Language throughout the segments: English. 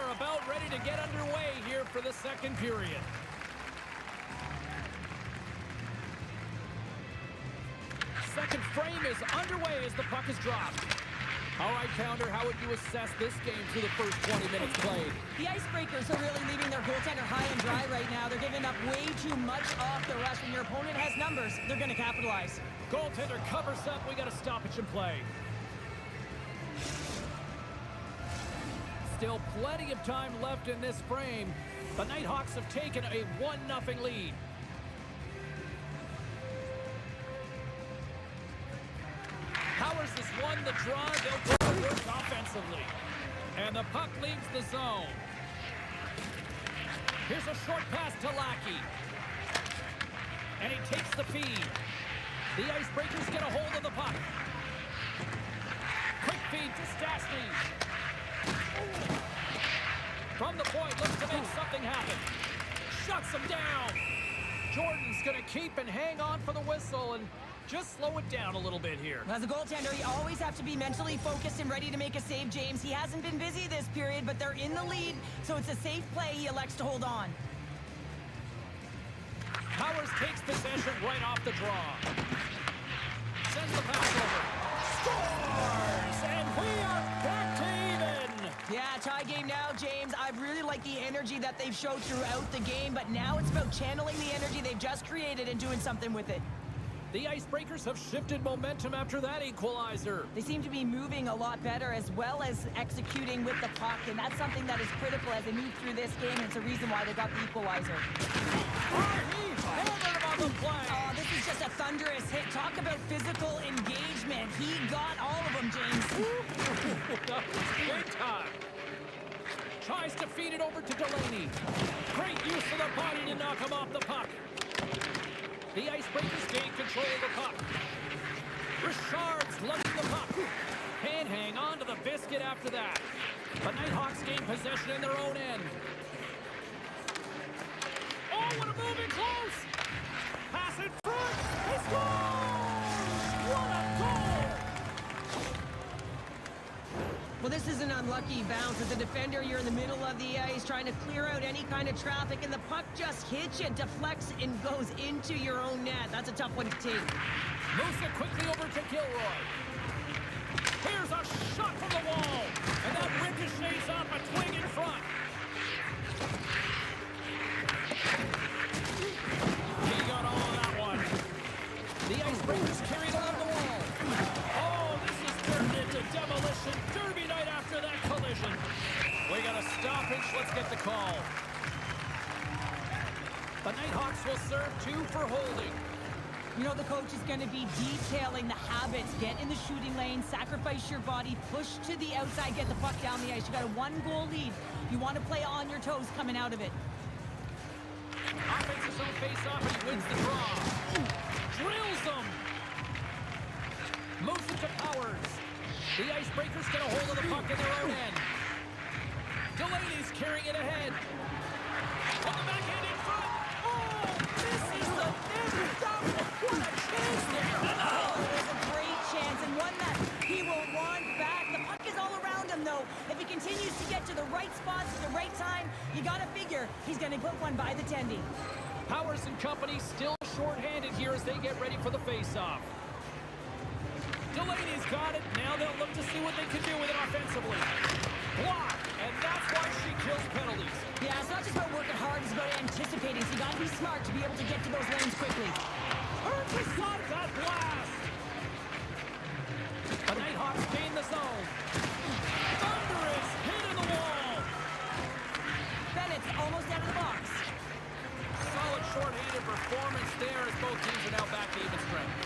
are about ready to get underway here for the second period. Second frame is underway as the puck is dropped. All right, Pounder, how would you assess this game through the first 20 minutes played? The Icebreakers are really leaving their goaltender high and dry right now. They're giving up way too much off the rush. When your opponent has numbers, they're going to capitalize. Goaltender covers up. We got a stoppage in play. Still plenty of time left in this frame. The Nighthawks have taken a 1-0 lead. Powers has won the draw. They'll go to work offensively. And the puck leaves the zone. Here's a short pass to Lackey. And he takes the feed. The Icebreakers get a hold of the puck. Quick feed to Stastny. From the point, looks to make something happen. Shuts him down. Jordan's going to keep and hang on for the whistle and just slow it down a little bit here. As a goaltender, you always have to be mentally focused and ready to make a save, James. He hasn't been busy this period, but they're in the lead, so it's a safe play. He elects to hold on. Powers takes possession right off the draw. Sends the pass over. Scores! And we are back to even! Yeah, tie game now, James. I really like the energy that they've showed throughout the game, but now it's about channeling the energy they've just created and doing something with it. The Icebreakers have shifted momentum after that equalizer. They seem to be moving a lot better as well as executing with the puck, and that's something that is critical as they move through this game, and it's a reason why they got the equalizer. He hammered him on the play. Oh, this is just a thunderous hit. Talk about physical engagement. He got all of them, James. That was big time. Tries to feed it over to Delaney. Great use of the body to knock him off the puck. The Icebreakers gain control of the puck. Richard's lugging the puck. Can't hang on to the biscuit after that. The Nighthawks gain possession in their own end. Oh, what a move in close! Pass in front! He scores! What a goal! Well, this is an unlucky bounce. As a defender, you're in the middle of the ice trying to clear out any kind of traffic, and the puck just hits you, deflects, and goes into your own net. That's a tough one to take. Moves it quickly over to Gilroy. Here's a shot from the wall, and that ricochets off a twing in front. He got all of that one. The Icebreakers carried along the wall. Oh, this is turned into demolition derby night after that collision. We got a stoppage. Let's get the call. The Nighthawks will serve 2 for holding. You know, the coach is going to be detailing the habits. Get in the shooting lane, sacrifice your body, push to the outside, get the puck down the ice. You got a 1-goal lead. You want to play on your toes coming out of it. Offensive zone face-off, and he wins the draw. Drills them. Moves it to Powers. The Icebreakers get a hold of the puck in their own end. Delaney's carrying it ahead. On the backhand in front. Oh, this is the net stop. What a chance there. Oh, it was a great chance, and one that he will want back. The puck is all around him, though. If he continues to get to the right spots at the right time, you got to figure he's going to put one by the tendy. Powers and company still shorthanded here as they get ready for the face-off. Delaney's got it. Now they'll look to see what they can do with it offensively. Block, and that's why she kills penalties. Yeah, it's not just about working hard, it's about anticipating. So you got to be smart to be able to get to those lanes quickly. Earth got that blast. The Nighthawks gain the zone. Thunderous hit in the wall. Bennett's almost out of the box. Solid short-handed performance there as both teams are now back to even strength.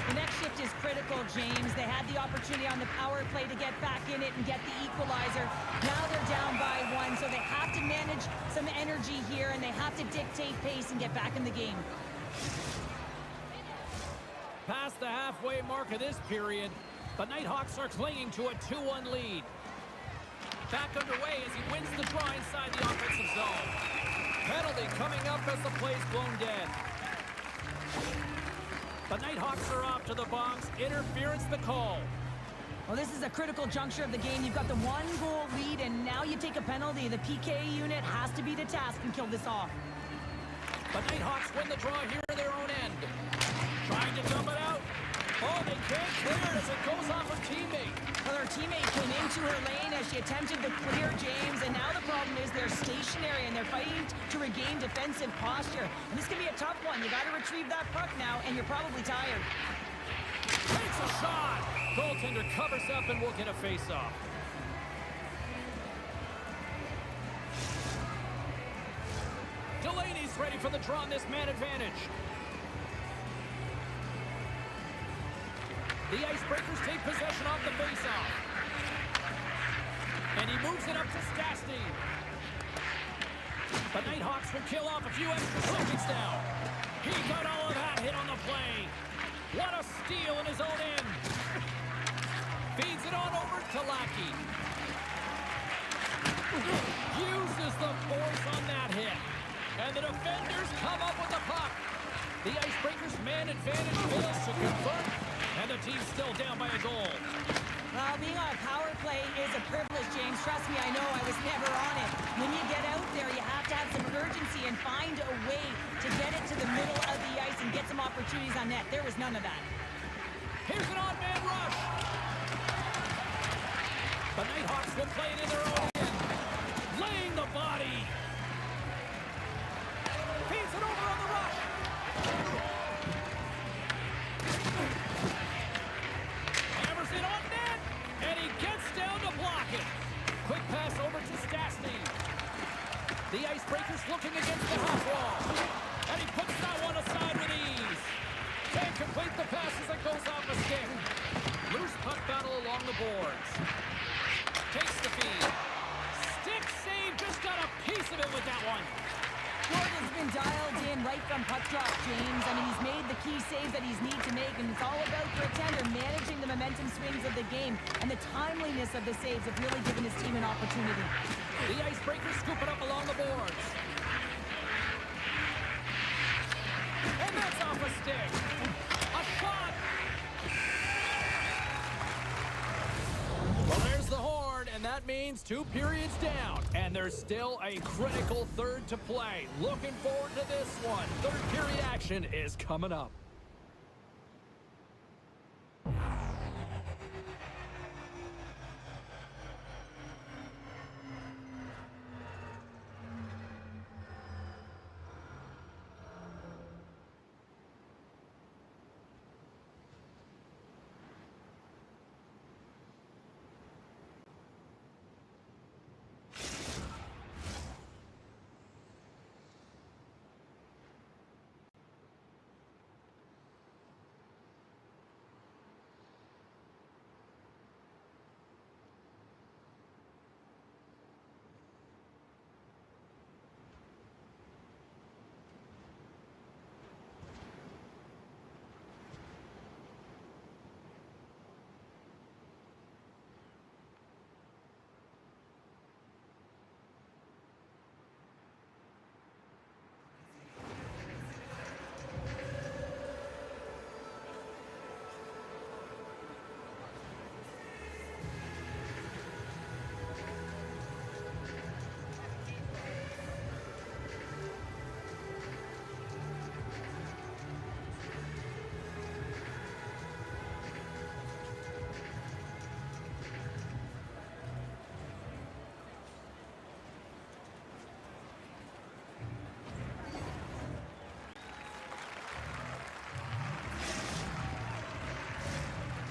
The next shift is critical, James. They had the opportunity on the power play to get back in it and get the equalizer. Now they're down by 1, so they have to manage some energy here, and they have to dictate pace and get back in the game. Past the halfway mark of this period, the Nighthawks are clinging to a 2-1 lead. Back underway as he wins the draw inside the offensive zone. Penalty coming up as the play's blown dead. The Nighthawks are off to the box. Interference the call. Well, this is a critical juncture of the game. You've got the 1-goal lead, and now you take a penalty. The PK unit has to be the task and kill this off. The Nighthawks win the draw here at their own end. Trying to dump it out. Oh, they can't clear it as it goes off her teammate. Well, her teammate came into her lane as she attempted to clear James, and now the problem is they're stationary and they're fighting to regain defensive posture. And this can be a tough one. You got to retrieve that puck now, and you're probably tired. Takes a shot. Goaltender covers up and will get a face-off. Delaney's ready for the draw on this man advantage. The Icebreakers take possession off the face-off. And he moves it up to Stastny. The Nighthawks will kill off a few extra seconds now. He got all of that hit on the play. What a steal in his own end. Feeds it on over to Lackey. Uses the force on that hit. And the defenders come up with the puck. The Icebreakers' man advantage fails to convert. And the team's still down by a goal. Well, being on a power play is a privilege, James. Trust me, I know. I was never on it. When you get out there, you have to have some urgency and find a way to get it to the middle of the ice and get some opportunities on net. There was none of that. Here's an on-man rush. The Nighthawks will play it in their own end. Laying the body. Feeds it over on the rush. Hammers it on net. And he gets down to block it. Quick pass over to Stastny. The Icebreakers looking against the half wall. And he puts that one aside with ease. Can't complete the pass as it goes off a stick. Loose puck battle along the boards. Takes the feed. Stick save. Just got a piece of it with that one. Gordon's been dialed in right from puck drop, James. I mean, he's made the key saves that he's need to make, and it's all about for a tender managing the momentum swings of the game, and the timeliness of the saves have really given his team an opportunity. The Icebreakers scoop it up along the boards. And that's off a stick. A shot. Well, there's the horn, and that means 2 periods down. And there's still a critical third to play. Looking forward to this one. Third period action is coming up.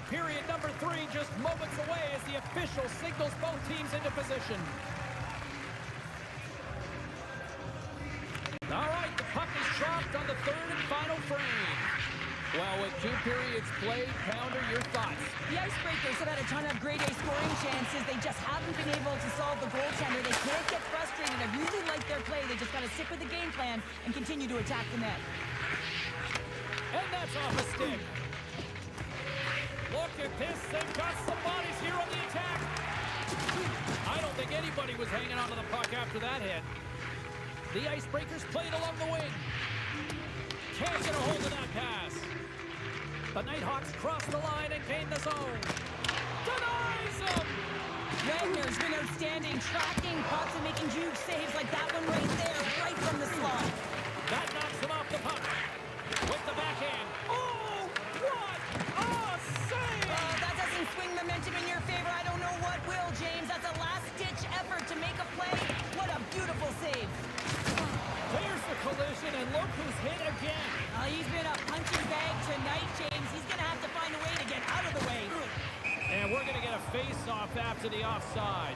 Period number 3 just moments away as the official signals both teams into position. All right, the puck is dropped on the third and final frame. Well, with 2 periods played, Pounder, your thoughts? The Icebreakers have had a ton of grade A scoring chances. They just haven't been able to solve the goaltender. They can't get frustrated. I really like their play. They just got to stick with the game plan and continue to attack the net. And that's off a stick. Look at this. They've got some bodies here on the attack. I don't think anybody was hanging onto the puck after that hit. The Icebreakers played along the wing. Can't get a hold of that pass. The Nighthawks cross the line and gain the zone. Denies him! Wagner's been outstanding, tracking pucks and making huge saves like that one right there, right from the slot. That knocks him off the puck. With the backhand. Oh, what a save! That doesn't swing momentum in your favor. I don't know what will, James. That's a last-ditch effort to make a play. What a beautiful save. There's the collision, and look who's hit again. He's been a punching bag tonight, James. He's going to have to find a way to get out of the way. And we're going to get a face-off after the offside.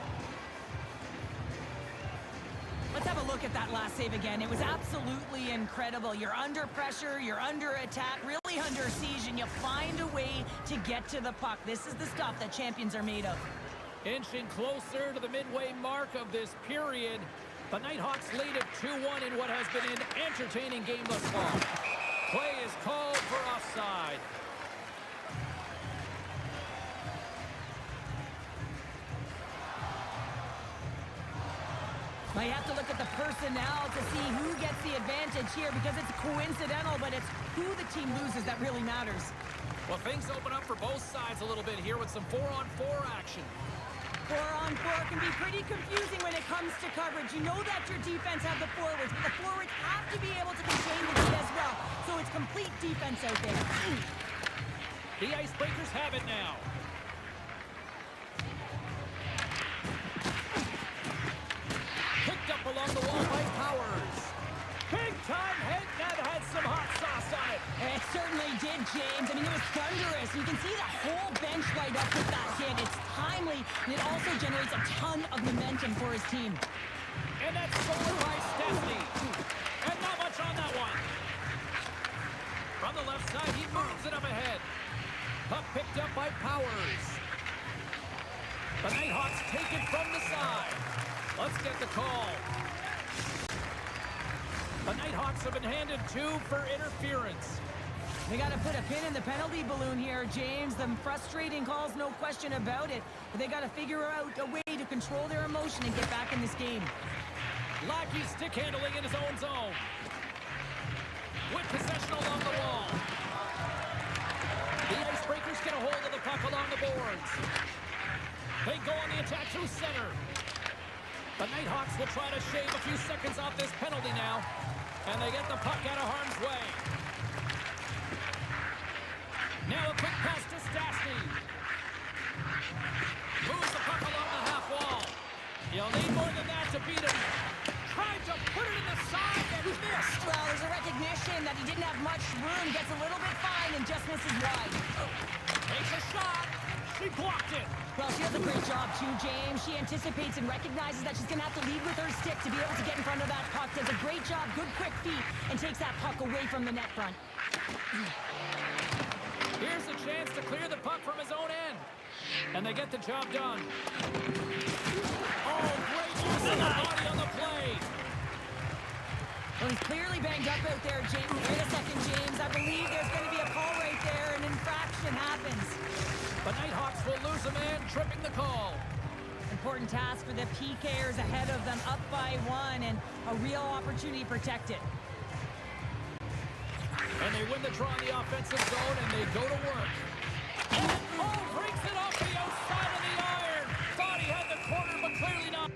Let's have a look at that last save again. It was absolutely incredible. You're under pressure, you're under attack, really under siege, and you find a way to get to the puck. This is the stuff that champions are made of. Inching closer to the midway mark of this period. The Nighthawks lead it 2-1 in what has been an entertaining game thus far. Play is called for offside. Now you have to look at the personnel to see who gets the advantage here because it's coincidental, but it's who the team loses that really matters. Well, things open up for both sides a little bit here with some 4-on-4 action. 4-on-4 can be pretty confusing when it comes to coverage. You know that your defense have the forwards, but the forwards have to be able to contain the D as well. So it's complete defense out there. The Icebreakers have it now. Picked up along the wall by Powers. Big time hit that had some hot sauce on it. It certainly did, James. I mean, it was thunderous. You can see the whole bench light up with that hit. It's timely, and it also generates a ton of momentum for his team. And that's stolen by Stastny. And not much on that one. From the left side, he moves it up ahead. Puck picked up by Powers. The Nighthawks take it from the side. Let's get the call. The Nighthawks have been handed 2 for interference. They got to put a pin in the penalty balloon here, James. The frustrating calls, no question about it. But they got to figure out a way to control their emotion and get back in this game. Lackey stick handling in his own zone. With possession along the wall. The Icebreakers get a hold of the puck along the boards. They go on the attack through center. The Nighthawks will try to shave a few seconds off this penalty now. And they get the puck out of harm's way. Now a quick pass to Stastny. Moves the puck along the half wall. You'll need more than that to beat him. Tried to put it in the side and missed. Well, there's a recognition that he didn't have much room. Gets a little bit fine and just misses wide. Takes a shot. She blocked it. Well, she does a great job too, James. She anticipates and recognizes that she's going to have to lead with her stick to be able to get in front of that puck. Does a great job, good quick feet, and takes that puck away from the net front. Here's a chance to clear the puck from his own end. And they get the job done. Oh, great use of the body on the play. Well, he's clearly banged up out there, James. Wait a second, James. I believe there's going to be a call right there. An infraction happens. The Nighthawks will lose a man, tripping the call. Important task for the PKers ahead of them, up by 1, and a real opportunity to protect it. And they win the draw in the offensive zone, and they go to work. Oh, breaks it off the outside of the iron. Thought he had the corner, but clearly not.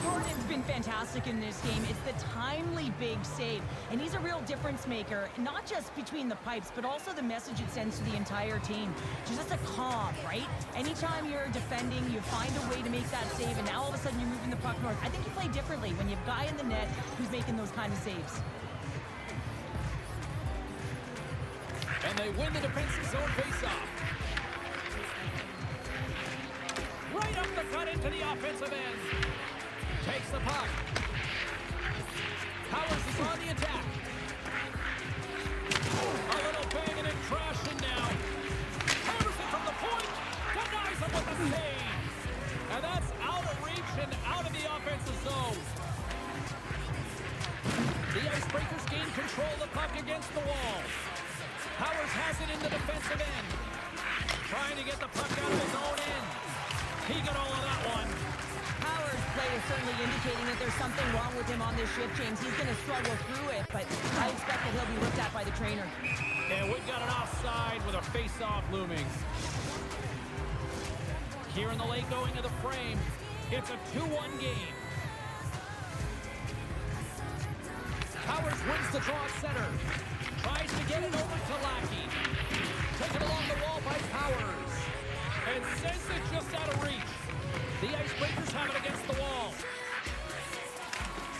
Gordon's been fantastic in this game. It's the timely big save, and he's a real difference maker, not just between the pipes, but also the message it sends to the entire team. It's just a calm, right? Anytime you're defending, you find a way to make that save, and now all of a sudden you're moving the puck north. I think you play differently when you have a guy in the net who's making those kind of saves. And they win the defensive zone faceoff. Right up the cut into the offensive end. Takes the puck. Powers is on the attack. A little banging and trying. Icebreakers gain control of the puck against the wall. Powers has it in the defensive end. Trying to get the puck out of his own end. He got all of that one. Powers' play is certainly indicating that there's something wrong with him on this shift, James. He's going to struggle through it, but I expect that he'll be looked at by the trainer. And we've got an offside with a face-off looming. Here in the late going to the frame. It's a 2-1 game. Powers wins the draw at center. Tries to get it over to Lackey. Taken along the wall by Powers. And sends it just out of reach. The Icebreakers have it against the wall.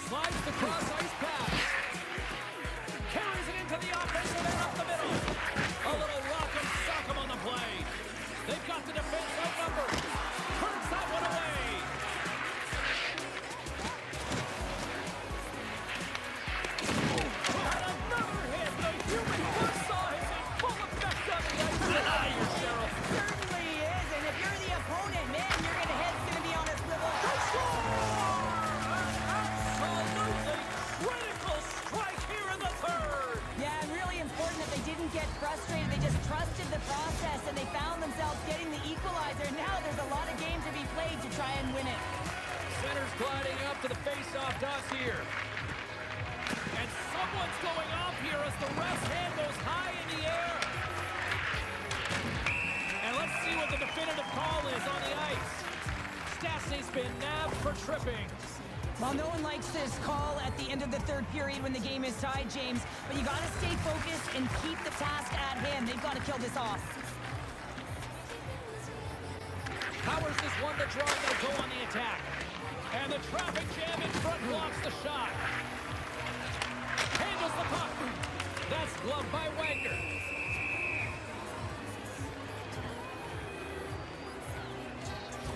Slides the cross ice pass. Carries it into the offensive end up the middle. A little rock and sock 'em on the play. They've got the defense outnumbered. Turns that one away. And another hit. The human foot saw is in full effect on the ice. Your Cheryl. Certainly is, and if you're the opponent, man, your head's going to be on a swivel. Absolutely critical strike here in the third. Yeah, and really important that they didn't get frustrated. They just trusted the process, and they found themselves getting the equalizer. Now there's a lot of game to be played to try and win it. Center's gliding up to the face-off dot here. And someone's going off here as the ref's hand goes high in the air. And let's see what the definitive call is on the ice. Stastny's been nabbed for tripping. Well, no one likes this call at the end of the third period when the game is tied, James. But you got to stay focused and keep the task at hand. They've got to kill this off. Powers has won the draw. They'll go on the attack. And the traffic jam in front blocks the shot. Handles the puck. That's gloved by Wagner.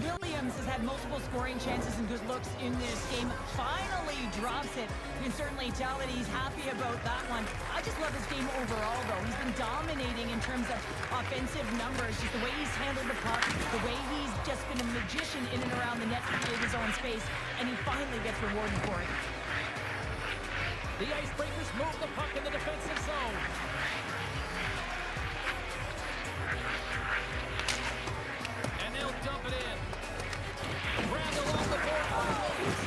Williams has had multiple scoring chances and good looks in this game. Finally drops it. You can certainly tell that he's happy about that one. I just love his game overall, though. He's been dominating in terms of offensive numbers. Just the way he's handled the puck, the way he's just been a magician in and around the net to create his own space, and he finally gets rewarded for it. The Icebreakers move the puck in the defensive zone. And they'll dump it in. Grabbed along the board by Williams.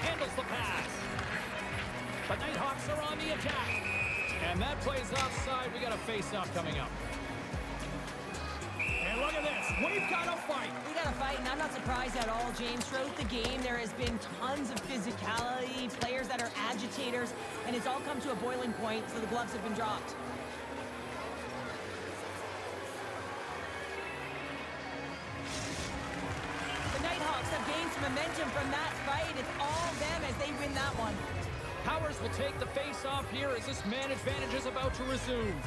Handles the pass. The Nighthawks are on the attack. And that plays offside. We got a face-off coming up. And look at this. We've got a fight. We got a fight, and I'm not surprised at all, James. Throughout the game, there has been tons of physicality, players that are agitators, and it's all come to a boiling point, so the gloves have been dropped. The Nighthawks have gained some momentum from that fight. It's all them as they win that one. Powers will take the face-off here as this man advantage is about to resume.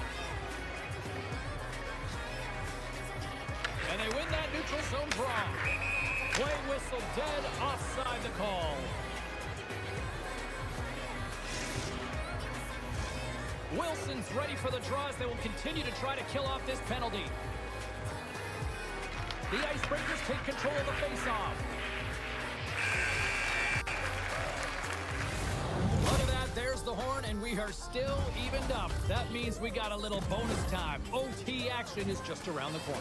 And they win that neutral zone draw. Play whistle dead, offside the call. Wilson's ready for the draws. They will continue to try to kill off this penalty. The Icebreakers take control of the face-off. Look at that, there's the horn, and we are still evened up. That means we got a little bonus time. OT action is just around the corner.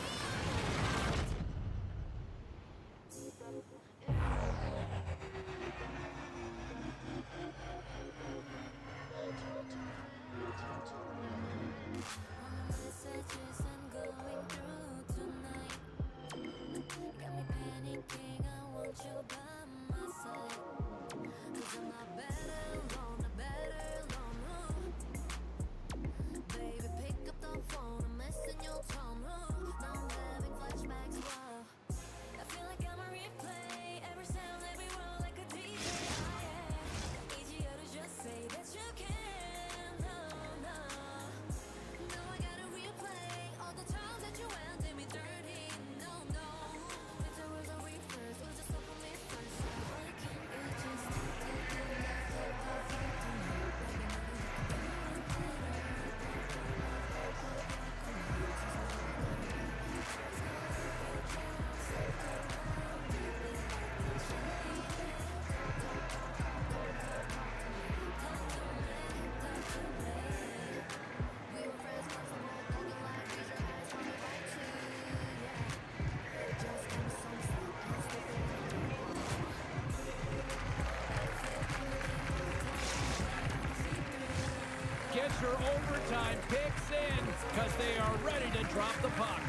after overtime kicks in because they are ready to drop the puck.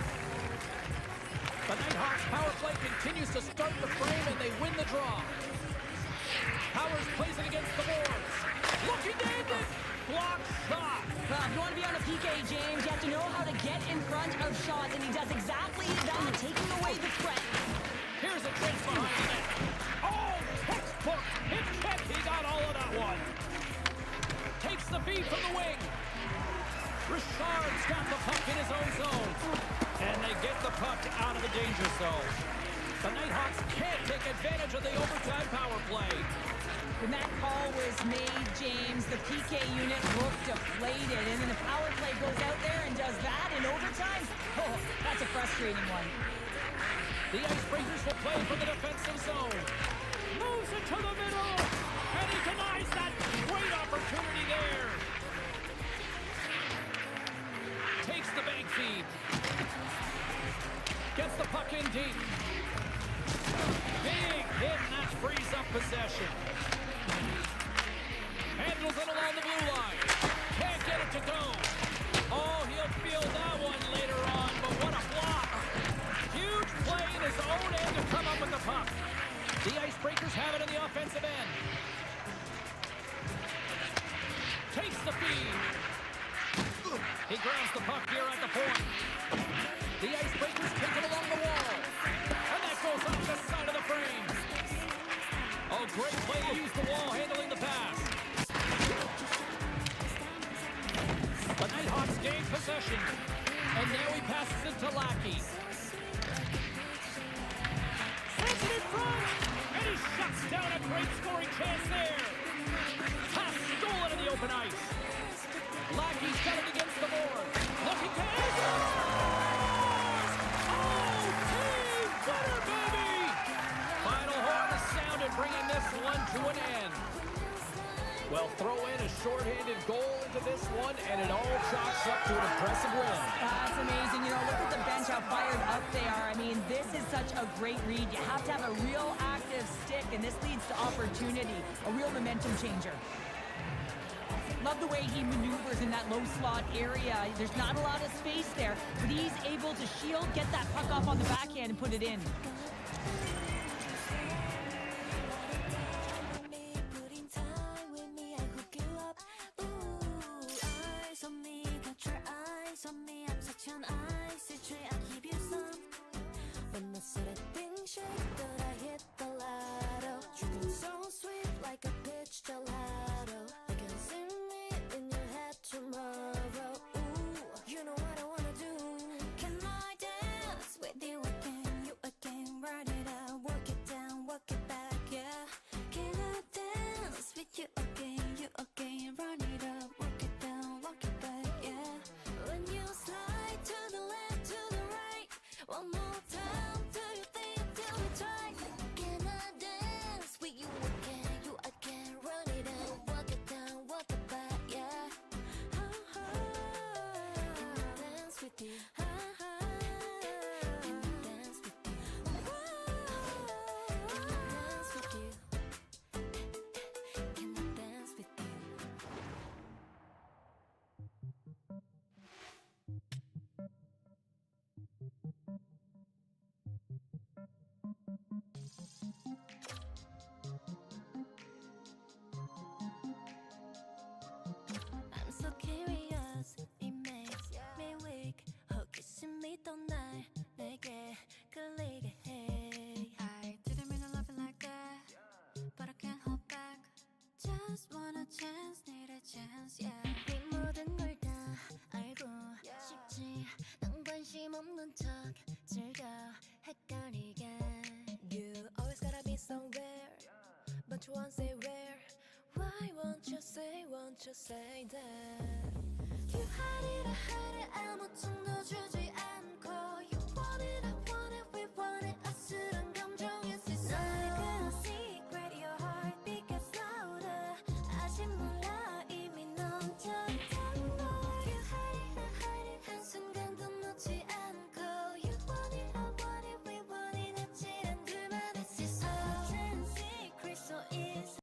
The Nighthawks power play continues to start the frame and they win the draw. Powers plays it against the boards. Looking to end it. Block shot. Well, if you want to be on a PK, James, you have to know how to get in front of shots, and he does exactly that, taking away the threat. Here's a chance behind the net. Oh, textbook. Hit check. He got all of that one. Takes the feed from the wing. Richard's got the puck in his own zone. And they get the puck out of the danger zone. The Nighthawks can't take advantage of the overtime power play. When that call was made, James, the PK unit looked deflated, and then the power play goes out there and does that in overtime. Oh, that's a frustrating one. The Icebreakers will play from the defensive zone. Moves it to the middle, and he denies that great opportunity there. Takes the bank feed. Gets the puck in deep. Big hit, and that frees up possession. Handles it along the blue line. Can't get it to go. Oh, he'll feel that one later on, but what a block. Huge play in his own end to come up with the puck. The Icebreakers have it in the offensive end. Takes the feed. He grabs the puck here at the point. The Icebreakers take it along the wall. And that goes off the side of the frame. Oh, great play to use the wall handling the pass. The Nighthawks gain possession. And now he passes it to Lackey. Sends it in front. And he shuts down a great scoring chance there. Pass stolen in the open ice. Lackey's got it against the board. Looking to end it. Oh, team winner, baby! Final horn is sounded, bringing this one to an end. Well, throw in a shorthanded goal into this one, and it all chalks up to an impressive win. That's amazing. You know, look at the bench, how fired up they are. I mean, this is such a great read. You have to have a real active stick, and this leads to opportunity, a real momentum changer. Love the way he maneuvers in that low slot area. There's not a lot of space there, but he's able to shield, get that puck off on the backhand, and put it in. But you won't say where. Why won't you say that? You had it, I had it, 아무튼도 주지 않고. You want it, I want it, we want it, 아슬한 감정의 세상. 나의 그 secret, your heartbeat gets louder. 아직 몰라, 이미 넘쳤던 널. You had it, I had it, 한순간도 놓지 않고. You want it, I want it, we want it, 아찔한 둘만의 세상. Secret, so easy.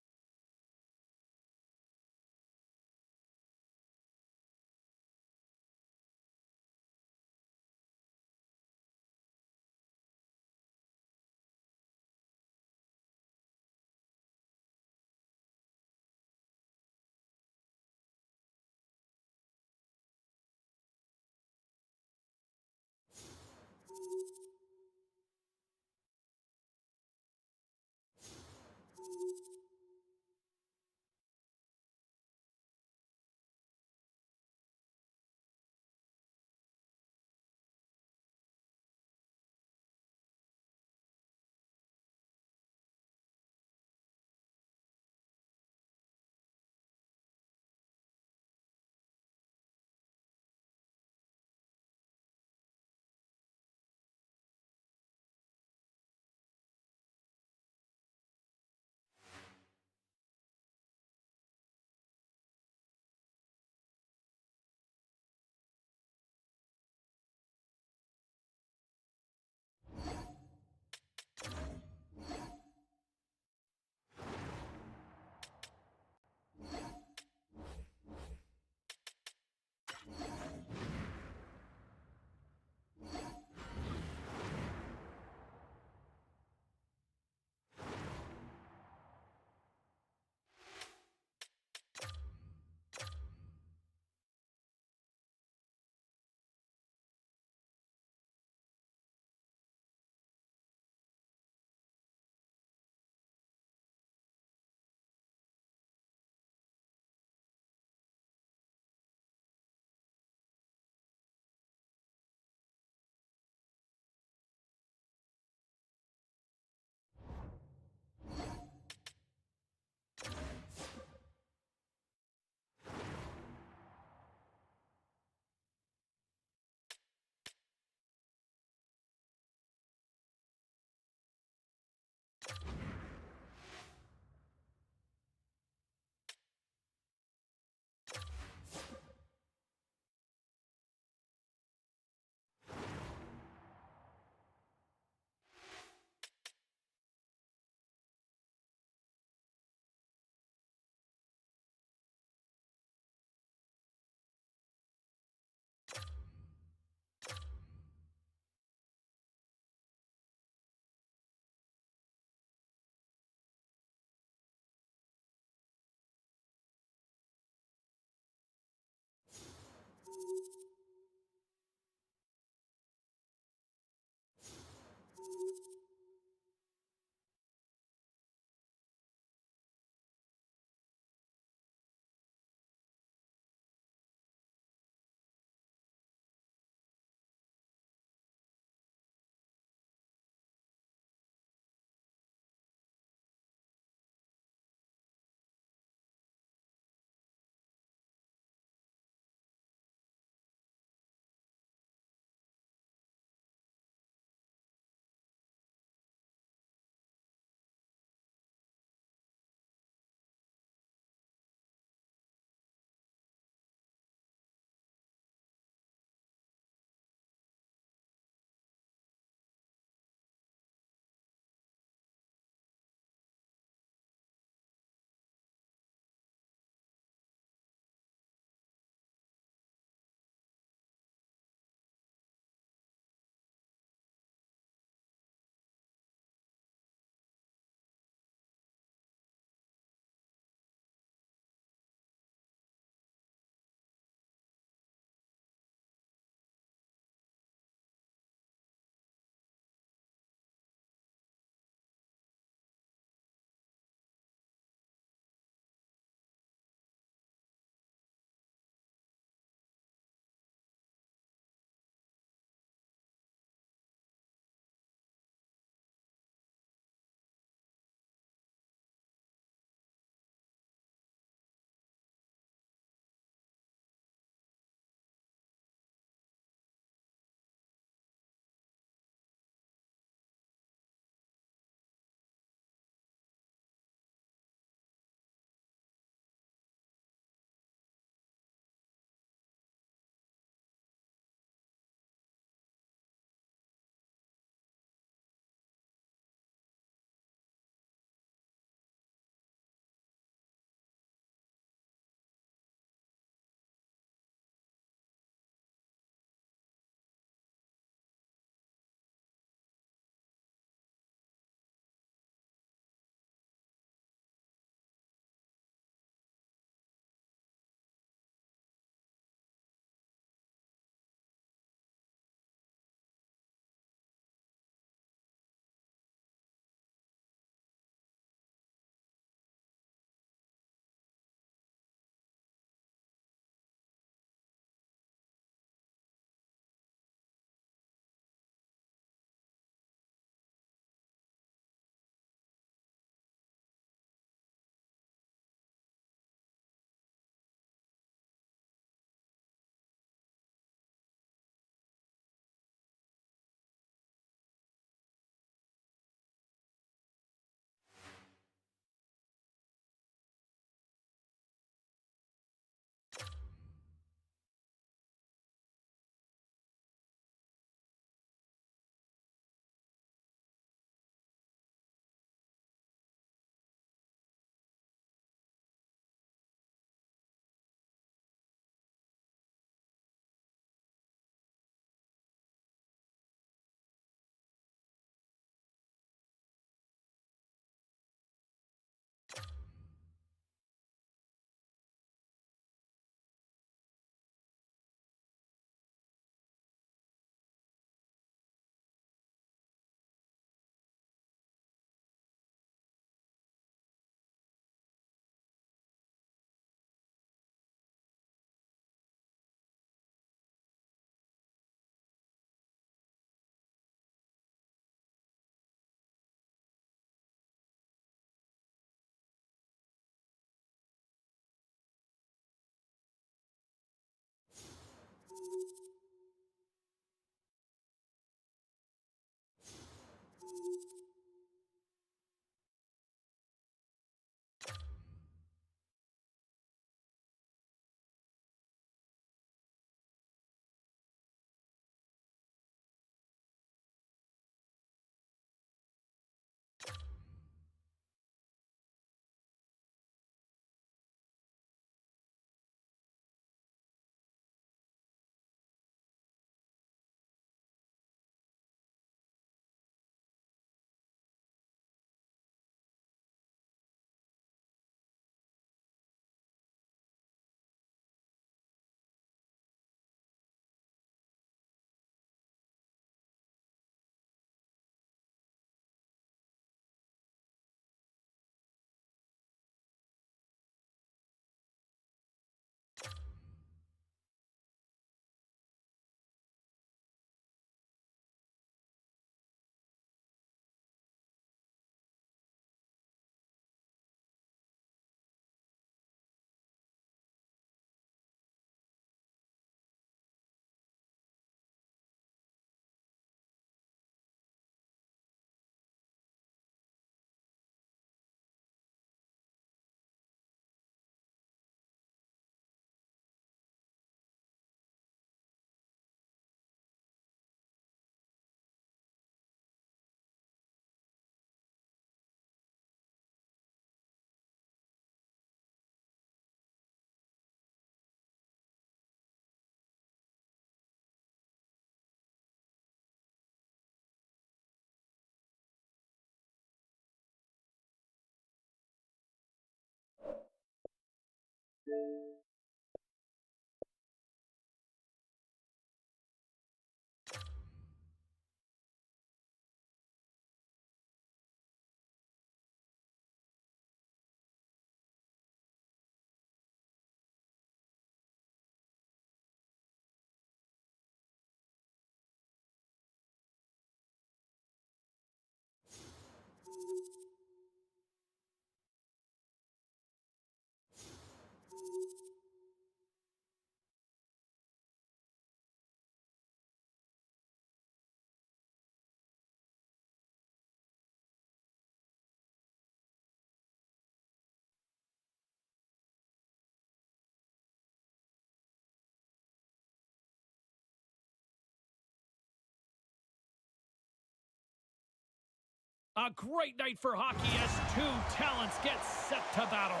A great night for hockey as two talents get set to battle.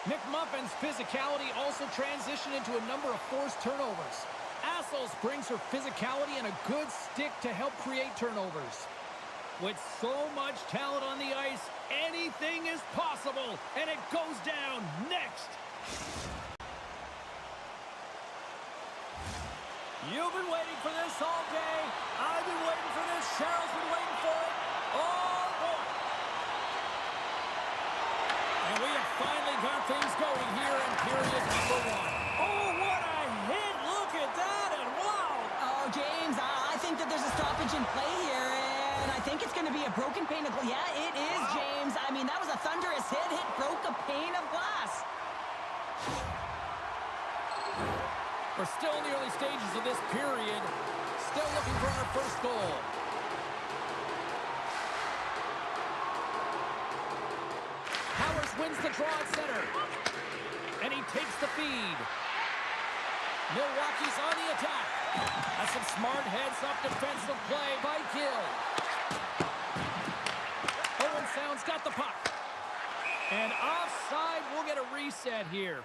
McMuffin's physicality also transitioned into a number of forced turnovers. Assels brings her physicality and a good stick to help create turnovers. With so much talent on the ice, anything is possible, and it goes down next. You've been waiting for this all day. I've been waiting for this. Cheryl's been waiting for it. Oh, boy. And we have finally got things going here in period number one. Oh, what a hit. Look at that, and wow. Oh, James, I think that there's a stoppage in play here, and I think it's going to be a broken pane of glass. Yeah, it is, James. I mean, that was a thunderous hit. It broke a pane of glass. We're still in the early stages of this period. Still looking for our first goal. Powers wins the draw at center. And he takes the feed. Milwaukee's on the attack. That's some smart heads-up defensive play by Gill. Owen Sound's got the puck. And offside, we'll get a reset here.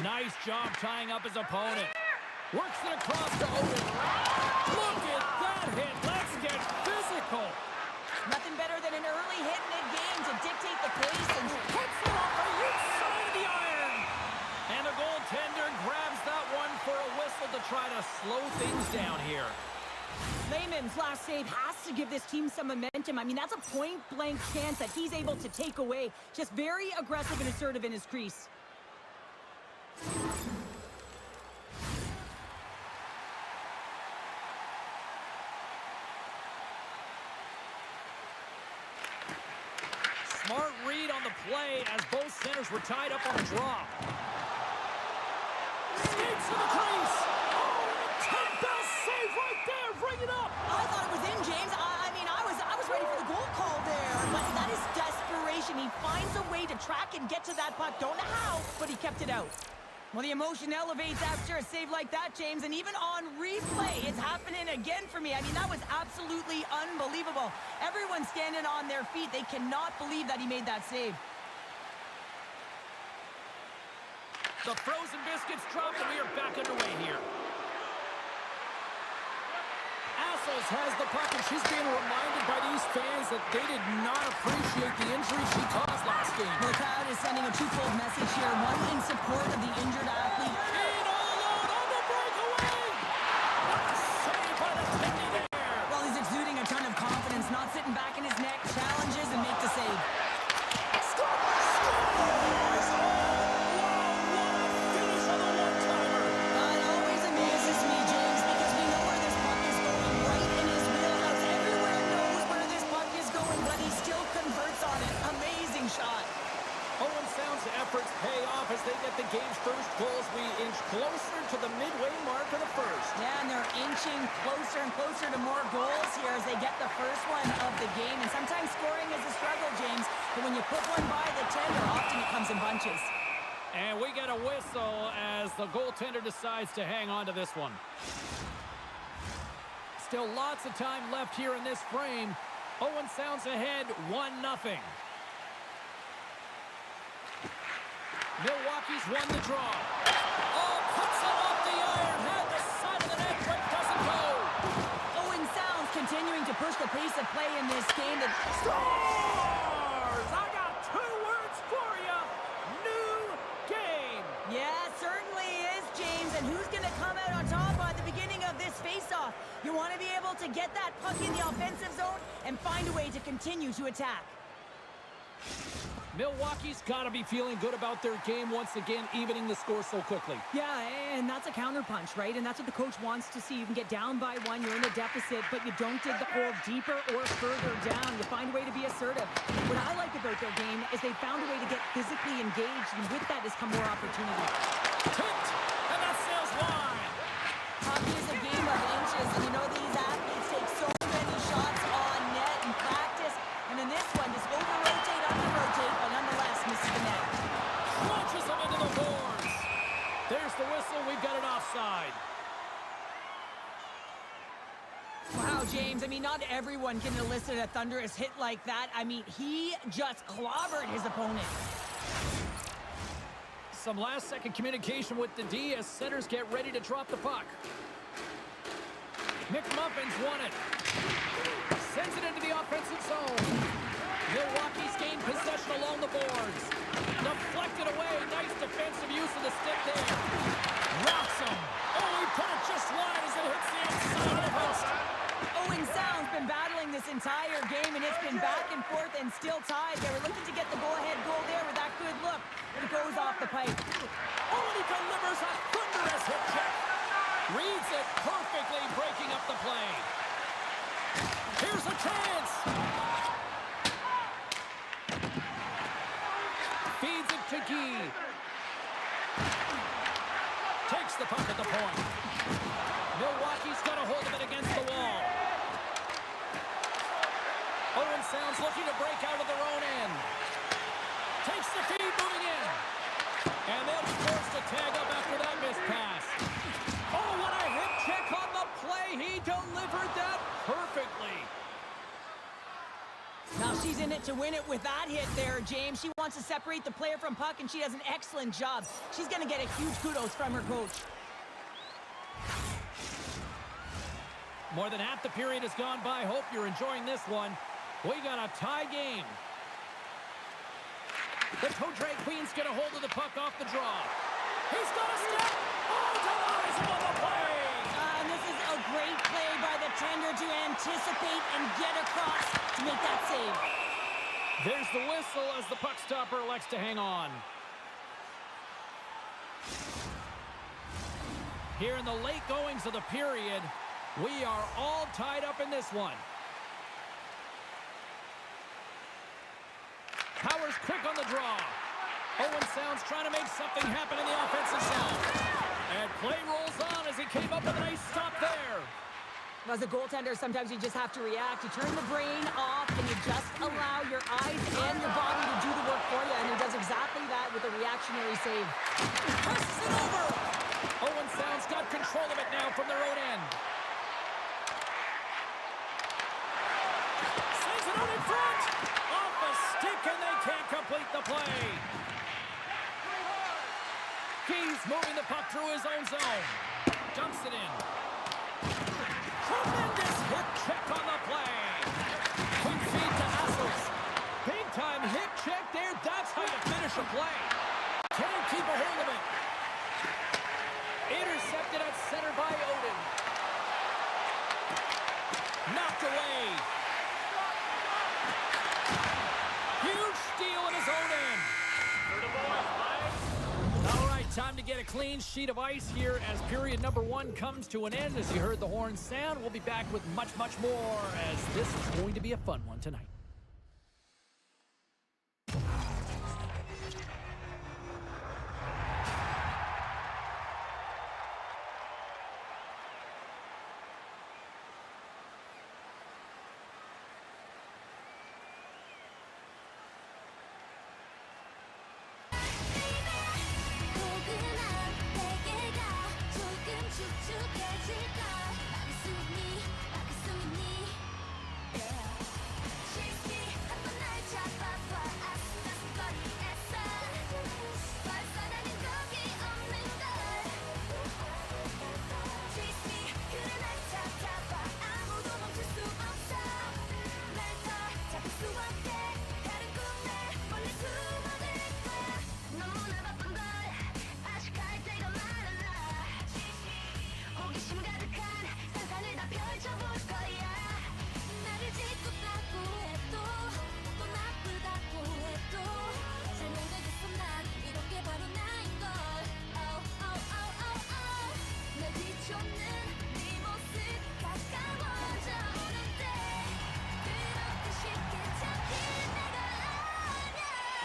Nice job tying up his opponent. Works it across to Owen. Look at that hit. Let's get physical. Nothing better than an early hit mid-game to dictate the pace and Puts it off the inside of the iron. And the goaltender grabs that one for a whistle to try to slow things down here. Lehman's last save has to give this team some momentum. I mean, that's a point-blank chance that he's able to take away. Just very aggressive and assertive in his crease. Smart read on the play as both centers were tied up on the draw. Skates to the crease. Oh, 10-bell save right there. Bring it up. I thought it was in, James. I was ready for the goal call there. But that is desperation. He finds a way to track and get to that puck. Don't know how, but he kept it out. Well, the emotion elevates after a save like that, James, and even on replay, it's happening again for me. I mean, that was absolutely unbelievable. Everyone's standing on their feet. They cannot believe that he made that save. The frozen biscuits dropped, and we are back underway here. Assels has the puck, and she's being reminded by these fans that they did not appreciate the injury she caused last game. The crowd is sending a twofold message here. One in support of the injured athlete. In all out on the breakaway! Saved by the Teddy there! Well, he's exuding a ton of confidence, not sitting back in his neck, challenges and make the save. It always amazes me, James, because we know where this puck is going, right in his wheelhouse. Everywhere knows where this puck is going, but he still converts on it. Amazing shot. Owen Sound's efforts pay off as they get the game's first goals. We inch closer to the midway mark of the first. Yeah, and they're inching closer and closer to more goals here as they get the first one of the game. And sometimes scoring is a struggle, James, but when you put one by the tender, often it comes in bunches. And we get a whistle as the goaltender decides to hang on to this one. Still lots of time left here in this frame. Owen Sound's ahead 1-0. Milwaukee's won the draw. Oh, puts it off the iron. Had the side of the net, but doesn't go. Owen Sounds continuing to push the pace of play in this game. Scores! I got 2 words for you. New game. Yeah, certainly is, James. And who's going to come out on top at the beginning of this face-off? You want to be able to get that puck in the offensive zone and find a way to continue to attack. Milwaukee's got to be feeling good about their game once again, evening the score so quickly. Yeah, and that's a counterpunch, right? And that's what the coach wants to see. You can get down by 1, you're in a deficit, but you don't dig the hole deeper or further down. You find a way to be assertive. What I like about their game is they found a way to get physically engaged, and with that has come more opportunity. Tipped, and that sails wide. Hockey is a game of inches, and you know these athletes take so many shots on net in practice, and in this one, just over-rotate, under-rotate, but nonetheless misses the net. Launches him into the boards. There's the whistle. We've got an offside. Wow, James, I mean, not everyone can elicit a thunderous hit like that. I mean, he just clobbered his opponent. Some last-second communication with the D as centers get ready to drop the puck. McMuffin's won it. Sends it into the offensive zone. Milwaukee's gained possession along the boards. Deflected away. Nice defensive use of the stick there. Rocks him. Oh, he put it just wide as it hits the outside of the post. Owen Sound's been battling this entire game, and it's been back and forth and still tied. They were looking to get the go-ahead goal there with that good look, but it goes off the pipe. Oh, and he delivers a thunderous hip check. Reads it perfectly, breaking up the play. Here's a chance. Feeds it to Guy. Takes the puck at the point. Milwaukee's got a hold of it against the wall. Owen Sounds looking to break out of their own end. Takes the feed, moving in. And they'll be forced to tag up after that missed pass. Oh, what a hip check on the play. He delivered that perfectly. Now she's in it to win it with that hit there, James. She wants to separate the player from puck, and she does an excellent job. She's going to get a huge kudos from her coach. More than half the period has gone by. Hope you're enjoying this one. We got a tie game. The Toe Drag Queens get a hold of the puck off the draw. He's got a step. Oh, denies him on the play. And this is a great play by the tender to anticipate and get across to make that save. There's the whistle as the puck stopper elects to hang on. Here in the late goings of the period, we are all tied up in this one. Powers quick on the draw. Owen Sounds trying to make something happen in the offensive zone. And play rolls on as he came up with a nice stop there. As a goaltender, sometimes you just have to react. You turn the brain off and you just allow your eyes and your body to do the work for you. And he does exactly that with a reactionary save. Passes it over. Owen Sounds got control of it now from their own end. Sends it out in front. Off a stick and they can't complete the play. Keys moving the puck through his own zone. Dumps it in. Tremendous hip check on the play. Quick feed to Hassels. Big time hip check there. That's how you finish a play. Can't keep a hold of it. Intercepted at center by Odin. Knocked away. Huge steal in his own end. All right, time to get a clean sheet of ice here as period number 1 comes to an end. As you heard the horn sound, we'll be back with much, much more as this is going to be a fun one tonight. 포근한 베개가 조금 축축해질까 막을 수 있니? Yeah. She's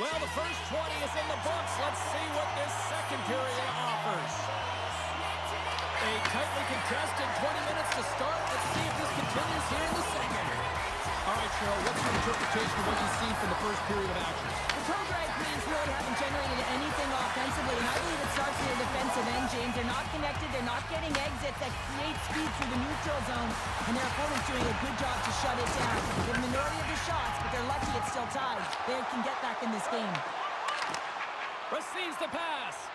Well, the first 20 is in the books. Let's see what this second period offers. A tightly contested 20 minutes to start. Let's see if this continues here in the second. All right, Cheryl, what's your interpretation of what you've seen from the first period of action? The Pro Drag Queens really haven't generated anything offensively, and I believe it starts near the defensive end, James. They're not connected. They're not getting exits that create speed through the neutral zone, and their opponent's doing a good job to shut it down. The minority of the shots, but they're lucky it's still tied. They can get back in this game. Receives the pass.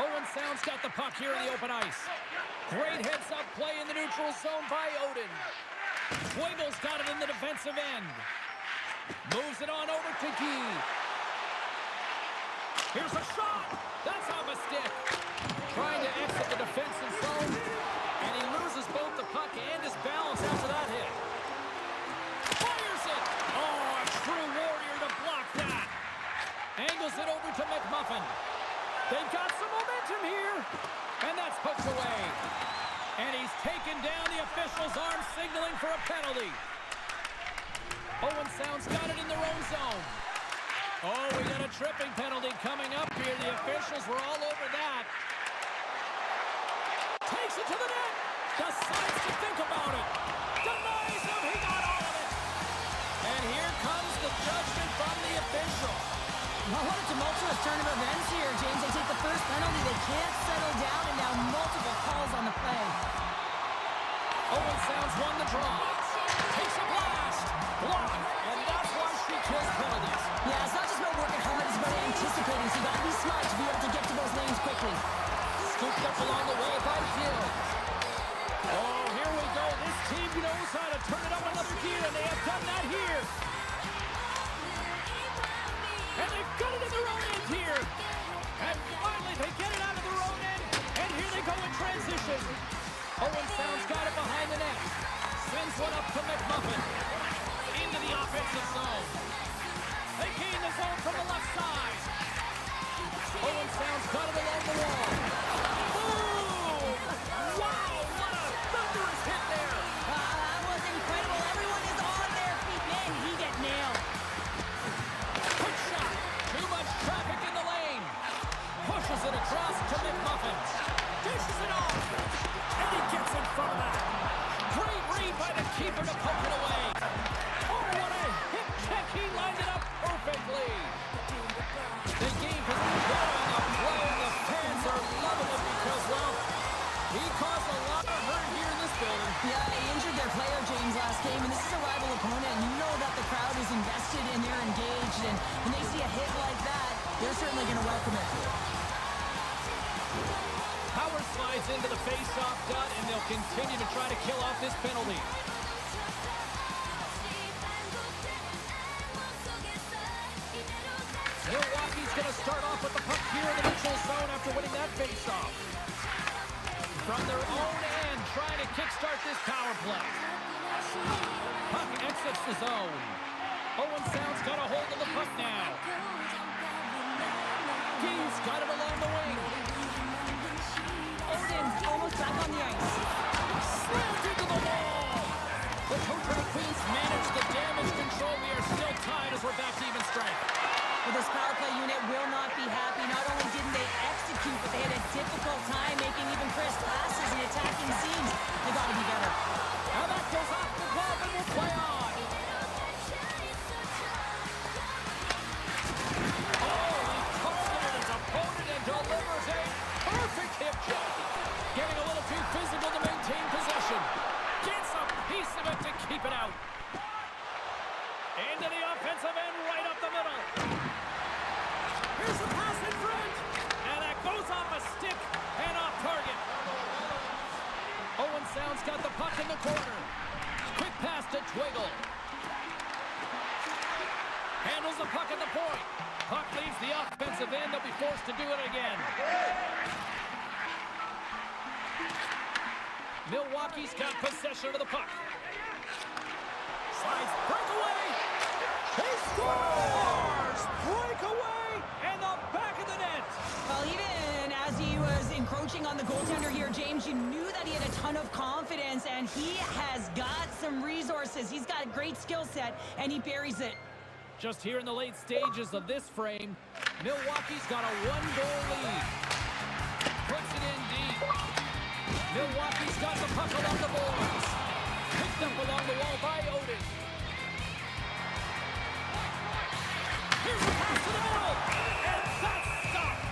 Owen Sound's got the puck here in the open ice. Great heads-up play in the neutral zone by Odin. Twiggle's got it in the defensive end. Moves it on over to Guy. Here's a shot. That's off a stick. Trying to exit the defensive zone. And he loses both the puck and his balance after that hit. Fires it. Oh, a true warrior to block that. Angles it over to McMuffin. They've got some momentum here. And that's poked away. And he's taken down. The official's arm signaling for a penalty. Owen Sound's got it in their own zone. Oh, we got a tripping penalty coming up here. The officials were all over that. Takes it to the net. Decides to think about it. Denies him. He got all of it. And here comes the judgment from the official. Well, what a tumultuous turn of events here, James. They take the first penalty. They can't settle down, and now multiple calls on the play. Owen Sounds won the draw. Takes a blast. Blocked. And that's why she kills penalties. Yeah, it's not just about working hard. It's about anticipating. So you got to be smart to be able to get to those lanes quickly. Scooped up along the wall by Gill. Oh, here we go. This team knows how to turn it up another gear, and they have done that here. And they've got it in their own end here. And finally, they get it out of their own end. And here they go in transition. Owen Sound's got it behind the net. Sends one up to McMuffin. Into the offensive zone. They gain the zone from the left side. Owen Sound's got it along the wall. Boom! Wow, what a thunderous hit there. That was incredible. Everyone is on their feet. Man, he get nailed. Quick shot. Too much traffic in the lane. Pushes it across to McMuffin. Dishes it off. And he gets in front of that. Great read by the keeper to poke it away. Oh, what a hip check. He lined it up perfectly. They gain position on the play, and the fans are loving it because, well, he caused a lot of hurt here in this building. Yeah, they injured their player, James, last game, and this is a rival opponent, and you know that the crowd is invested and they're engaged, and when they see a hit like that, they're certainly going to welcome it. Howard slides into the face-off dot, and they'll continue to try to kill off this penalty. Milwaukee's going to start off with the puck here in the neutral zone after winning that face-off. From their own end, trying to kickstart this power play. Puck exits the zone. Owen Sound's got a hold of the puck now. Key's got it along the wing. Odin almost back on the ice. Slammed into the wall. The Pro Queens manage the damage control. We are still tied as we're back to even strength. Well, this power play unit will not be happy. Not only didn't they execute, but they had a difficult time making even crisp passes and attacking seams. They got to be better. Now that goes off the glove and will play on. Oh, he targeted his opponent and delivers a perfect hip check. Getting a little too physical to maintain possession. Gets a piece of it to keep it out. Into the offensive end, right up the middle. Here's the pass in front. And that goes off a stick and off target. Owen Sound's got the puck in the corner. Quick pass to Twiggle. Handles the puck at the point. Puck leaves the offensive end. They'll be forced to do it again. Milwaukee's got possession of the puck. Slides, breakaway. He scores! Breakaway and the back of the net. Well, even as he was encroaching on the goaltender here, James, you knew that he had a ton of confidence, and he has got some resources. He's got a great skill set, and he buries it. Just here in the late stages of this frame, Milwaukee's got a one-goal lead. Puts it in deep. Milwaukee's got the puck along the boards. Picked up along the wall by Odin. Here's the pass to the middle. And that's stopped.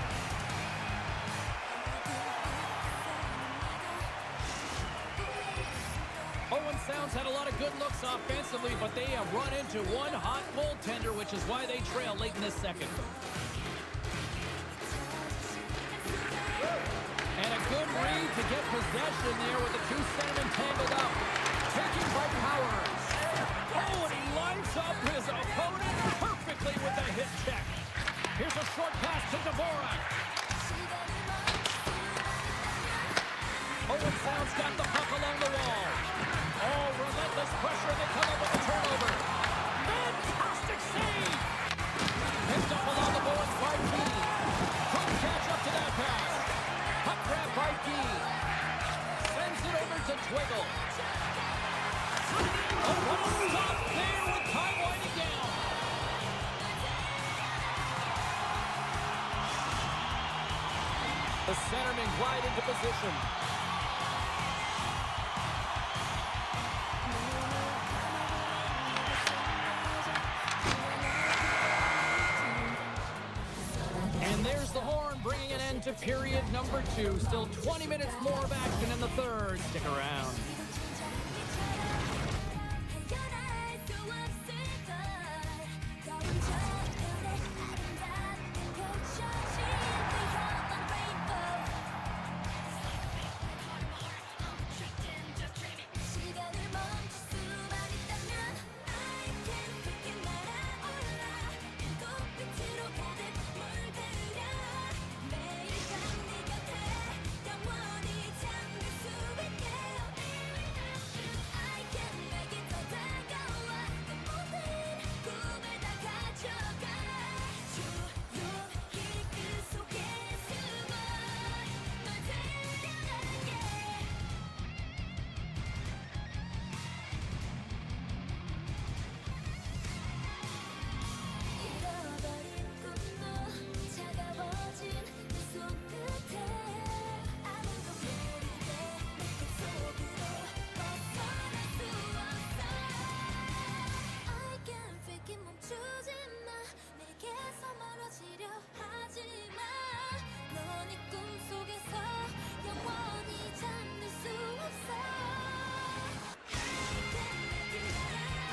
Owen Sounds had a lot of good looks offensively, but they have run into one hot goaltender, which is why they trail late in this second. And a good read to get possession there with the two centermen tangled up. Taken by Powers. Oh, and he lines up his opponent perfectly with a hit check. Here's a short pass to Dvorak. Owen Sounds got the puck along the wall. Oh, relentless pressure. They come up with a turnover. Fantastic save. Picked up along the boards by Key. Couldn't catch up to that pass. Puck grab by Key. Sends it over to Twiggle. Oh, what a stop there with time winding down. The centerman glide into position. And there's the horn, bringing an end to period number 2. Still 20 minutes more of action in the third. Stick around.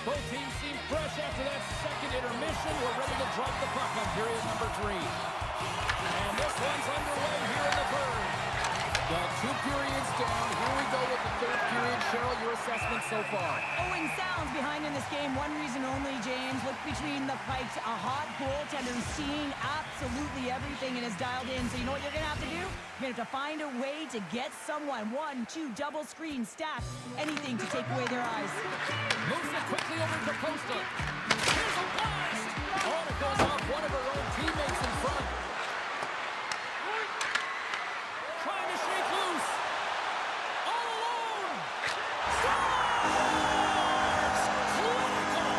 Both teams seem fresh after that second intermission. We're ready to drop the puck on period number 3. And this one's underway here in the third. Well, 2 periods down. Here we go with the third period. Cheryl, your assessment so far? Owen Sounds behind in this game. One reason only, James. Look between the pipes. A hot goaltender who's seeing absolutely everything and is dialed in. So you know what you're going to have to do? You're going to have to find a way to get someone. 1, 2, double screen, stack, anything to take away their eyes. Moves it quickly over to Costa. Here's a blast! Oh, it goes off one of her own teammates in front. Trying to shake loose. All alone. Scores! Clinical!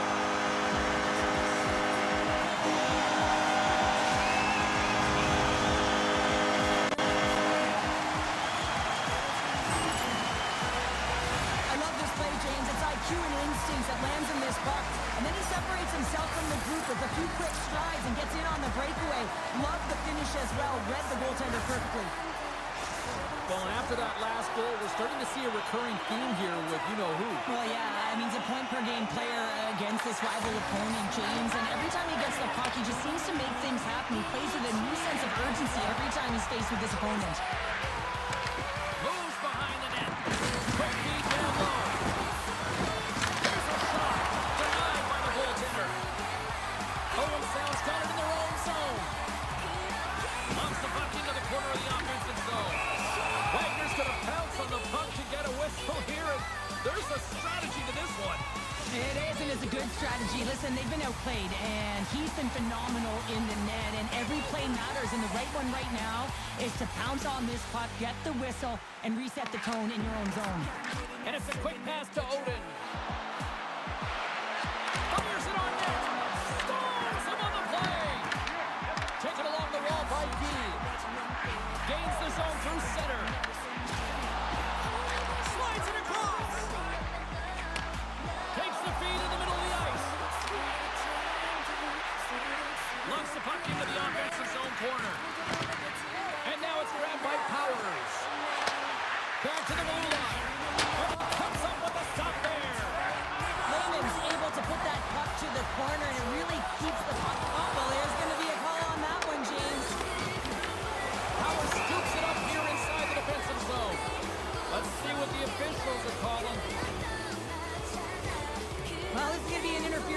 I love this play, James. It's IQ and instincts that lands in this puck. And then he separates himself from the group with a few quick strides and gets in on the breakaway. Love the finish as well. Read the goaltender perfectly. Well, and after that last goal, we're starting to see a recurring theme here with you-know-who. Well, yeah, I mean, he's a point-per-game player against this rival opponent, James. And every time he gets the puck, he just seems to make things happen. He plays with a new sense of urgency every time he's faced with this opponent. Moves behind the net. Quick feed down low. Here's a shot. Denied by the goaltender. Owen Sounds got it in their own zone. Knocks the puck into the corner of the offensive zone. Wagner's going to pounce on the puck to get a whistle here. And there's a strategy to this one. It is, and it's a good strategy. Listen, they've been outplayed, and he's been phenomenal in the net, and every play matters, and the right one right now is to pounce on this puck, get the whistle, and reset the tone in your own zone. And it's a quick pass to Odin. Fires it on net. Scores!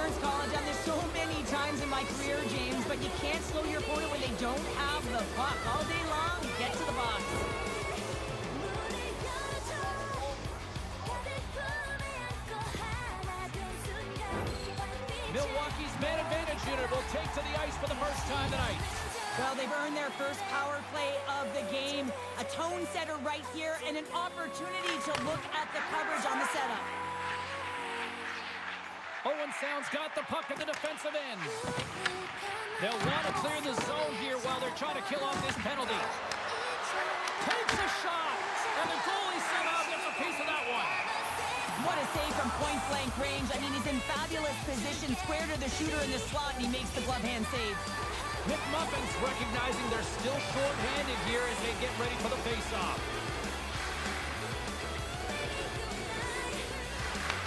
insurance call. I've done this so many times in my career, James, but you can't slow your opponent when they don't have the puck. All day long, get to the box. 문을 열어줘 다들 품에 안고 하나 된 순간 빛이 Milwaukee's man advantage unit will take to the ice for the first time tonight. Well, they've earned their first power play of the game. A tone setter right here and an opportunity to look at the coverage on the setup. Owen Sound's got the puck in the defensive end. They'll want to clear the zone here while they're trying to kill off this penalty. Takes a shot, and the goalie somehow gets a piece of that one. What a save from point-blank range. I mean, he's in fabulous position, square to the shooter in the slot, and he makes the glove hand save. Nick Muffins recognizing they're still short-handed here as they get ready for the face-off.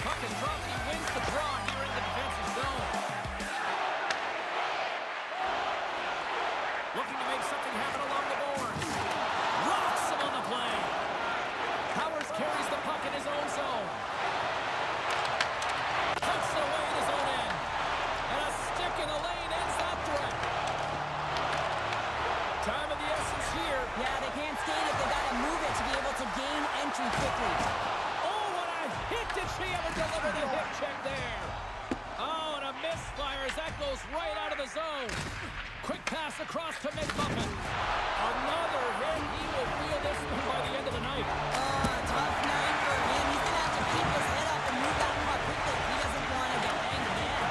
Puck and drop, and he wins the draw here in the defensive zone. Looking to make something happen along the boards. Rocks him on the play. Powers carries the puck in his own zone. Puts it away in his own end. And a stick in the lane ends that threat. Time of the essence here. Yeah, they can't skate it. They gotta move it to be able to gain entry quickly. Oh, what a hit! Did she ever deliver the hip check there? Oh, and a misfire as that goes right out of the zone. Quick pass across to McMuffin. Another hit. He will feel this one by the end of the night. Tough night for him. He's gonna have to keep his head up and move that puck quickly. He doesn't want to get banged again.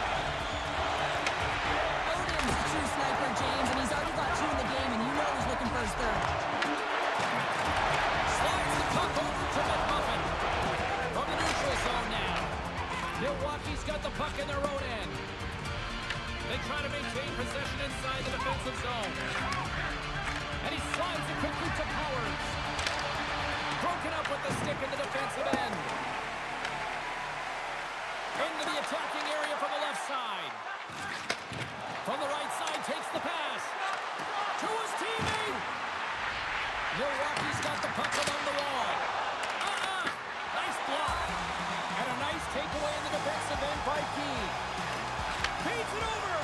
Odin's a true sniper, James, and he's already got 2 in the game, and you know he's looking for his third. Slides the puck over to McMuffin. From the neutral zone now. Milwaukee's got the puck in their own end. They try to maintain possession inside the defensive zone. And he slides it quickly to Powers. Broken up with the stick in the defensive end. Into the attacking area from the left side. From the right side, takes the pass. To his teammate. Milwaukee's got the puck along the wall. Nice block. And a nice takeaway in the defensive end by Key. Feeds it over.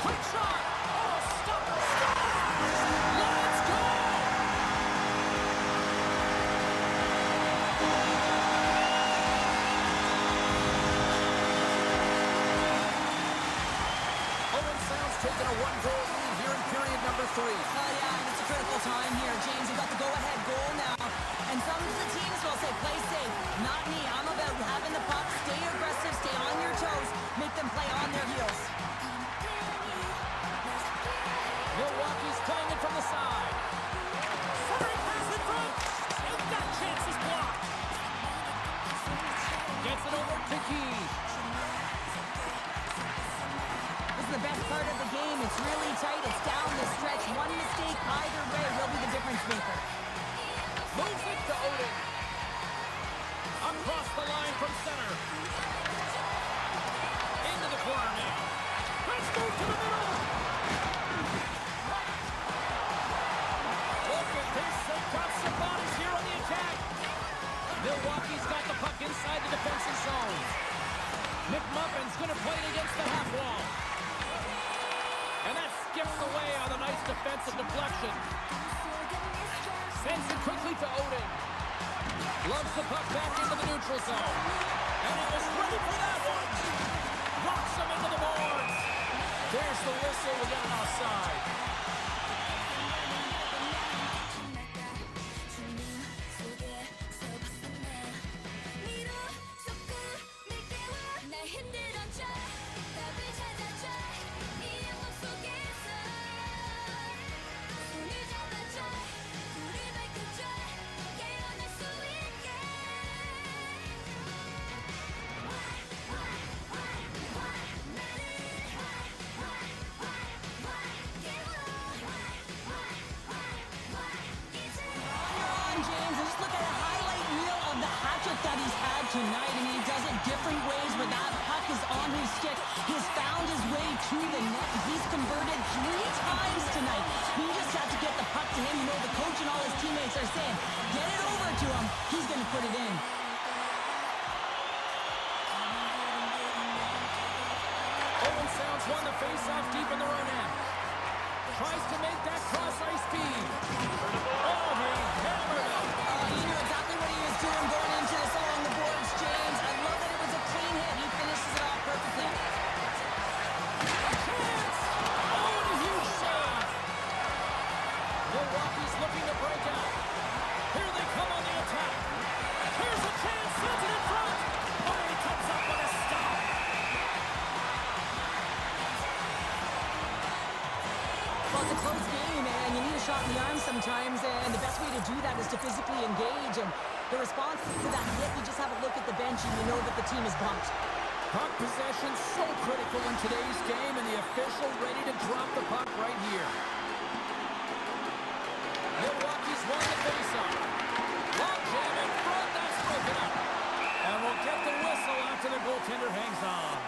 Quick shot. Oh, stop. Let's go. Owen Sound's taken a 1-goal lead here in period number 3. Oh, yeah, and it's a critical time here, James. You've got the go-ahead goal now. And some of the teams will say, play safe. Not me. I'm about having the puck, stay aggressive, stay on your toes, make them play on their heels. Milwaukee's playing it from the side. Furry pass in front. And that chance is blocked. Gets it over to Key. This is the best part of the game. It's really tight. It's down the stretch. One mistake either way will be the difference maker. Moves it to Odin. Across the line from center. Into the corner now. Let's move to the middle. Look at this. They've got some bodies here on the attack. Milwaukee's got the puck inside the defensive zone. McMuffin's going to play it against the half wall. And that skips away on a nice defensive deflection. Sends it quickly to Odin. Loves the puck back into the neutral zone. And he was ready for that one. Rocks him into the boards. There's the whistle. We got an offside. That he's had tonight, and he does it different ways where that puck is on his stick. He's found his way to the net. He's converted 3 times tonight. He just had to get the puck to him. You know, the coach and all his teammates are saying, get it over to him. He's going to put it in. Owen Sounds won the face-off deep in their own end. Tries to make that cross ice feed. Oh, he hammered him. He knew exactly what he was doing going into this along the boards, James. I love that it was a clean hit. He finishes it off perfectly. A chance! Oh, and a huge save. Milwaukee's looking to break out. Here they come on the attack. Here's a chance, sends it in front. Oh, he comes up with a stop. Well, it's a close game, and you need a shot in the arm sometimes, and the best way to do that is to physically engage. And the response to that hit, you just have a look at the bench, and you know that the team is bumped. Puck possession so critical in today's game, and the official ready to drop the puck right here. Milwaukee's won the faceoff. Long jam in front, that's broken up. And we'll get the whistle after the goaltender hangs on.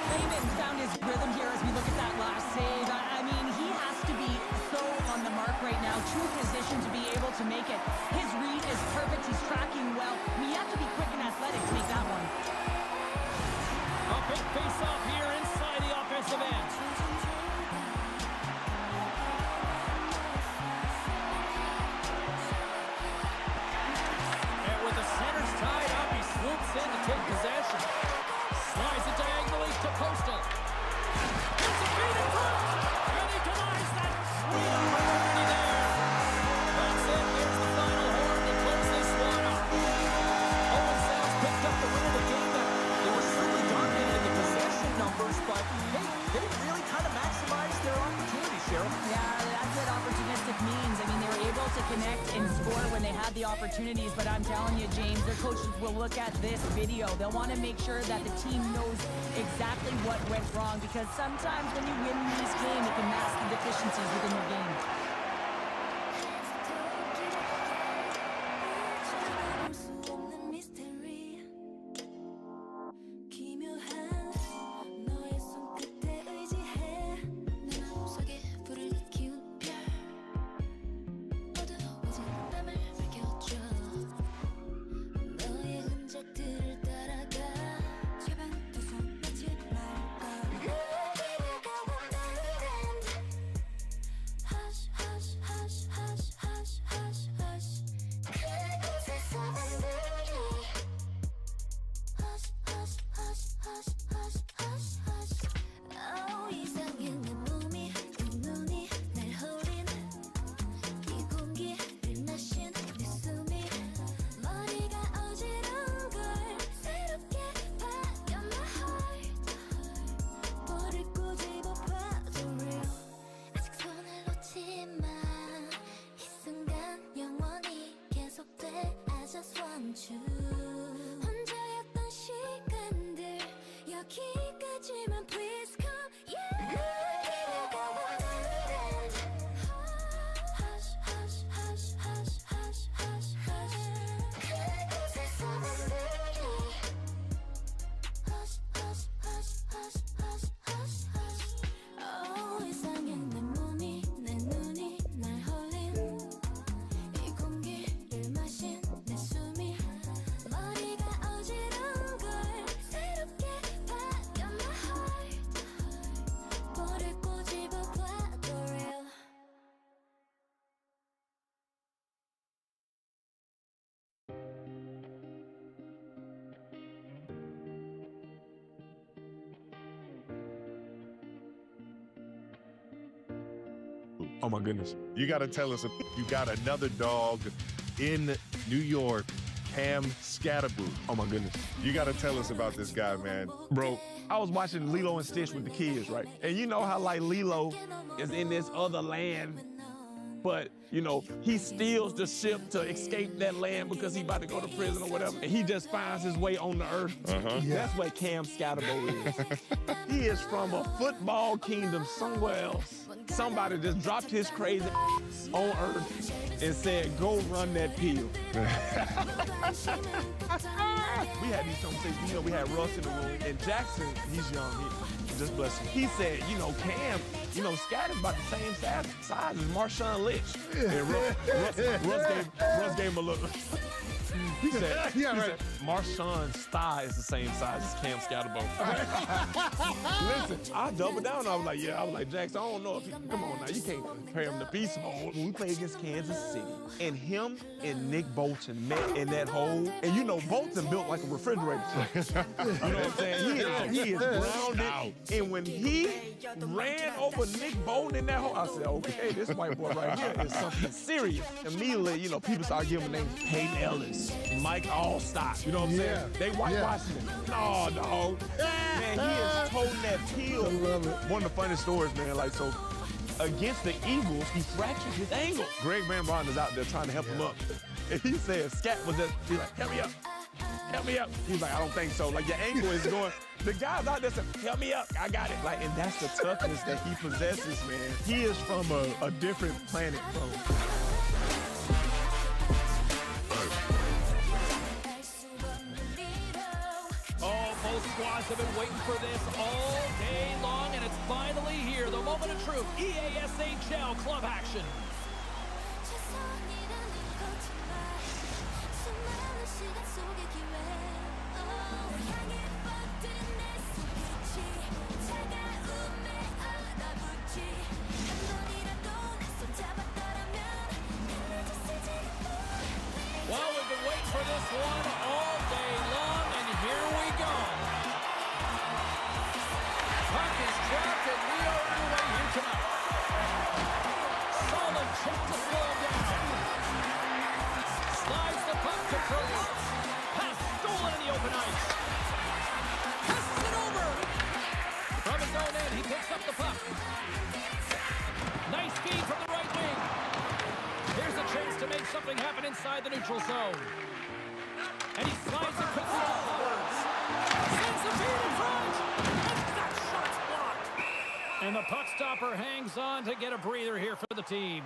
Raymond found his rhythm here as we look at that last save. I mean, he has to be so on the mark right now, true position to be able to make it. His read is perfect. He's tracking well. I mean, you have to be quick and athletic to make that one. A big face-off here inside the offensive end. And with the centers tied up, he swoops in to take possession. Slides it diagonally to Postal. Here's a feed in front, and he denies that sweet opportunity there. That's it. Here's the final horn to close this one up. Owen Sounds picked up the win of the game. They were certainly dominated in the possession numbers, but hey, they didn't really kind of maximize their opportunity, Cheryl. Yeah, that's what opportunistic means. I mean, they were able to connect and score when they had the opportunities, but I'm telling you, James, their coaches will look at this video. They'll want to make sure that the team knows exactly what went wrong, because sometimes when you win these games, it can mask the deficiencies within your game. 혼자였던 시간들 여기까지만 please come yeah 내가 원하는 hush hush hush hush hush hush hush 그곳에서 만들기 hush hush hush hush hush hush hush oh 이상해 내 몸이 내 눈이 날 홀린 이 공기를 마신 내 숨이 머리가 어지러운 걸 새롭게 바뀌어 my heart 볼을 꼬집어 봐도 real Oh my goodness. You got to tell us, you got another dog in New York, Cam Scatterboo. Oh my goodness. You got to tell us about this guy, man. Bro, I was watching Lilo and Stitch with the kids, right? And you know how like Lilo is in this other land, but you know, he steals the ship to escape that land because he about to go to prison or whatever. And he just finds his way on the earth. That's what Cam Scatterboo is. He is from a football kingdom somewhere else. Somebody just dropped his crazy on earth and said, go run that pill. We had these conversations, you know, we had Russ in the room, and Jackson, he's young, he just bless him. He said, you know, Cam, you know, Scatter's about the same size as Marshawn Lynch. And Russ gave him a look. He said, Yeah, he right. said, Marshawn's thigh is the same size as Cam Scatterbo. Listen, I doubled down. I was like, Jackson, I don't know if he, come on now, you can't compare him to Beast Mode. When we played against Kansas City, and him and Nick Bolton met in that hole, and you know, Bolton built like a refrigerator. You know what I'm saying? He is grounded, and when he ran over Nick Bolton in that hole, I said, okay, this white boy right here is something serious. Immediately, you know, people started giving him names, Peyton Ellis, Mike Allstott, you know what I'm saying? They whitewashing him. No, dog. Man, he is toting that pill. One of the funniest stories, man, like, so against the Eagles, he fractured his ankle. Greg Van Roten is out there trying to help him up. And he said, Scat was just, he's like, help me up. Help me up. He's like, I don't think so. Like, your ankle is going. The guy's out there saying, help me up. I got it. Like, and that's the toughness that he possesses, man. He is from a different planet, bro. Oh, both squads have been waiting for this all day long, and it's finally here. The moment of truth. EASHL club action. Well, we've been waiting for this one all day long, and here we go. Puck is dropped, and we are underway here tonight. Solid check to slow him down. Slides the puck to Curtis. Pass stolen in the open ice. Passes it over. From his own end, he picks up the puck. Nice feed from the right wing. Here's a chance to make something happen inside the neutral zone. And he slides it quickly forwards. Sends the feed in front. And that shot's blocked. And the puck stopper hangs on to get a breather here for the team.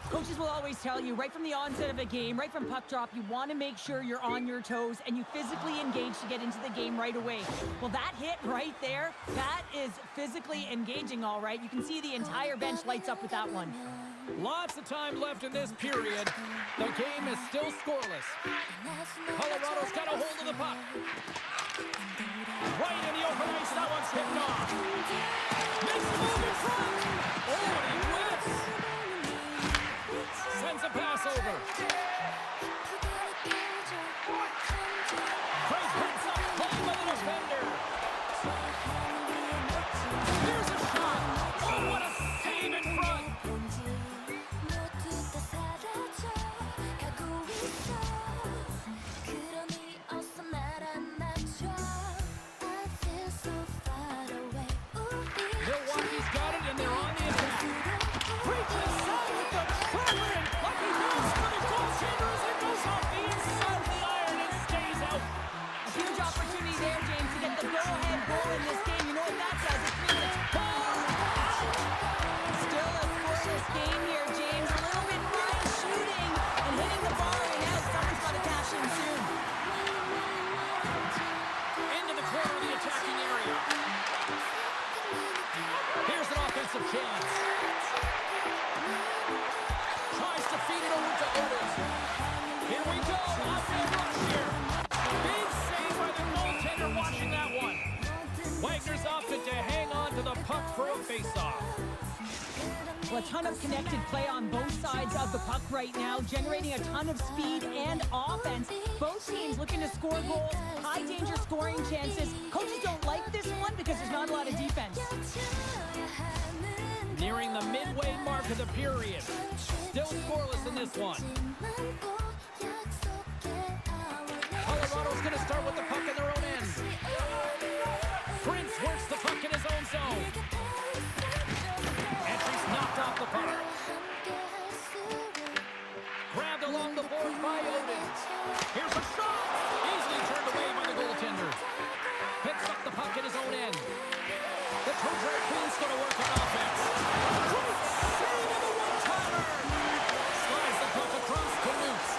Coaches will always tell you, right from the onset of a game, right from puck drop, you want to make sure you're on your toes and you physically engage to get into the game right away. Well, that hit right there, that is physically engaging, all right. You can see the entire bench lights up with that one. Lots of time left in this period. The game is still scoreless. Colorado's got a hold of the puck. Right in the open ice, that one's tipped off. Makes a move in front. Oh, and he whips. Sends a pass over. Craig picks up, played by the defender. Here's a shot. Oh, what a save in front. Milwaukee's got it, and they're on the attack. Reaches out with the trailer, and lucky moves for the goaltender as it goes off the inside of the iron and stays out. A huge opportunity there, James, to get the go-ahead goal in this game. You know what that does? It means it's far out. Still a scoreless game here, James. A little bit fine shooting and hitting the bar and out. Someone's got to cash in soon. Into the corner of the attacking area. Here's an offensive chance. Tries to feed it over to Otis. Here we go. Offensive rush here. Big save by the goaltender watching that one. Wagner's opted to hang on to the puck for a faceoff. Well, a ton of connected play on both sides of the puck right now, generating a ton of speed and offense. Both teams looking to score goals, high-danger scoring chances. Coaches don't like this one because there's not a lot of defense. Nearing the midway mark of the period. Still scoreless in this one. Colorado's going to start with the puck in their own end. Prince works the puck in his own zone. Entry's knocked off the puck. Grabbed along the boards by Oden. Here's a shot. Easily turned away by the goaltender. Picks up the puck in his own end. The Trojan Queen's going to work on offense. Great save on the one-timer. Slides the puck across to Newts.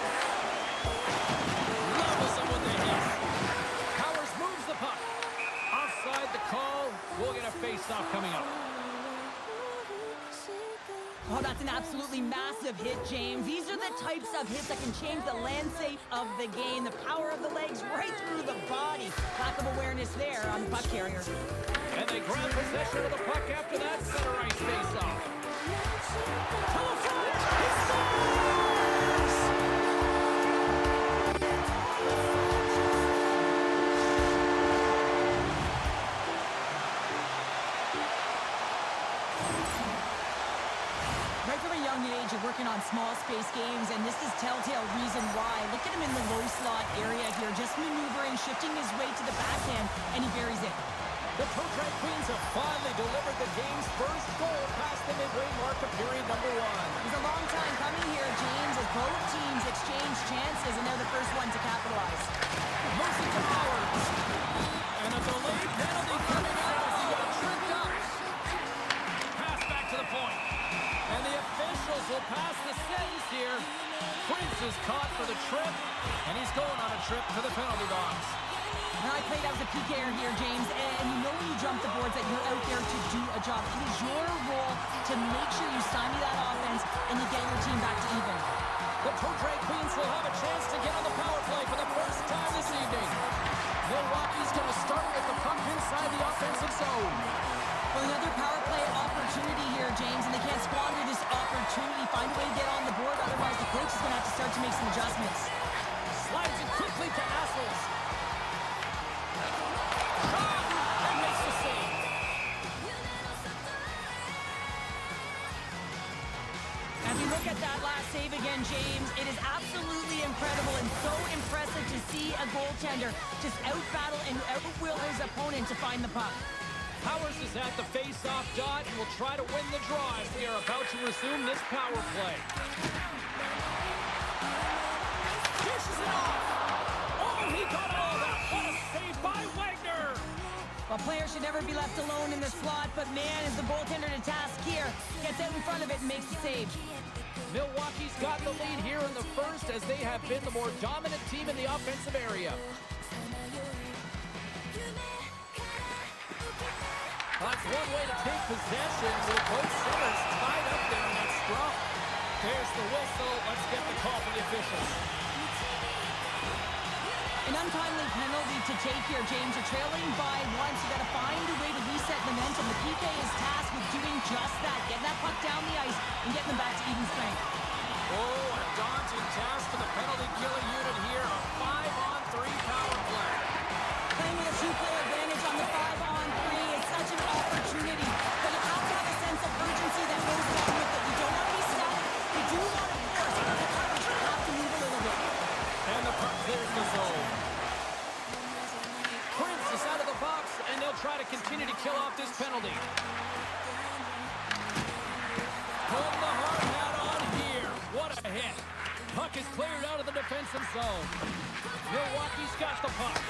of hit, James. These are the types of hits that can change the landscape of the game. The power of the legs right through the body. Lack of awareness there on the puck carrier. And they grab possession of the puck after that center ice face-off. To the front! He scores! Right from a young age, you're working on small space games, and this is telltale reason why. Look at him in the low slot area here, just maneuvering, shifting his way to the backhand, and he buries it. The Trotrek Queens have finally delivered the game's first goal past the midway mark of period number 1. It was a long time coming here, James, as both teams exchange chances, and they're the first one to capitalize. Mercy to Powers. And a delayed penalty coming out as he got tripped up. Pass back to the point. And the officials will pass the sentence here. Prince is caught for the trip, and he's going on a trip to the penalty box. Now, I played as a PKer here, James, and you know when you jump the boards that you're out there to do a job. It is your role to make sure you stymie that offense and you get your team back to even. The Trotrek Queens will have a chance to get on the power play for the first time this evening. Milwaukee's going to start with the puck inside the offensive zone. Well, another power play opportunity here, James, and they can't squander this opportunity. Find a way to get on the board, otherwise the coach is going to have to start to make some adjustments. Slides it quickly to Assels. Shot! And makes the save. As we look at that last save again, James, it is absolutely incredible and so impressive to see a goaltender just out-battle and out-will his opponent to find the puck. Powers is at the face-off dot and will try to win the draw as we are about to resume this power play. Dishes it off! Oh, he got all that! What a save by Wagner! Well, players should never be left alone in the slot, but man, is the goaltender to task here. Gets out in front of it and makes the save. Milwaukee's got the lead here in the first as they have been the more dominant team in the offensive area. That's one way to take possession with both centers tied up there in that scrum. There's the whistle. Let's get the call from the officials. An untimely penalty to take here, James. You're trailing by one, so you got to find a way to reset momentum. The PK is tasked with doing just that, getting that puck down the ice and getting them back to even strength. Oh, a daunting task for the penalty-killing unit here. A 5-on-3 power play. Playing with a 2-player advantage on the 5-on-3 is such an opportunity, but you have to have a sense of urgency that goes along with it. You don't want to be static. You do want to force, but the coverage will have to move a little bit. And the puck clears the zone. Prince is out of the box, and they'll try to continue to kill off this penalty. Put the hard hat on here. What a hit. Puck is cleared out of the defensive zone. Milwaukee's got the puck.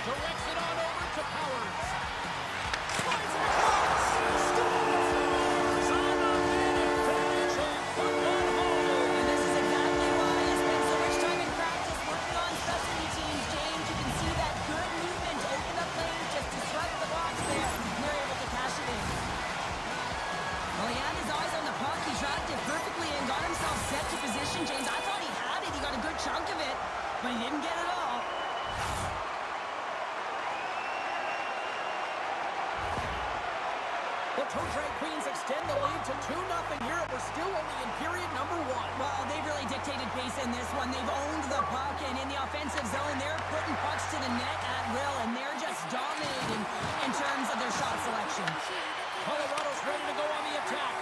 Directs it on over to Powers. Slides it across. Scores! On the minute finish and put one home. And this is exactly why I spent so much time in practice working on specialty teams, James. You can see that good movement to open up lanes, just disrupt the box there, and they're able to cash it in. Well, he had his eyes on the puck. He tracked it perfectly and got himself set to position, James. I thought he had it. He got a good chunk of it, but he didn't get it all. The Trotrek Queens extend the lead to 2-0 here. We're still only in period number 1. Well, they've really dictated pace in this one. They've owned the puck, and in the offensive zone, they're putting pucks to the net at will, and they're just dominating in terms of their shot selection. Colorado's ready to go on the attack.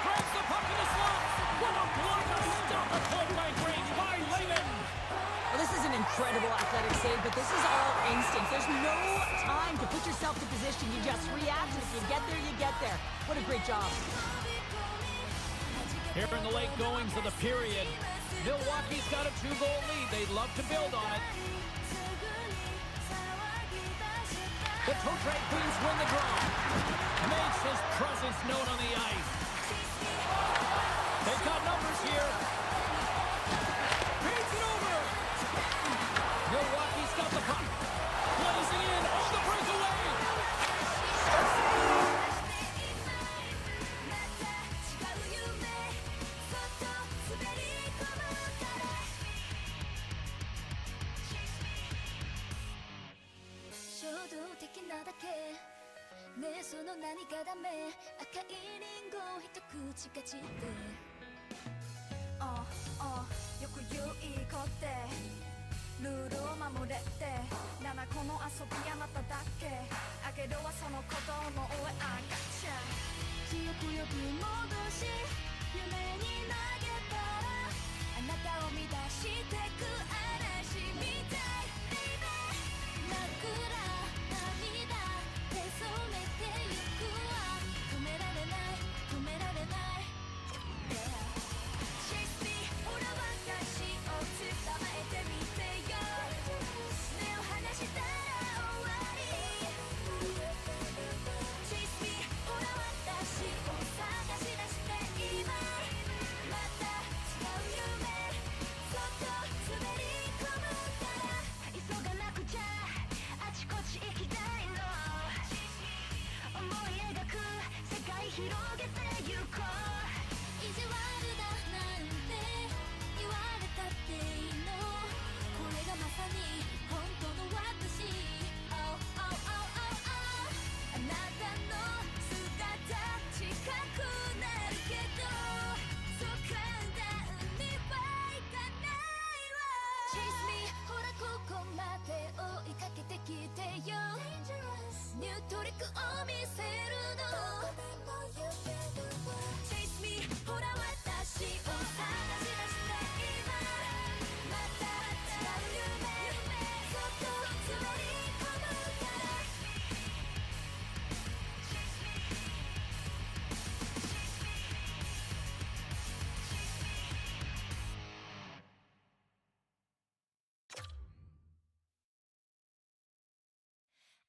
Grabs the puck in the slot. What a block! A stop at point blank range by Lehman. Well, this is an incredible athletic save, but this is all instinct. There's no time to put yourself to position. You just react, and if you get there, you get there. What a great job. Here in the late goings of the period, Milwaukee's got a 2-goal lead. They'd love to build on it. The Trotrek Queens win the draw. Makes his presence known on the ice. They've got numbers here. Paints it over. Milwaukee's got the puck. Blazing in on the breakaway. 葉だけねえその何かダメ赤いリンゴ一口かじってよく言ういい子ってルールを守れって7個の遊びあなただけあげるはその子供上赤ちゃん記憶よく戻し夢に投げたらあなたを乱してく嵐みたい枕涙手染めてゆくわ止められない止められない Chase me ほら私を捕まえてみてよ目を離したら終わり Chase me ほら私を探し出して今また違う夢そっと滑り込むから急がなくちゃあちこち行きたいの思い描く世界広げてゆこう意地悪だなんて言われたっていいのこれがまさに本当の私 Oh oh oh oh oh あなたの姿近くなるけどそう簡単にはいかないわ Chase me ほらここまで追いかけてきてよニュートリックを見せるの Chase me ほら私を探し出して今また違う夢そっと滑り込むから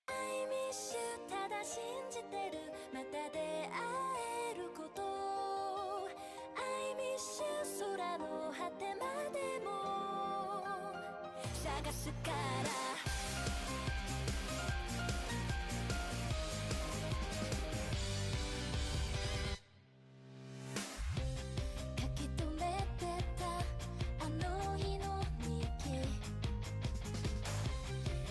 I miss you ただ信じてるまた出会えること I miss you 空の果てまでも探すから書き留めてたあの日の日記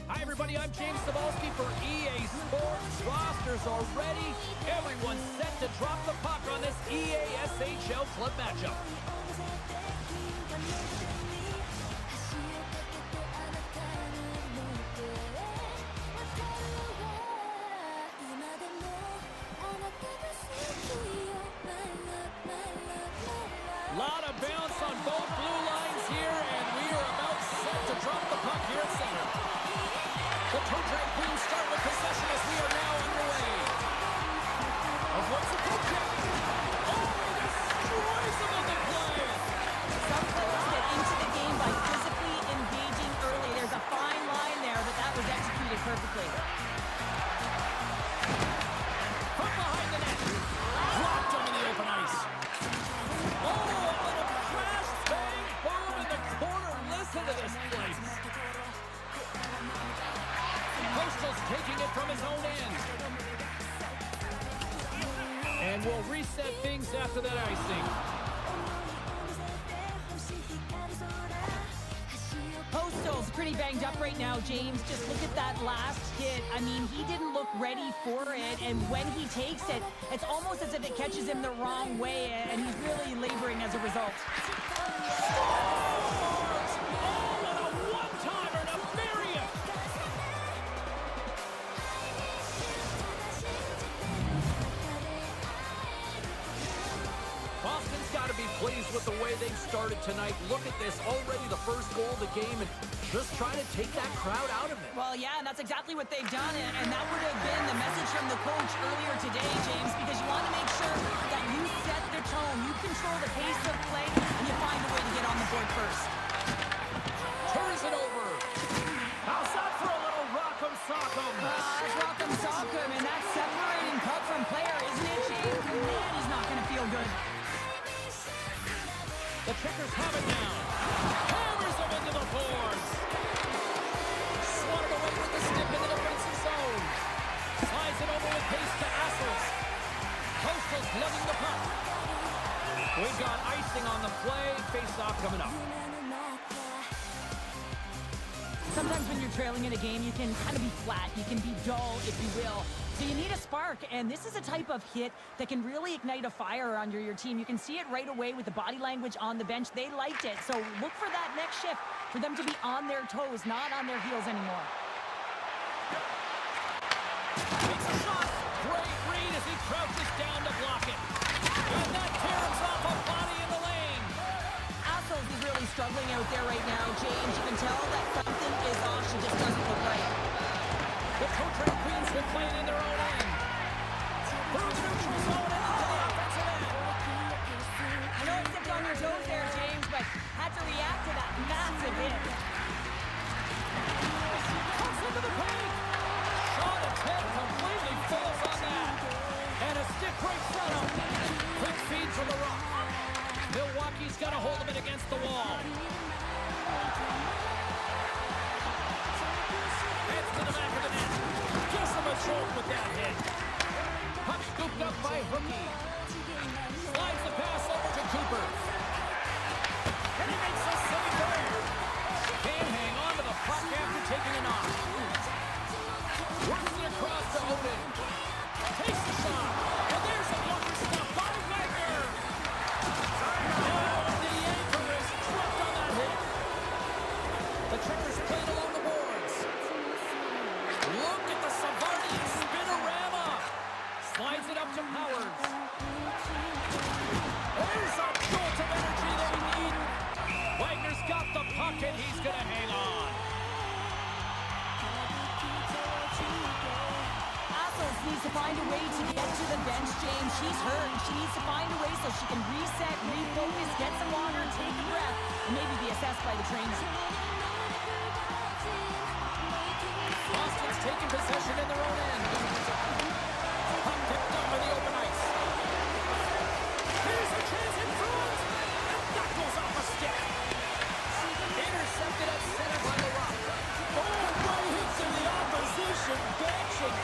Hi, everybody. I'm James Cebulski for EA Sports. Rosters are ready. Everyone's set to drop the puck on this EA SHL Club matchup. Lot of bounce on both blue lines here, and we are about set to drop the puck here at center. The Toe Drag Queens start with possession as we are now underway. Avoids the poke check. Oh, he destroys them on the play. Some players get into the game by physically engaging early. There's a fine line there, but that was executed perfectly. From behind the net. Dropped him in the open ice. Oh, a little crash, bang, boom in the corner. Listen to this place. Postal's taking it from his own end. And we'll reset things after that icing. Postal's pretty banged up right now, James. Just look at that last hit. I mean, he didn't look ready for it, and when he takes it, it's almost as if it catches him the wrong way, and he's really laboring as a result. Boston's got to be pleased with the way they've started tonight. Look at this, already the first goal of the game, and just trying to take that crowd out of it. Well, yeah, and that's exactly what they've done, and that would have been the message from the coach earlier today, James, because you want to make sure that you set the tone, you control the pace of play, and you find a way to get on the board first. Turns it over. House out for a little Rock'em Sock'em. It's Rock'em Sock'em, and that's separating puck from player, isn't it, James? Man, he's not going to feel good. The Kickers have it now. Hammers them into the boards. Swatted away with the stick in the defensive zone. Slides it over with pace to Assels. Postal's lugging the puck. We've got icing on the play. Face-off coming up. Sometimes when you're trailing in a game, you can kind of be flat. You can be dull, if you will. So you need a spark, and this is a type of hit that can really ignite a fire under your team. You can see it right away with the body language on the bench. They liked it. So look for that next shift, for them to be on their toes, not on their heels anymore. Takes a shot. Great read as he crouches down to block it. And that tears off a body in the lane. Assels is really struggling out there right now, James. You can tell that something is off. She just doesn't look right. The Cochrane Queens will play it in their own end. Through the neutral zone and into the offensive end. I know it stepped on your toes there, James, but had to react to that massive hit. Cuts into the paint. Shot attempt completely falls on that. And a stiff break setup. Quick feed from the rock. Milwaukee's got a hold of it against the wall. Heads to the back of the net. Gives them a choke with that hit. Puck scooped up by Hookie. Slides the pass over to Cooper. And he makes a save there. Can't hang on to the puck after taking a knock. Works it across to Odin. Takes the shot. And there's a blocker stop by Wagner. Oh, the anchor is tripped on that hit. The Checkers played along the boards. Look at the Savardian spinorama. Slides it up to Powers. There's a jolt of energy they need. Wagner's got the puck and he's going to hang on. Assels needs to find a way to get to the bench, James. She's hurt. She needs to find a way so she can reset, refocus, get some water, take a breath, and maybe be assessed by the trainer. Boston's taking possession in their own end. Puck picked up on the open ice. Here's a chance in front. And that goes off a stick. Intercepted at center by the Rock. Oh, no hits in the opposition bench. And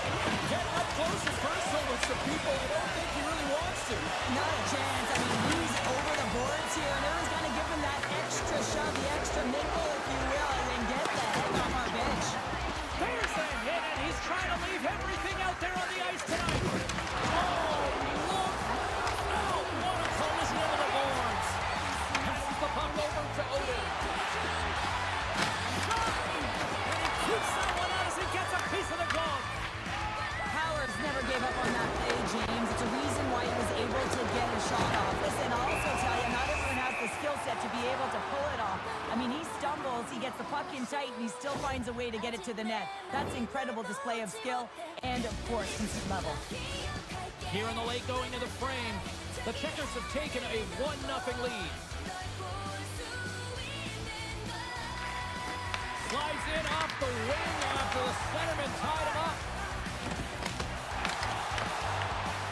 getting up close and personal with some people I don't think he really wants to. Not a chance. I mean, he's over the boards here, and everyone's going to give him that extra shove, the extra nickel, if you will, and get the heck off our bench. There's the hit, and he's trying to leave everything out there on the ice tonight. Oh, look. Oh, what a collision over the boards. Passes the puck over to Odin. Shot! And he keeps that one out as he gets a piece of the glove. Powers never gave up on that play, James. It's a reason why he was able to get a shot off. Listen, I'll also tell you, not everyone has the skill set to be able to pull it off. I mean, he stumbles, he gets the puck in tight, and he still finds a way to get it to the net. That's incredible display of skill and, of course, consistent level. Here in the late going to the frame, the Checkers have taken a 1-0 lead. Slides in off the wing after the centerman tied him up.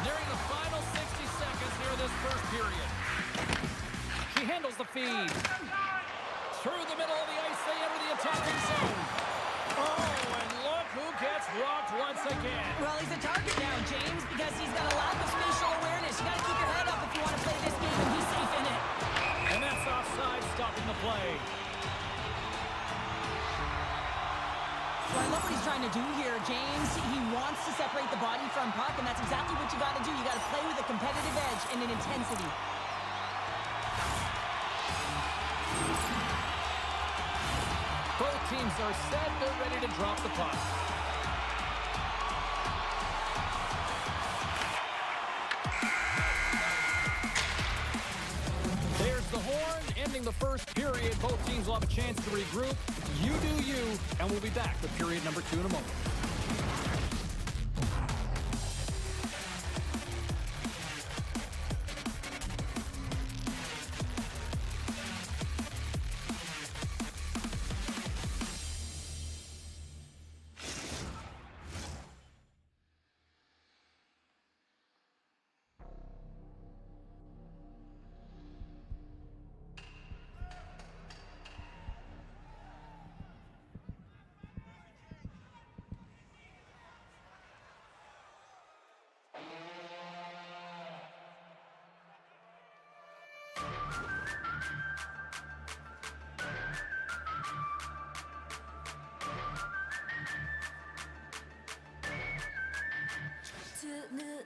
Nearing the final 60 seconds here in this first period. She handles the feed. Through the middle of the ice, they enter the attacking zone. Oh, and look who gets rocked once again. Well, he's a target now, James, because he's got a lack of spatial awareness. You got to keep your head up if you want to play this game and be safe in it. And that's offside, stopping the play. Well, I love what he's trying to do here, James. He wants to separate the body from puck, and that's exactly what you got to do. You got to play with a competitive edge and an intensity. Both teams are set. They're ready to drop the puck. There's the horn, ending the first period. Both teams will have a chance to regroup. You do you, and we'll be back with period number 2 in a moment.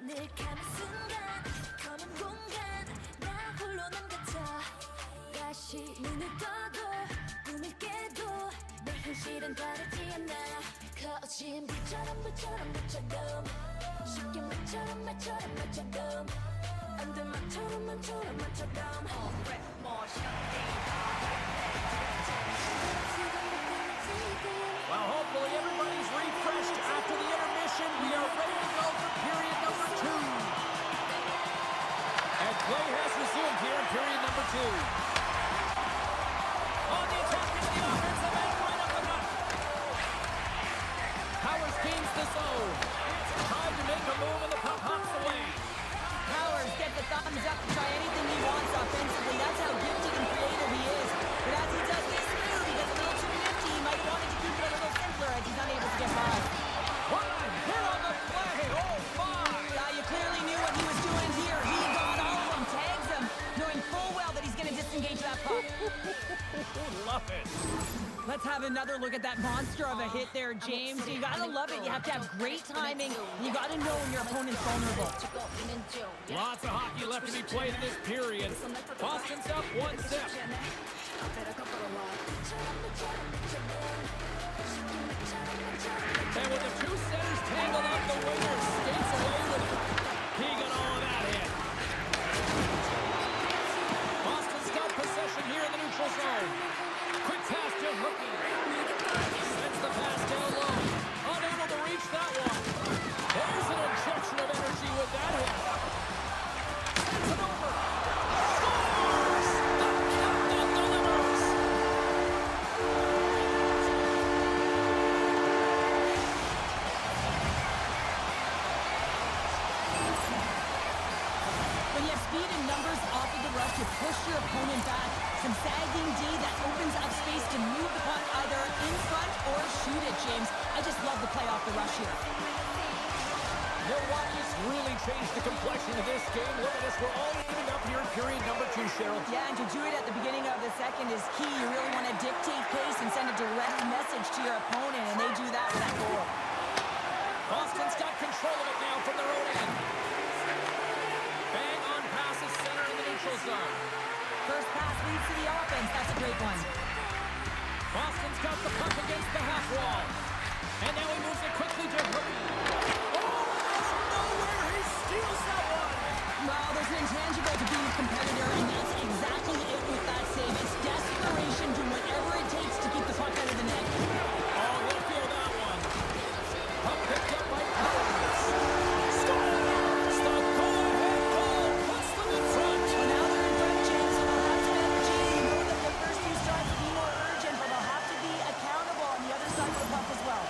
눈을 감은 순간 검은 공간 나 홀로 남겨져 다시 눈을 떠도 꿈을 깨도 내 현실은 다르지 않아 거친 불처럼 쉽게 말처럼 안돼 말처럼 Well, hopefully everybody's refreshed after the intermission. We are ready to go for period number 2. And play has resumed here in period number 2. On the attack into the offensive end, right up the gut. Powers gains the zone. Time to make a move and the puck hops away. Powers gets the thumbs up to try anything he wants offensively. That's how gifted and creative he is. But as he does this move, he gets a little too nifty. He might have wanted to keep it a little simpler as he's unable to get by. What a hit on the play! Oh, my! You clearly knew what he was doing here. He got all of them, tags them, knowing full well that he's going to disengage that puck. Love it. Let's have another look at that monster of a hit there, James. You gotta love it. You have to have great timing. You gotta know when your opponent's vulnerable. Lots of hockey left to be played in this period. Boston's up 1-0. And with the two centers tangled up, the winger skates away with it. He got all of that hit. Boston's got possession here in the neutral zone. Quick pass to Hookie. Sends the pass down low. Unable to reach that one. There's an injection of energy with that hit. Sends it over. Scores! The captain delivers. When you have speed and numbers off of the rush, you push your opponent back. Some sagging D that opens up space to move the puck either in front or shoot it, James. I just love the play off the rush here. Milwaukee's really changed the complexion of this game. Look at this. We're all evened up here in period number 2, Cheryl. Yeah, and to do it at the beginning of the second is key. You really want to dictate pace and send a direct message to your opponent, and they do that with that goal. Boston's got control of it now from their own end. Bang on passes center in the neutral zone. First pass leads to the offense. That's a great one. Boston's got the puck against the half wall. And now he moves it quickly to Hookie. Oh, out of nowhere, he steals that one. Well, there's an intangible to being a competitor, and that's exactly it with that save. It's desperation, doing whatever it takes to keep the puck out of the net. Oh, he'll feel that one. Puck picked up by Powers. Scores! The go-ahead goal puts them in front. Well, now they're in front, James, so they'll have some energy. You know that the first few starts will be more urgent, but they'll have to be accountable on the other side of the puck as well.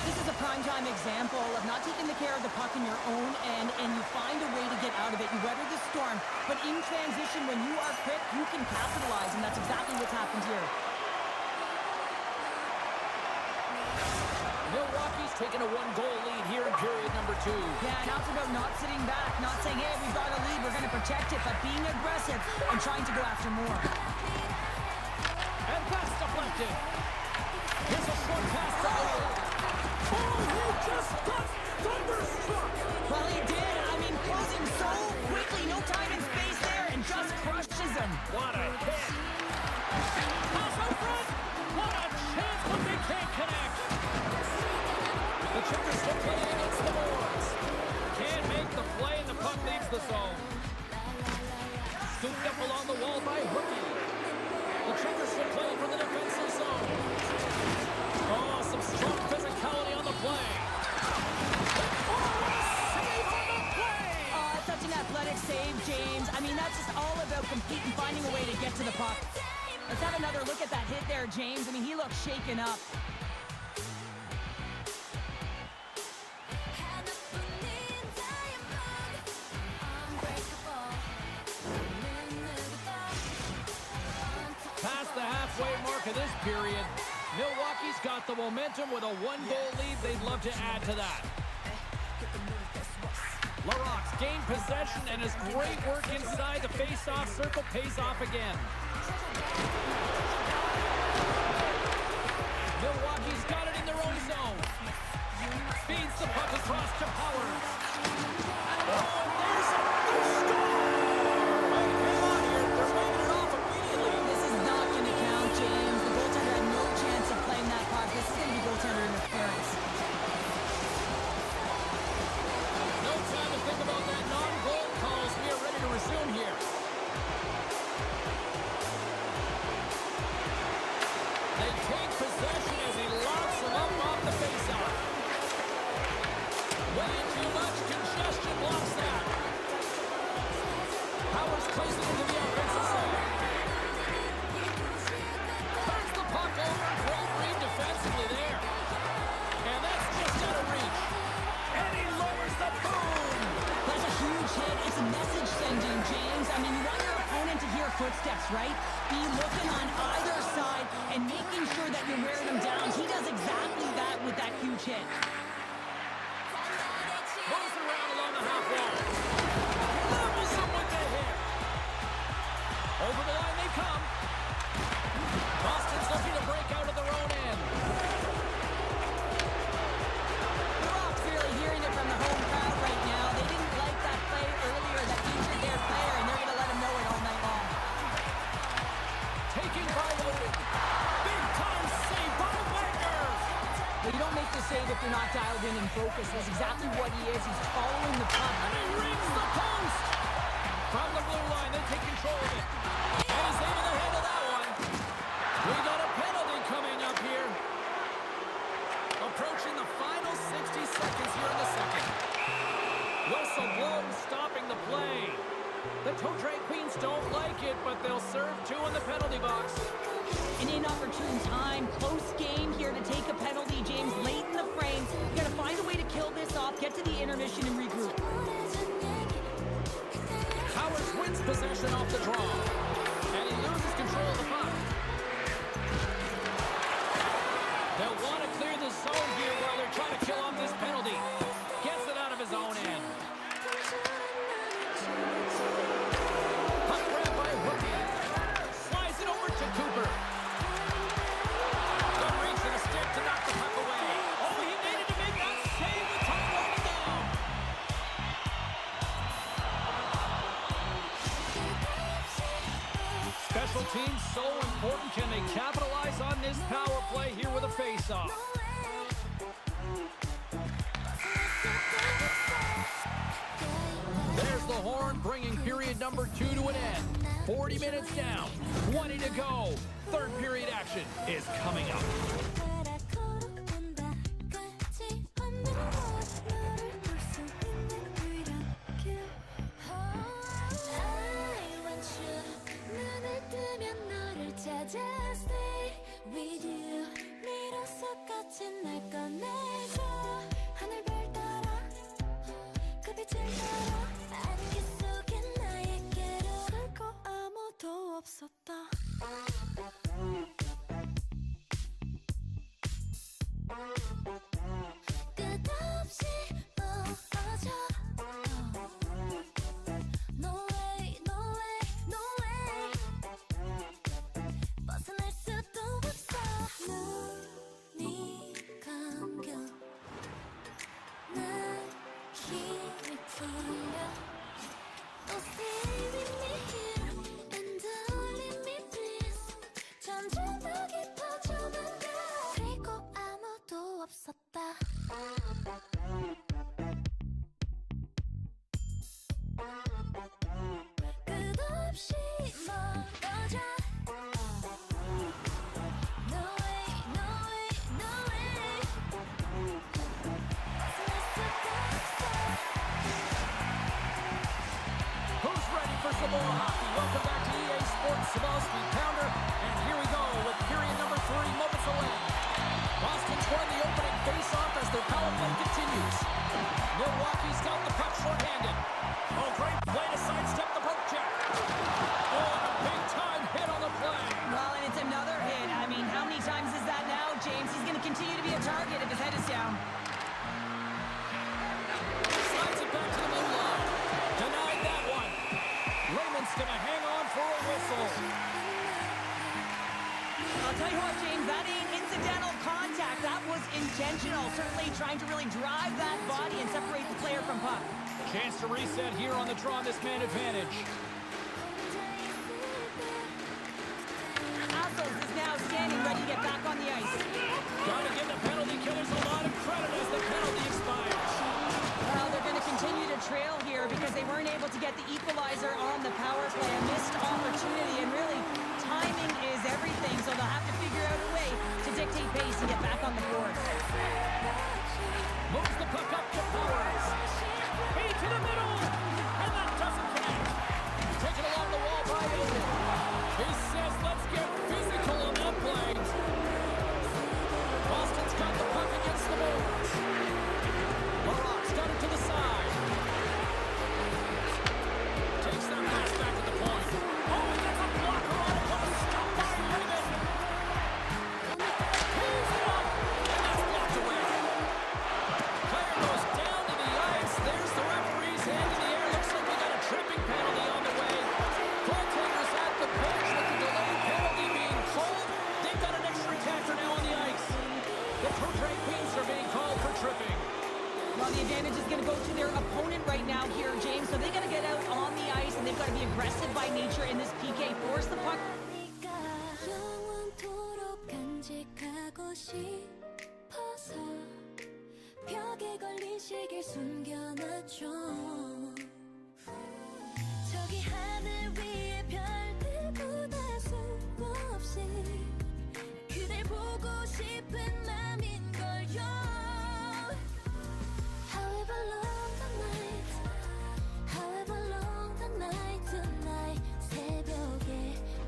This is a primetime example of not taking the care of the puck in your own end, and you find a way to get out of it. You weather the storm, but in transition, when you are quick, you can capitalize, and that's exactly what's happened here. Milwaukee's taken a 1-goal lead here in period number 2. Yeah, now it's about not sitting back, not saying, hey, we've got a lead, we're going to protect it, but being aggressive and trying to go after more. And that's deflected. Here's a short pass to Owen. Oh, he just got thunderstruck. Well, he did. I mean, closing so quickly, no time and space there, and just crushes him. What a hit. Pass out front. What a chance, but they can't connect. The Checkers still playing against the boards. Can't make the play, and the puck leaves the zone. Scooped up along the wall by Hookie. The Checkers still playing from the defensive zone. Oh, some strong physicality on the play. Oh, what a save on the play! Oh, such an athletic save, James. I mean, that's just all about competing, finding a way to get to the puck. Let's have another look at that hit there, James. I mean, he looks shaken up. 하나뿐인 diamond unbreakable Past the halfway mark of this period, Milwaukee's got the momentum with a 1-goal lead. They'd love to add to that. Larocque gained possession, and his great work inside the face-off circle pays off again. Milwaukee's got it in their own zone. Feeds the puck across to Powers. Oh, They take possession as he locks him up off the faceoff. Way too much congestion blocks that. Powers plays it into the offensive side. Turns the puck over. Great read defensively there. And that's just out of reach. And he lowers the boom. That's a huge hit. It's a message sending, James. I mean, you want your opponent to hear footsteps, right? Be looking on either side and making sure that you're wearing them down. He does exactly that with that huge hit. Moves around along the half wall. Levels him with the hit. Over the line they come. Boston's looking to break out of their own end. The Rocks really hearing it from the home crowd right now. They didn't like that play earlier that featured their player, and they're going to let him know it all night long. Taking by Oden. Big time save by Wagner. But you don't make the save if you're not dialed in and focused. That's exactly what he is. He's following the puck. And he rings the post. From the blue line, they take control of it. And he's able to handle that one. We got a penalty coming up here. Approaching the final 60 seconds here in the second. Whistle blows, stopping the play. The Totre Queens don't like it, but they'll serve two in the penalty box. An inopportune time, close game here to take a penalty, James, late in the frame. You gotta find a way to kill this off, get to the intermission and regroup. Powers wins possession off the draw. And he loses control of the puck. They'll want to clear the zone here while they're trying to kill off this penalty. Gets it out of his own end. Puck grabbed by Rookie. Slides it over to Cooper. Good reach and a stick to knock the puck away. Oh, he needed to make that save with time running down. Special teams so important. Can they capitalize on this power play here with a face-off? There's the horn, bringing period number 2 to an end. 40 minutes down, 20 to go. Third period action is coming up. Stay with you. 미로석 같은 날 꺼내줘. 하늘별 따라 그 빛을 따라 안개 속에 나에게로 살고 아무도 없었다. 끝없이 멀어져. No way, no way, no way. 벗어날 수도 없어. 눈이 감겨. 난 힘이 풀려. Oh, stay with me here and don't leave me, please. 점점 더 깊어져만 가. 그리고 아무도 없었다. 끝없이 멀어져. No way, no way, no way. 벗어날 수가 없어. Who's ready for some more hockey? Welcome back to EA Sports Savalsky Pounder. And here we go with period number 3, moments away. Boston's won the opening face-off as their power play continues. Milwaukee's got the puck shorthanded. Oh, great play to sidestep the poke check. Oh, and a big-time hit on the play. Well, and it's another hit. I mean, how many times is that now, James? He's going to continue to be a target if his head is down. Slides it back to the blue line. Denied that one. Raymond's going to hang on for a whistle. I'll tell you what, James, that ain't incidental contact. That was intentional. Certainly trying to really drive that body and separate the player from puck. Chance to reset here on the draw, this man advantage. Assels is now standing ready to get back on the ice. Gotta give the penalty killers a lot of credit as the penalty expires. Well, they're going to continue to trail here because they weren't able to get the equalizer on the power play. A missed opportunity, and really, timing is everything, so they'll have to figure out a way pace and get back on the board. Moves the puck up to Powers. Feed to the middle. And that doesn't connect. Taken along the wall by Oden. He says, let's get physical on that play. Boston's got the puck against the boards. Larocque's got it to the side. Takes that pass back at the point. Oh, and that's a blocker on it. What a stop by Raymond. Pulls it up. And that's blocked away. Player goes down to the ice. There's the referee's hand in the air. Looks like we got a tripping penalty on the way. Goaltender's at the bench with the delayed penalty being called. They've got an extra attacker now on the ice. The Portrait Queens are being called for tripping. Well, the advantage is going to go to their opponent right now here, James. So they got to get out on the ice, and they've got to be aggressive by nature in this PK. Force the puck. 영원토록 간직하고 싶어서 벽에 걸린 시계를 숨겨놨죠. 저기 하늘 위에 별들보다 수없이 그댈 보고 싶은 맘인걸요. However long the night, however long the night tonight, 새벽에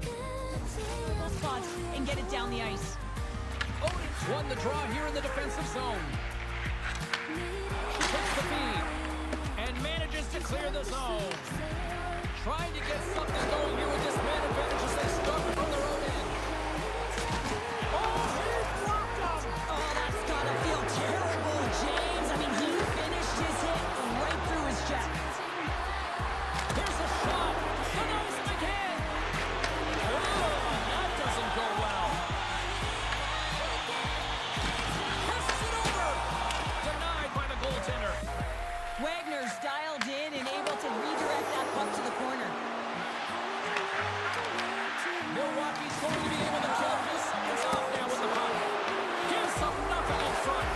끝이 Spots and get it down the ice. Oden's won the draw here in the defensive zone. She takes the feed and manages to clear the zone. Trying to get something going here with this man advantage as they struggle from their own end. Oh, he blocked him! Oh, that's got to feel terrible, James. I mean, he finished his hit right through his chest. Here's a shot. Denies him again. Oh, that doesn't go well. Passes it over. Denied by the goaltender. Wagner's dialed in and able to redirect that puck to the corner. Milwaukee's going to be able to kill a few seconds off now with the puck. Gives them nothing in front.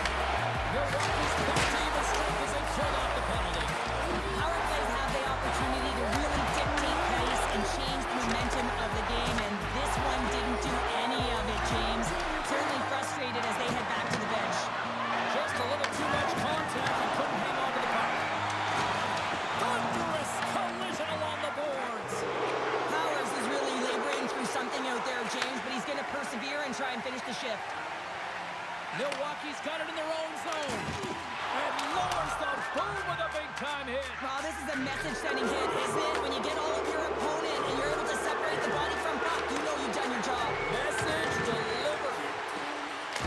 Milwaukee's back to even strength as they pull off the penalty. Power plays have the opportunity to really dictate pace and change the momentum of the game, and this one didn't do any of it, James. Certainly frustrated as they head back to the bench. Just a little too much contact and couldn't hang on to the puck. Thunderous collision along the boards. Powers is really laboring through something out there, James, but he's going to persevere and try and finish the shift. Milwaukee's got it in their own zone. And lowers the boom with a big-time hit. Well, this is a message-sending hit, isn't it? When you get all of your opponent and you're able to separate the body from puck, you know you've done your job. Message delivered.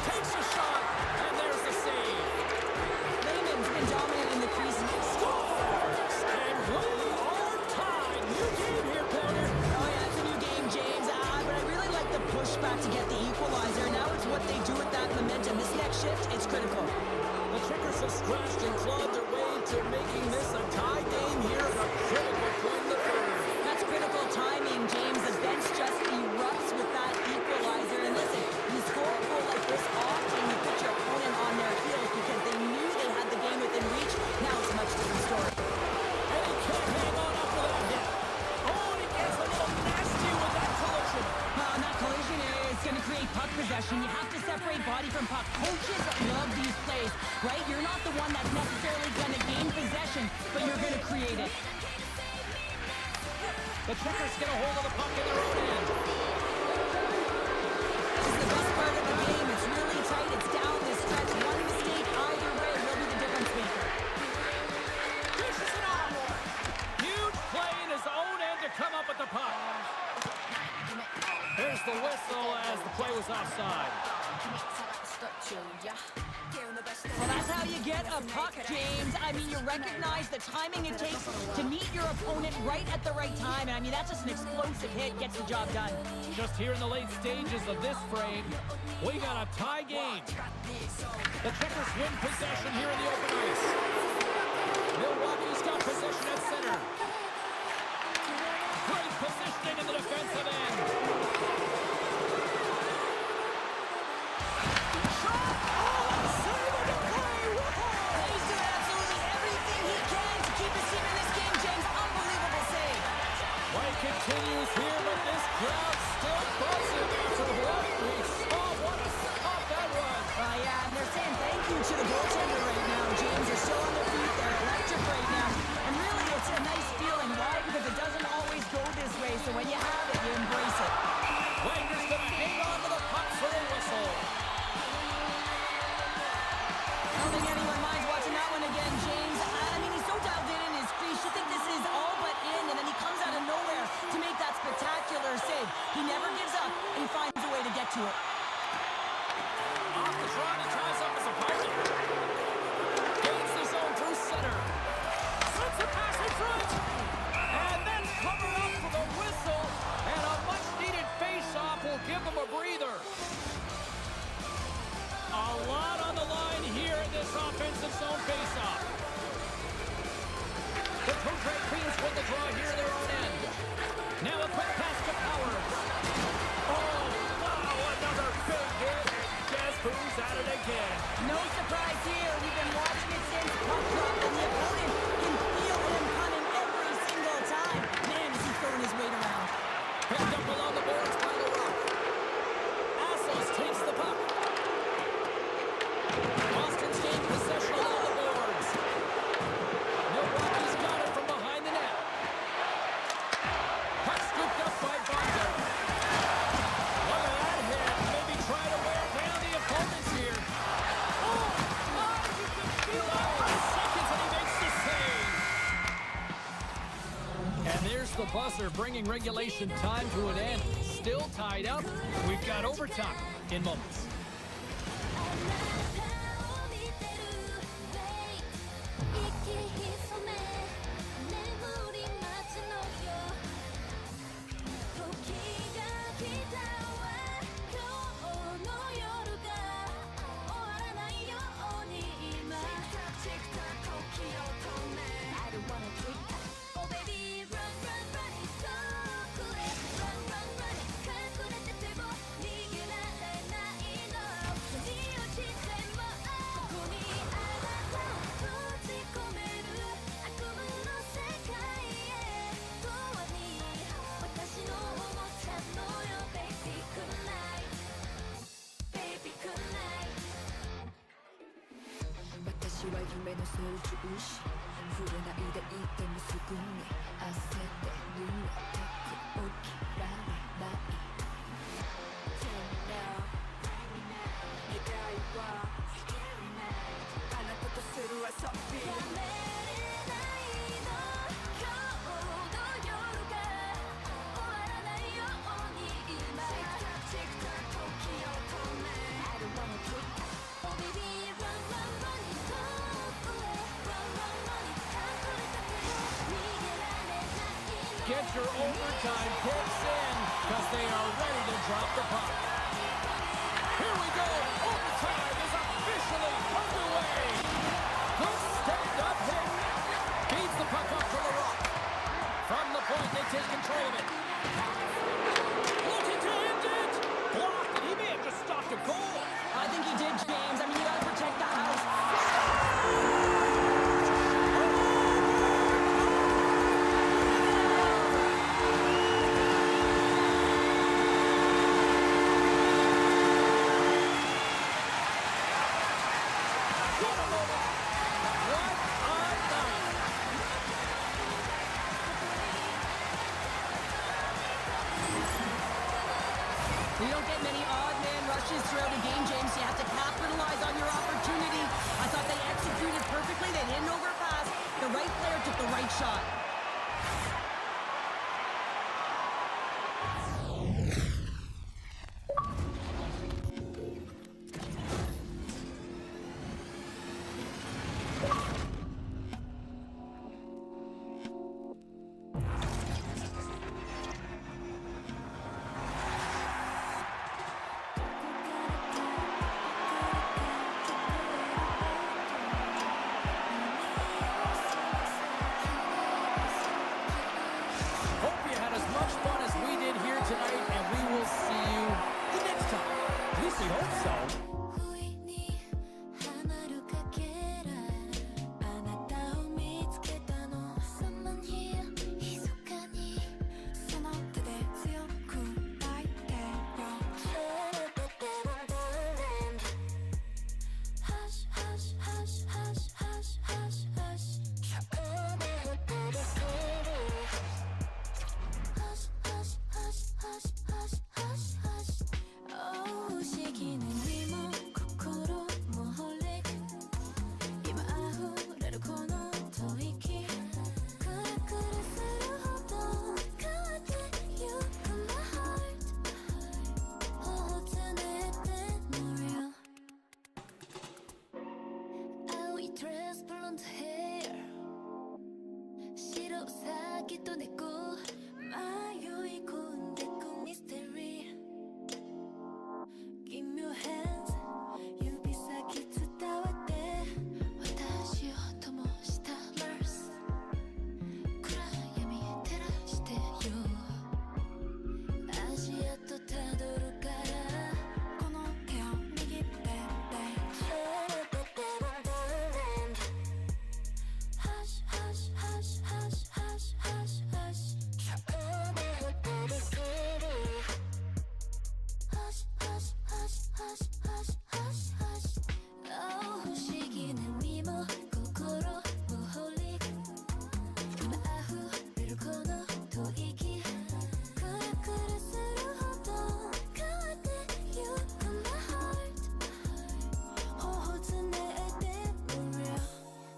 Takes a shot, and there's the save. Raymond's been dominant in the crease. Scores! And we are tied. New game here, Porter. Oh, yeah, it's a new game, James. But I really like the pushback to get the equalizer. Now it's what they do with that momentum. This next shift, it's critical. The Trickers have scratched and clawed their way to making this a tie game here at a critical point in the third. That's critical timing, James. The bench just erupts with that equalizer. And listen, you score a goal like this often, you put your opponent on their heels because they knew they had the game within reach. Now it's a much different story. And he can't hang on after that hit. Oh, and he gets a little nasty with that collision. And that collision is going to create puck possession. You have to separate body from puck. Coaches love these plays, right? You're not the one that's necessarily going to gain possession, but you're going to create it. The Trickers get a hold of the puck in their own end. This is the best part of the game. It's really tight. It's down this stretch. One mistake either way will be the difference maker. Dishes it on. Huge play in his own end to come up with the puck. There's the whistle as the play was offside. Well, that's how you get a puck, James. I mean, you recognize the timing it takes to meet your opponent right at the right time. And I mean, that's just an explosive hit, gets the job done. Just here in the late stages of this frame, we got a tie game. The Trickers win possession here in the open ice. Milwaukee's got possession at center. Great positioning in the defensive end. Shot! Oh, save of the play! He's doing absolutely everything he can to keep his team in this game, James. Unbelievable save. Play continues here, but this crowd still buzzing after what we saw. What a stop that the goaltender right now. James are still on their feet. They're electric right now. And really, it's a nice feeling. Why? Because it doesn't always go this way. So when you have it, you embrace it. Wagner's gonna hang on to the puck for a whistle. I don't think anyone minds watching that one again, James. I mean, he's so dialed in his crease. You think this is all but in, and then he comes out of nowhere to make that spectacular save. He never gives up, and he finds a way to get to it. Off the draw, he ties up his opponent. Gains the zone through center. Sends the pass in front. And that's covered up for the whistle. And a much-needed face-off will give him a breather. A lot on the line here in this offensive zone face-off. The Blue Red Queens win the draw here their own end. Now a quick pass to Powers. Oh, wow, another big hit. Guess who's at it again? No surprise here. We've been watching it since puck drop, and the opponent can feel him coming every single time. Man, is he throwing his weight around. Picked up along the boards by LaRock. Assos takes the puck. Boston's gained possession along the boards. Milwaukee's got it from behind the net. Puck scooped up by Bondo. Look at that hit. Maybe try to wear down the opponents here. Oh, you can feel it. Seconds and he makes the save. And there's the buzzer, bringing regulation time to an end. Still tied up. We've got overtime in moments. 私は夢の操縦士触れないでいてもすぐに焦って濡れてく起きられない願いはあなたとする遊びやめれないの今日の夜が終わらないように今チクタク時を止め I don't wanna quit Oh baby run run run it go away run run run it 隠れたけど逃げられないの Get your overtime picks in, because they are ready to drop the puck. Here we go. Overtime is officially underway. Good stepped up hit. Feeds the puck up for LaRock. From the point, they take control of it. Looking to end it. Blocked, and he may have just stopped a goal. I think he did, James. I mean, you gotta protect the house. What a moment. What a night. You don't get many odd man rushes throughout a game, James. You have to capitalize on your opportunity. I thought they executed perfectly. They didn't overpass. The right player took the right shot. Hope you had as much fun as we did here tonight, and we will see you the next time. At least we hope so. 不意に離るかけらあなたを見つけたの Someone here 密かにその手で強く抱いてよ Hush hush 쉬기는 위모 코코로 모홀릭 이마 아후레로 코노 토이키 그래 그랬으려 하던 그때 you got my heart 호호트네 땐 noreal 아오이 dress blonde hair 싫어 사기도 내고 마요이 군데군 미스테리 Give me your hands 指先伝わって私を灯したマース暗闇照らしてよ足跡たどるからこの手を握って Hush, hush, hush, hush, hush, hush, hush. Hush, hush, hush, hush, hush, hush, hush. Oh, 쉬기는 미모, 코코로, 모홀릭. 이마 아후레로 코노, 토이키. 그래, 그랬으려 하던 그때 you got my heart. 호호트네 땐 noreal.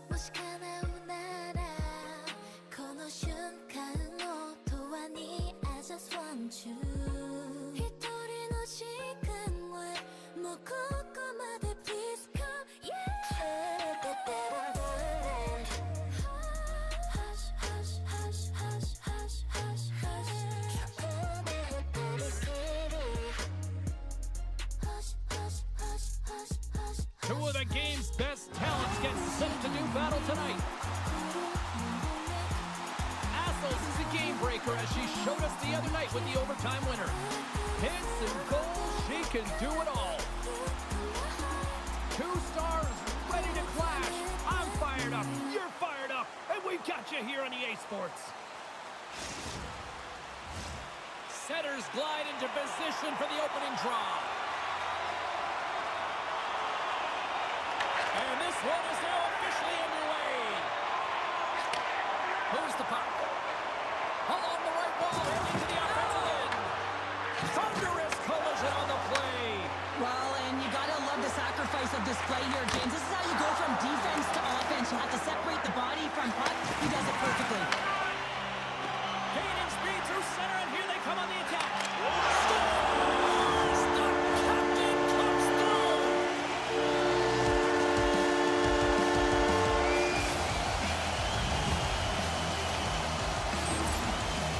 もし叶うならこの瞬間を永遠に I just want you 一人の時間はもうここまで Please come yeah Hush, hush, hush, hush, hush, hush, hush. Hush, hush, hush, hush, hush. Two of the game's best talents get set to do battle tonight. Assos is a game breaker as she showed us the other night with the overtime winner. Hits and goals, she can do it all. Two stars ready to clash. I'm fired up, you're fired up, and we've got you here on EA Sports. Setters glide into position for the opening draw. And this one is now officially underway. Who's the puck? Along the right wall, heading to the offensive end. Thunderous collision on the play. Well, and you gotta love the sacrifice of this play here, James. This is how you go from defense to offense. You have to separate the body from puck. He does it perfectly. Gaining speed through center, and here they come on the attack. Scores! The captain comes through.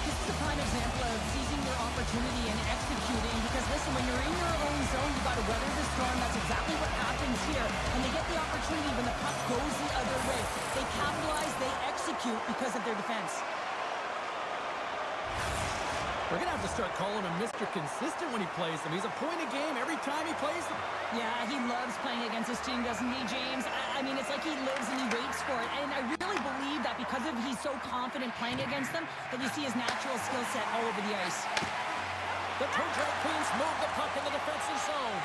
This is a prime example of seizing your opportunity and executing because, listen, when you're in your own zone, you got to weather the storm. That's exactly what happens here. And they get the opportunity when the puck goes the other way. They capitalize, they execute because of their defense. We're going to have to start calling him Mr. Consistent when he plays them. He's a point a game every time he plays them. Yeah, he loves playing against his team, doesn't he, James? I mean, it's like he lives and he waits for it. And I really believe that because of he's so confident playing against them, that you see his natural skill set all over the ice. The two Drake Queens move the puck in the defensive zone.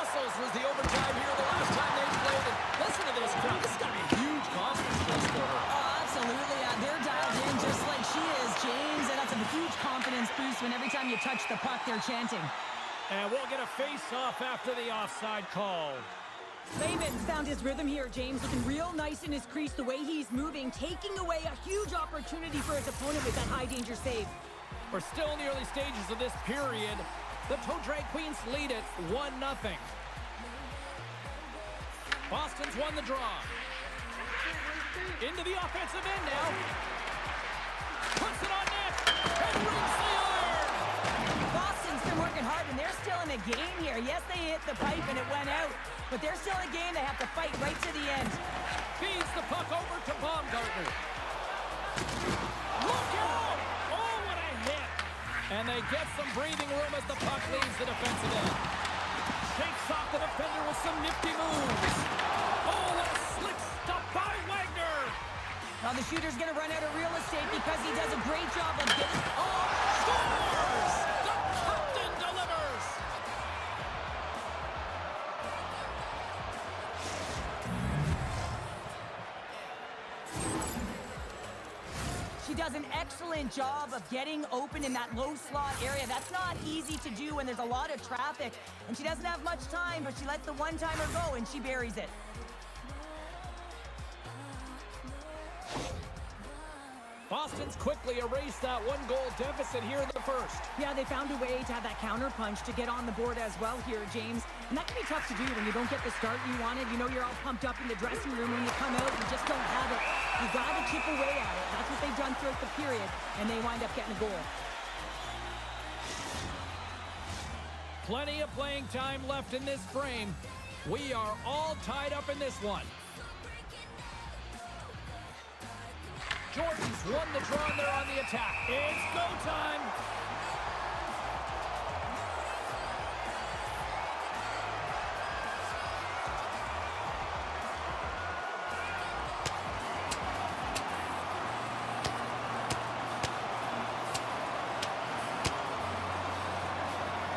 Assos was the overtime here the last time they played it. Listen to this crowd. This has got a huge confidence boost for her. Oh, absolutely. They're dialed in just like she is, James. And that's a huge confidence boost when every time you touch the puck, they're chanting. And we'll get a face-off after the offside call. Laban's found his rhythm here, James, looking real nice in his crease, the way he's moving, taking away a huge opportunity for his opponent with that high-danger save. We're still in the early stages of this period. The Toe Drag Queens lead it 1-0. Boston's won the draw. Into the offensive end now. Puts it on net. And rings the iron. Boston's been working hard, and they're still in a game here. Yes, they hit the pipe and it went out, but they're still in a game. They have to fight right to the end. Feeds the puck over to Baumgartner. Look out! Oh, what a hit! And they get some breathing room as the puck leaves the defensive end. Shakes off the defender with some nifty moves. Oh, what a slick stop by Wagner! Now the shooter's going to run out of real estate because he does a great job of getting... Oh, scores! The captain delivers! She does does an excellent job of getting open in that low slot area. That's not easy to do when there's a lot of traffic. And she doesn't have much time, but she lets the one-timer go, and she buries it. Boston's quickly erased that one-goal deficit here in the first. Yeah, they found a way to have that counter punch to get on the board as well here, James. And that can be tough to do when you don't get the start you wanted. You know you're all pumped up in the dressing room. When you come out, you just don't have it. You got to chip away at it. That's what they've done throughout the period, and they wind up getting a goal. Plenty of playing time left in this frame. We are all tied up in this one. Jordan's won the draw and they're on the attack. It's go time.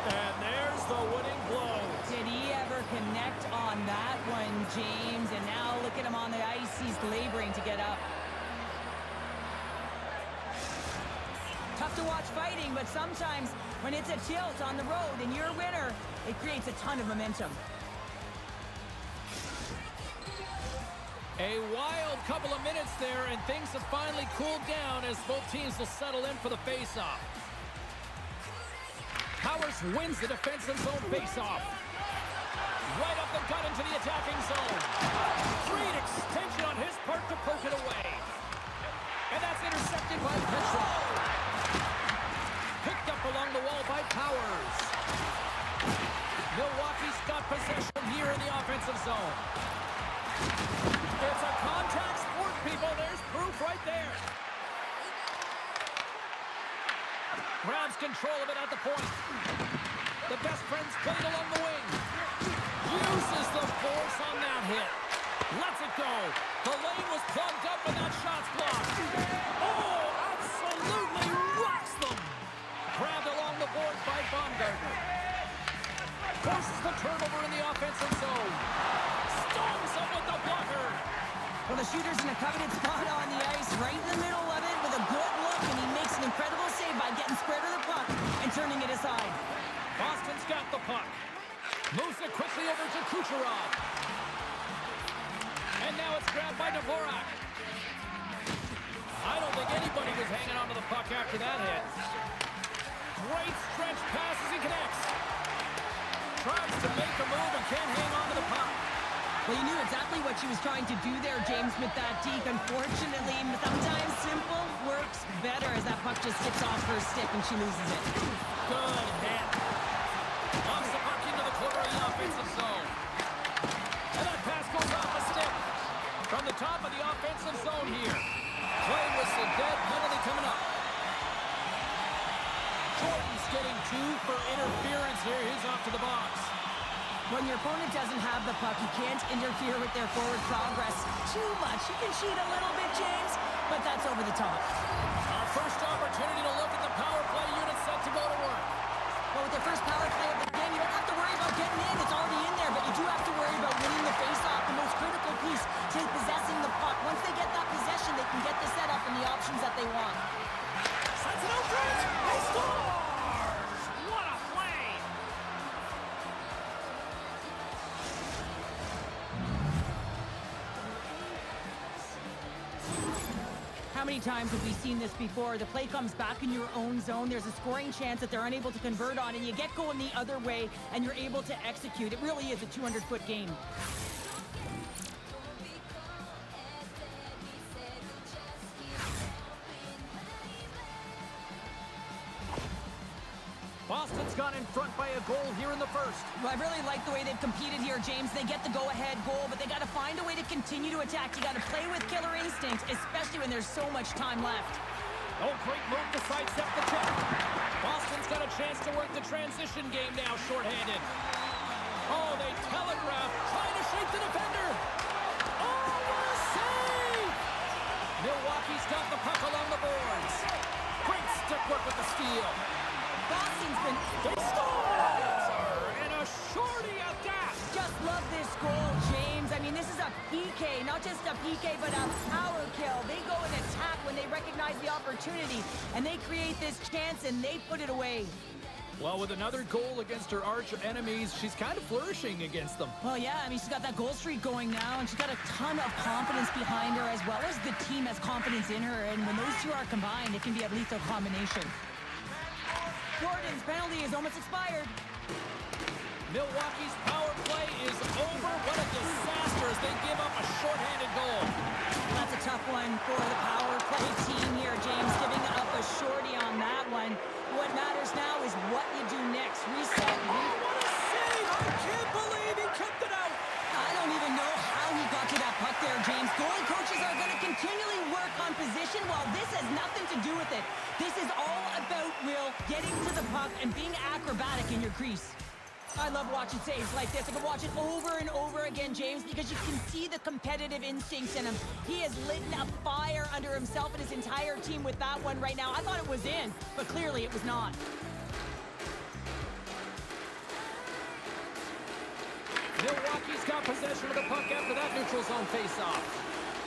And there's the winning blow. Did he ever connect on that one, James? And now look at him on the ice. He's laboring to get up. Tough to watch fighting, but sometimes when it's a tilt on the road and you're a winner, it creates a ton of momentum. A wild couple of minutes there, and things have finally cooled down as both teams will settle in for the face-off. Powers wins the defensive zone face-off. Right up the gut into the attacking zone. Great extension on his part to poke it away. And that's intercepted by Petrov. Picked up along the wall by Powers. Milwaukee's got possession here in the offensive zone. It's a contact sport, people. There's proof right there. Grabs control of it at the point. The best friends played along the wing. Uses the force on that hit. Lets it go. The lane was plugged up and that shot's blocked. Oh, absolutely rocks them. Grabbed along the boards by Baumgartner. Forces the turnover in the offensive zone. Storms up with the blocker. Well, the shooter's in a coveted spot on the ice, right in the middle of it with a good look, and he makes an incredible save by getting square to the puck and turning it aside. Boston's got the puck. Moves it quickly over to Kucherov. And now it's grabbed by Dvorak. I don't think anybody was hanging onto the puck after that hit. Great stretch pass as he connects. Tries to make a move and can't hang on to the puck. Well, you knew exactly what she was trying to do there, James, with that deke. Unfortunately, sometimes simple works better as that puck just tips off her stick and she loses it. Good hit. Locks the puck into the corner of the offensive zone. And that pass goes off a stick. From the top of the offensive zone here. Play whistle dead, penalty coming up. Jordan's getting 2 for interference here. He's off to the box. When your opponent doesn't have the puck, you can't interfere with their forward progress too much. You can cheat a little bit, James, but that's over the top. Our first opportunity to look at the power play unit set to go to work. Well, with their first power play of the game, you don't have to worry about getting in. It's already in there, but you do have to worry about winning the face-off, the most critical piece to possessing the puck. Once they get that possession, they can get the setup and the options that they want. Sends it out right. He scores! What a play! How many times have we seen this before? The play comes back in your own zone. There's a scoring chance that they're unable to convert on, and you get going the other way, and you're able to execute. It really is a 200-foot game. Boston's gone in front by a goal here in the first. Well, I really like the way they've competed here, James. They get the go-ahead goal, but they got to find a way to continue to attack. You got to play with killer instinct, especially when there's so much time left. Oh, great move to sidestep the check. Boston's got a chance to work the transition game now, shorthanded. Oh, they telegraph, trying to shake the defender. Oh, what a save! Milwaukee's got the puck along the boards. Great stick work with the steal. Boston's been... They score! And a shorty at that! Just love this goal, James. I mean, this is a PK, not just a PK, but a power kill. They go and attack when they recognize recognize the opportunity, and they create this chance, and they put it away. Well, with another goal against her arch enemies, she's kind of flourishing against them. Well, yeah, I mean, she's got that goal streak going now, and she's got a ton of confidence behind her, as well as the team has confidence in her, and when those two are combined, it can be a lethal combination. Jordan's penalty is almost expired. Milwaukee's power play is over. What a disaster as they give up a shorthanded goal. That's a tough one for the power play team here, James, giving up a shorty on that one. What matters now is what you do next. Reset. Oh, what a save! I can't believe he kept it out. I don't even know how he got to that puck there, James. Goalie coaches are going to continually work on position while this has nothing to do with it. This is all about Will getting to the puck and being acrobatic in your crease. I love watching saves like this. I can watch it over and over again, James, because you can see the competitive instincts in him. He has lit a fire under himself and his entire team with that one right now. I thought it was in, but clearly it was not. Milwaukee's got possession of the puck after that neutral zone faceoff.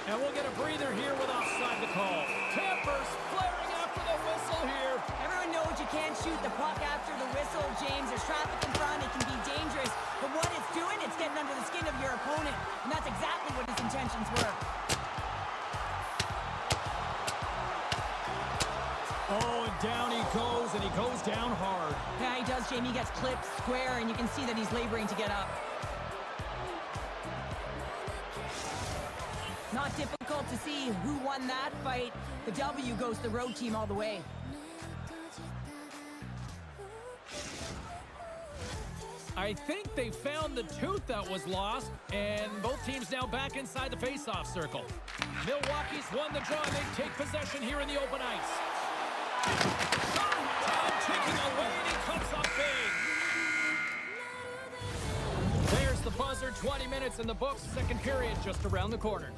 And we'll get a breather here with offside the call. Tampers flaring after the whistle here. Everyone knows you can't shoot the puck after the whistle, James. There's traffic in front. It can be dangerous. But what it's doing, it's getting under the skin of your opponent. And that's exactly what his intentions were. Oh, and down he goes, and he goes down hard. Yeah, he does, Jamie. He gets clipped square, and you can see that he's laboring to get up. Not difficult to see who won that fight. The W goes the road team all the way. I think they found the tooth that was lost, and both teams now back inside the face-off circle. Milwaukee's won the draw, and they take possession here in the open ice. Time ticking away, and he comes up big. There's the buzzer, 20 minutes in the books, second period just around the corner.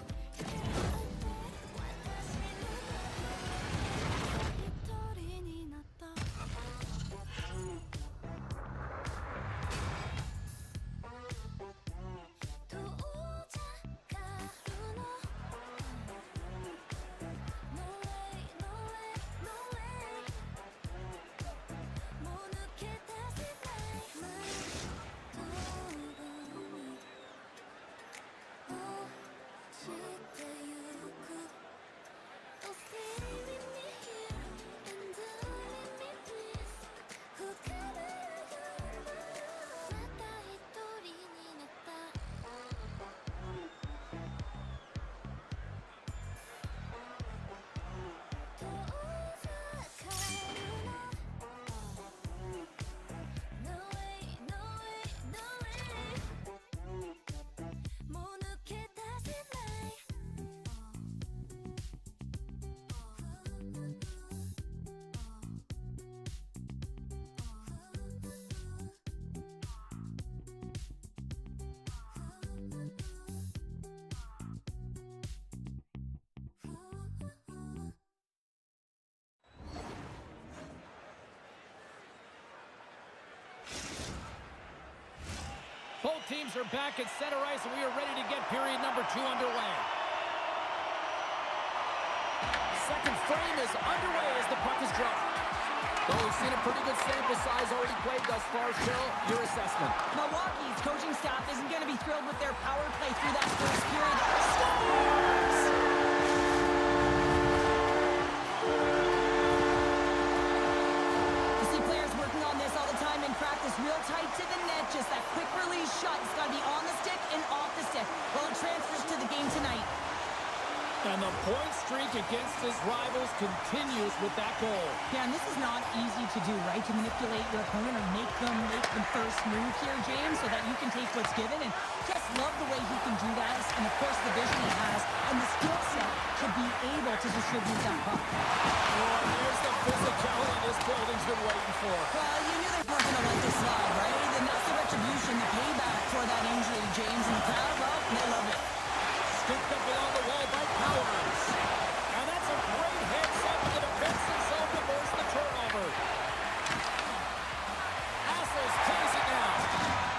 Both teams are back at center ice, and we are ready to get period number 2 underway. Second frame is underway as the puck is dropped. Well, we've seen a pretty good sample size already played thus far. Cheryl, your assessment. Milwaukee's coaching staff isn't going to be thrilled with their power play through that first period. Scores! You see players working on this all the time in practice, real tight to the net, just that quick release shot. It's got to be on the stick and off the stick. Well, it transfers to the game tonight. And the point streak against his rivals continues with that goal. Yeah, and this is not easy to do, right? To manipulate your opponent or make them make the first move here, James, so that you can take what's given. And just love the way he can do that, and of course the vision he has, and the skill set to be able to distribute that puck. Oh, here's the physicality this building's been waiting for. Well, you knew they weren't going to let this slide, right? And that's the retribution, the payback for that injury, James. And the crowd, well, they love it. Scooped up along the wall by Powers. And that's a great heads-up in the defensive zone to force the turnover. Hassels plays it now.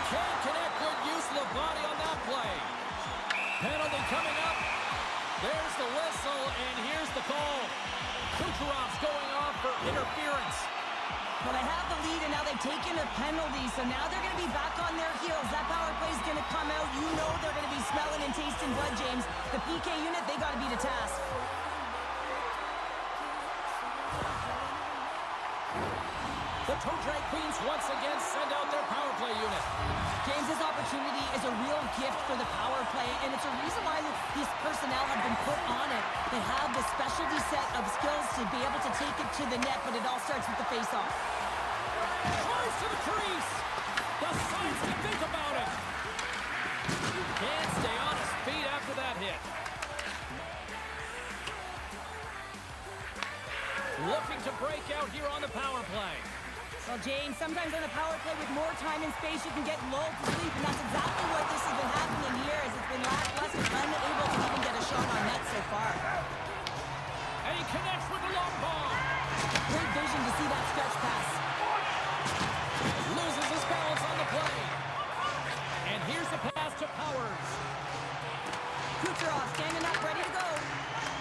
Can't connect, good use of the body on that play. Penalty coming up. There's the whistle, and here's the call. had taken a penalty, so now they're going to be back on their heels. That power play is going to come out. You know they're going to be smelling and tasting blood, James. The PK unit, they got to be to task. The toe drag queens once again send out their power play unit. James, this opportunity is a real gift for the power play, and it's a reason why these personnel have been put on it. They have the specialty set of skills to be able to take it to the net, but it all starts with the face-off. Tries to the crease. Decides to think about it. Can't stay on his feet after that hit. Looking to break out here on the power play. Well, James, sometimes on a power play with more time and space, you can get lulled to sleep, and that's exactly what this has been happening here, as it's been lackluster, unable to even get a shot on net so far. And he connects with the long ball. Great vision to see that stretch pass. Loses his balance on the play. And here's the pass to Powers. Kucherov standing up, ready to go.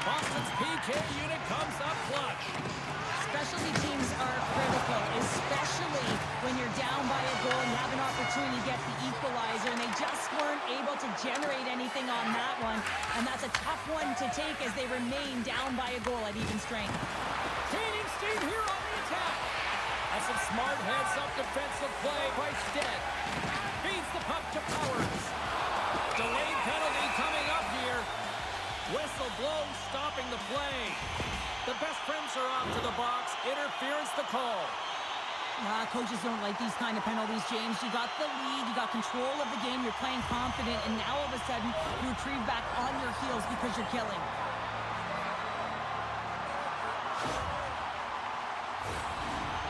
Boston's PK unit comes up clutch. Specialty teams are critical, especially when you're down by a goal and you have an opportunity to get the equalizer, and they just weren't able to generate anything on that one. And that's a tough one to take as they remain down by a goal at even strength. Gaining steam here on the attack. That's some smart heads-up defensive play by Stead. Feeds the puck to Powers. Delayed penalty coming up here. Whistle blows, stopping the play. The best friends are off to the box. Interference the call. Coaches don't like these kind of penalties, James. You got the lead, you got control of the game, you're playing confident, and now all of a sudden you retrieve back on your heels because you're killing.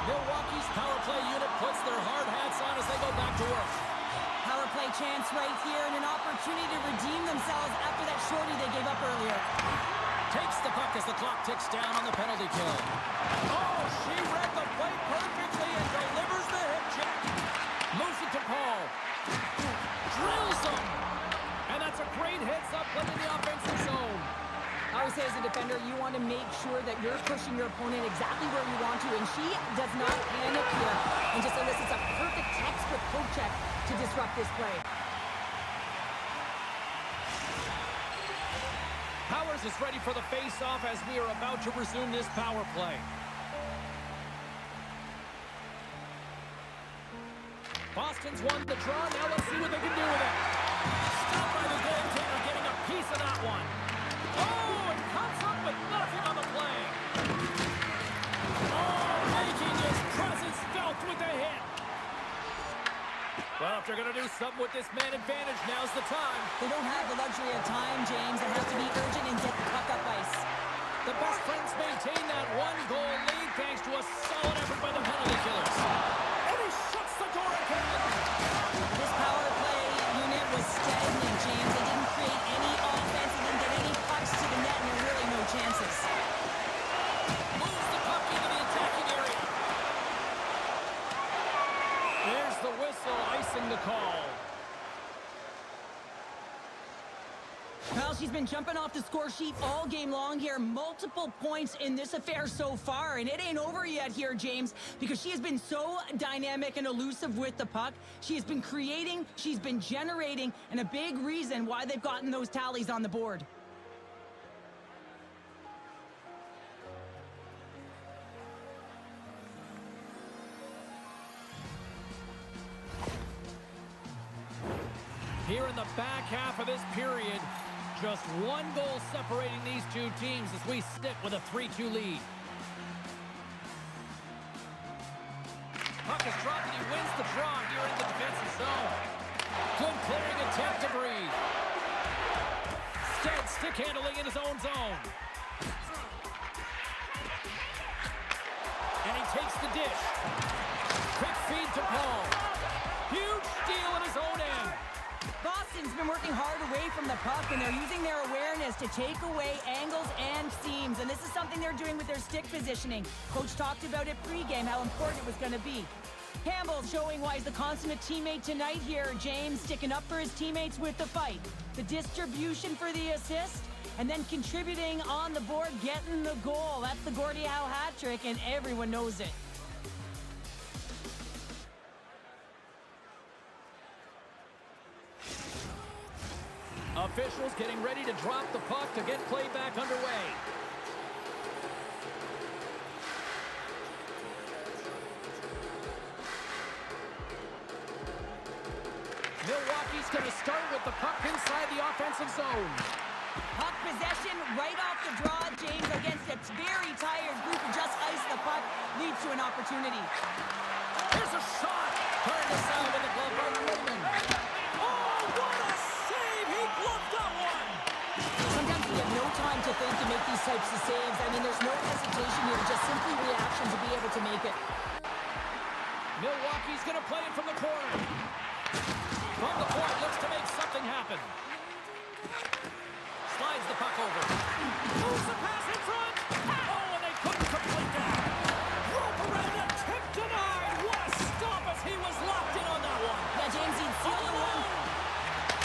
Milwaukee's power play unit puts their hard hats on as they go back to work. Power play chance right here and an opportunity to redeem themselves after that shorty they gave up earlier. Takes the puck as the clock ticks down on the penalty kill. Oh, she read the play perfectly and delivers the hip check. Moves it to Paul. Drills him. And that's a great heads-up play in the offensive zone. I always say as a defender, you want to make sure that you're pushing your opponent exactly where you want to, and she does not panic here and just elicits a perfect textbook poke check to disrupt this play. Powers is ready for the face-off as we are about to resume this power play. Boston's won the draw. Now let's see what they can do with it. Stopped by the goaltender, getting a piece of that one. Oh, and comes up with nothing on the play. Oh, making his presence felt with the hit. Well, if they're going to do something with this man advantage, now's the time. They don't have the luxury of time, James. It has to be urgent and get the puck up ice. The best friends maintain that one-goal lead thanks to a solid effort by the penalty killers. And he shuts the door again. This power play unit was stagnant, James. They didn't create any offense. They didn't get any pucks to the net, and there were really no chances. Moves the puck into the attacking area. There's the whistle, icing the call. Well, she's been jumping off the score sheet all game long here. Multiple points in this affair so far, and it ain't over yet here, James, because she has been so dynamic and elusive with the puck. She has been creating, she's been generating, and a big reason why they've gotten those tallies on the board. Here in the back half of this period, just one goal separating these two teams as we sit with a 3-2 lead. Puck is dropped and he wins the draw here in the defensive zone. Good clearing attempt to breathe. Stead stick handling in his own zone. And he takes the dish. Quick feed to Paul. Huge steal in his own end. Boston's been working hard away from the puck, and they're using their awareness to take away angles and seams, and this is something they're doing with their stick positioning. Coach talked about it pregame, how important it was going to be. Campbell showing why he's the consummate teammate tonight here. James sticking up for his teammates with the fight. The distribution for the assist, and then contributing on the board, getting the goal. That's the Gordie Howe hat trick, and everyone knows it. officials getting ready to drop the puck to get play back underway. Milwaukee's going to start with the puck inside the offensive zone. Puck possession right off the draw, James, against a very tired group who just iced the puck, leads to an opportunity. Here's a shot. Turned aside with the glove by Roman. Oh, what a save! He gloved that one! Sometimes we have no time to think to make these types of saves. I mean, there's no hesitation here, just simply reaction to be able to make it. Milwaukee's going to play it from the corner. From the point, looks to make something happen. Slides the puck over. Moves the pass in front. Oh, and they couldn't complete that. Rope around it. Tip denied. What a stop as he was locked in on that one. Yeah, James, he'd seal the one.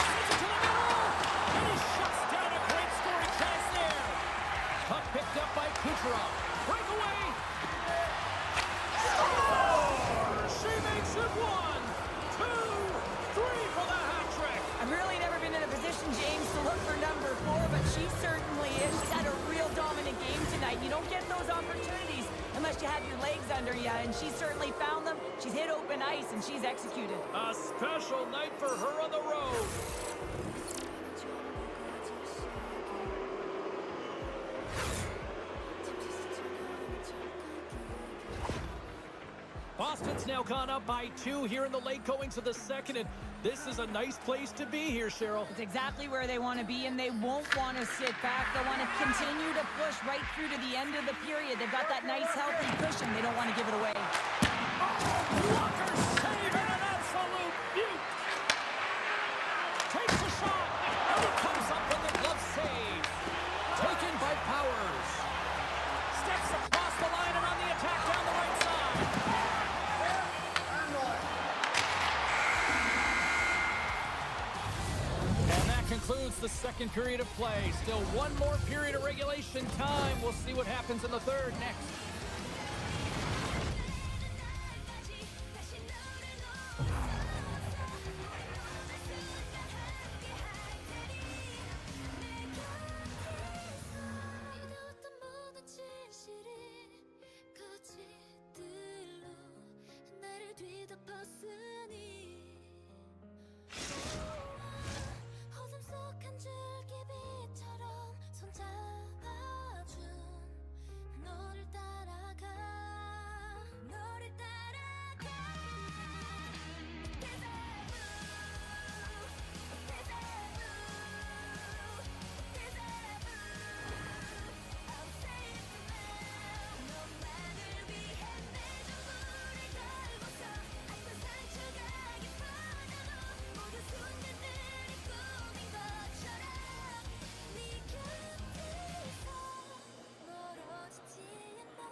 Sends it to the middle. And he shuts down a great scoring chance there. Puck picked up by Kucherov. Breakaway. She makes it 1, 2, 3 for the hat trick. I've really never been in a position, James, to look for number 4, but she certainly is. She's had a real dominant game tonight. You don't get those opportunities unless you have your legs under you, and she certainly found them. She's hit open ice, and she's executed. A special night for her on the road. Boston's now gone up by 2 here in the late goings of the second, and this is a nice place to be here, Cheryl. It's exactly where they want to be, and they won't want to sit back. They want to continue to push right through to the end of the period. They've got that nice, healthy cushion. They don't want to give it away. Walker save and an absolute beaut. Takes a shot, and it comes up with a glove save. Taken by Powers. Steps across the line and on the attack down the right side. And that concludes the second period of play. Still one more period of regulation time. We'll see what happens in the third next. 믿었던 모든 진실이 거짓들로 나를 뒤덮었으니 어둠 속 한 줄기 빛처럼 손잡아준 너를 따라가 너를 따라가 너만을 위해 내 전부를 걸고서 아픈 상처가 깊어져도 모든 순간들이 꿈인 것처럼 네 곁에서 멀어지지 않아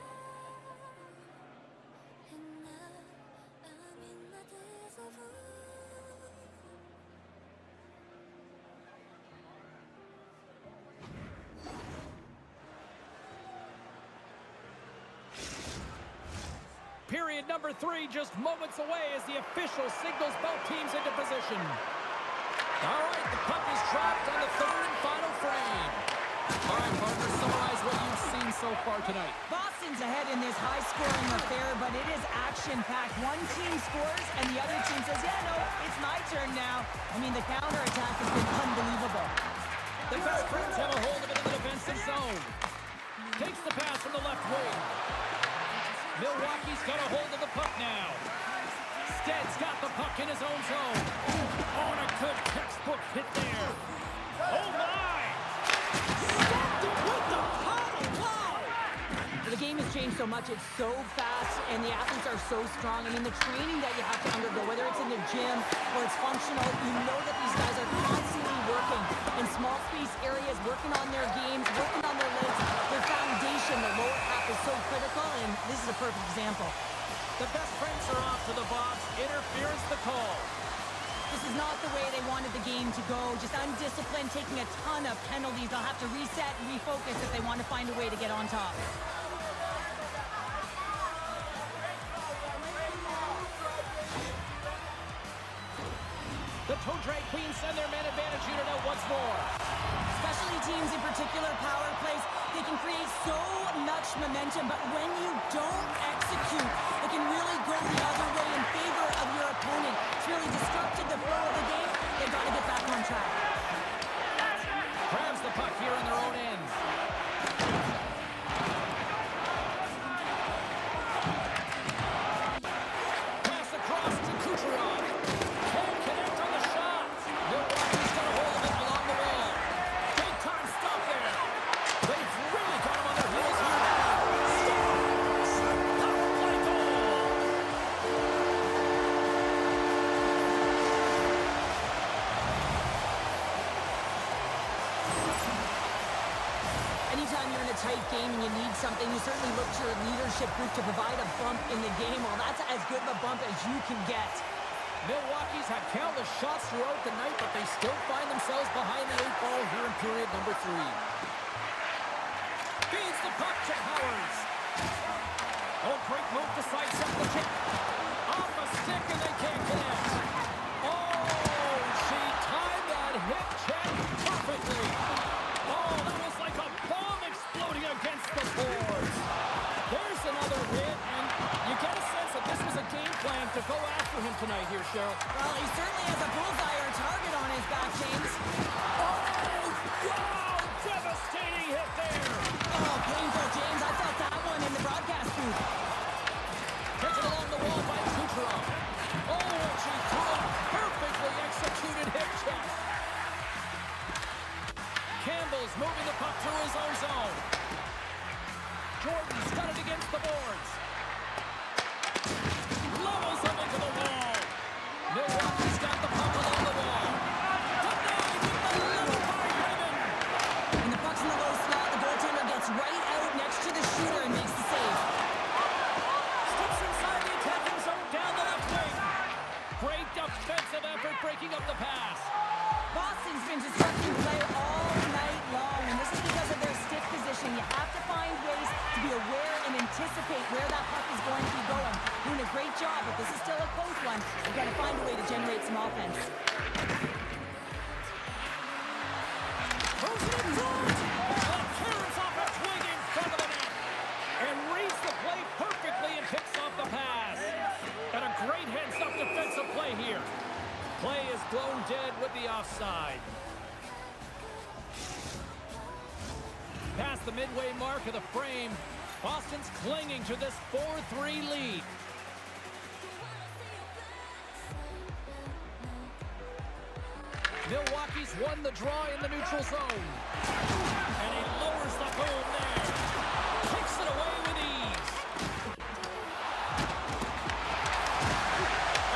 And now I'm in my déjà vu. Period number 3 just moments away as the official signals both teams into position. All right, the puck is dropped on the third and final frame. All right, partners, summarize what you've seen so far tonight. Boston's ahead in this high-scoring affair, but it is action-packed. One team scores, and the other team says, yeah, no, it's my turn now. I mean, the counterattack has been unbelievable. The best friends have a hold of it in the defensive zone. Takes the pass from the left wing. Milwaukee's got a hold of the puck now. Stead's got the puck in his own zone. Oh, and a good textbook hit there. Oh, my! Stopped it with the paddle. Wow! The game has changed so much. It's so fast, and the athletes are so strong. I mean, the training that you have to undergo, whether it's in the gym or it's functional, you know that these guys are constantly working in small space areas, working on their games, working on their legs. Their foundation, the lower half is so critical, and this is a perfect example. The best friends are off to the box. Interference the call. This is not the way they wanted the game to go. Just undisciplined, taking a ton of penalties. They'll have to reset and refocus if they want to find a way to get on top. The toe drag queens send their man advantage unit out once more. Specialty teams, in particular power plays, they can create so much momentum, but when you don't execute, it can really go the other way in favor of your opponent. It's really disrupted the flow of the game. They've got to get back on track. Grabs the puck here in their own end. Pass across to Kucherov. Can't connect on the shot. Milwaukee's got a hold of it along the wall. Big time stop there. They've really got him on their heels here now. Scores! Power play goal! Anytime you're in a tight game and you need something, you certainly look to your leadership group to provide a bump in the game. Well, that's as good of a bump as you can get. Milwaukee's had countless shots throughout the night, but they still find themselves behind the 8 ball here in period number 3. Feeds the puck to Howard. Oh, great move to sidestep the kick. Off a stick and they can't connect. Oh, she timed that hip check perfectly. Oh, that was like a bomb exploding against the boards. There's another hit, and you get a sense that this was a game plan to go after him tonight here, Cheryl. Well, he certainly has a bullseye or a target on his back, James. Oh, wow! Devastating hit there! Oh, painful, James. I felt that one in the broadcast booth. Taken along the wall by Kucherov. Oh, and she threw a perfectly executed hip check. Campbell's moving the puck through his own zone. Jordan's got it against the boards. Levels him into the wall. Milwaukee's got the puck along the wall. Denied with the level by Raymond. And the puck's in the low slot. The goaltender gets right out next to the shooter and makes the save. Steps inside the attacking zone down the left wing. Great defensive effort breaking up the pass. Boston's been disrupting play all night long, and this is because of their stiff position. You have to find ways to be aware and anticipate where that puck is going to be going. Doing a great job, but this is still a close one. You've got to find a way to generate some offense. Throws it in front. Clearance off a twig in front of the net. And reads the play perfectly and picks off the pass. And a great heads-up defensive play here. Play is blown dead with the offside. Past the midway mark of the frame, Boston's clinging to this 4-3 lead. Milwaukee's won the draw in the neutral zone. And he lowers the boom there. Kicks it away with ease.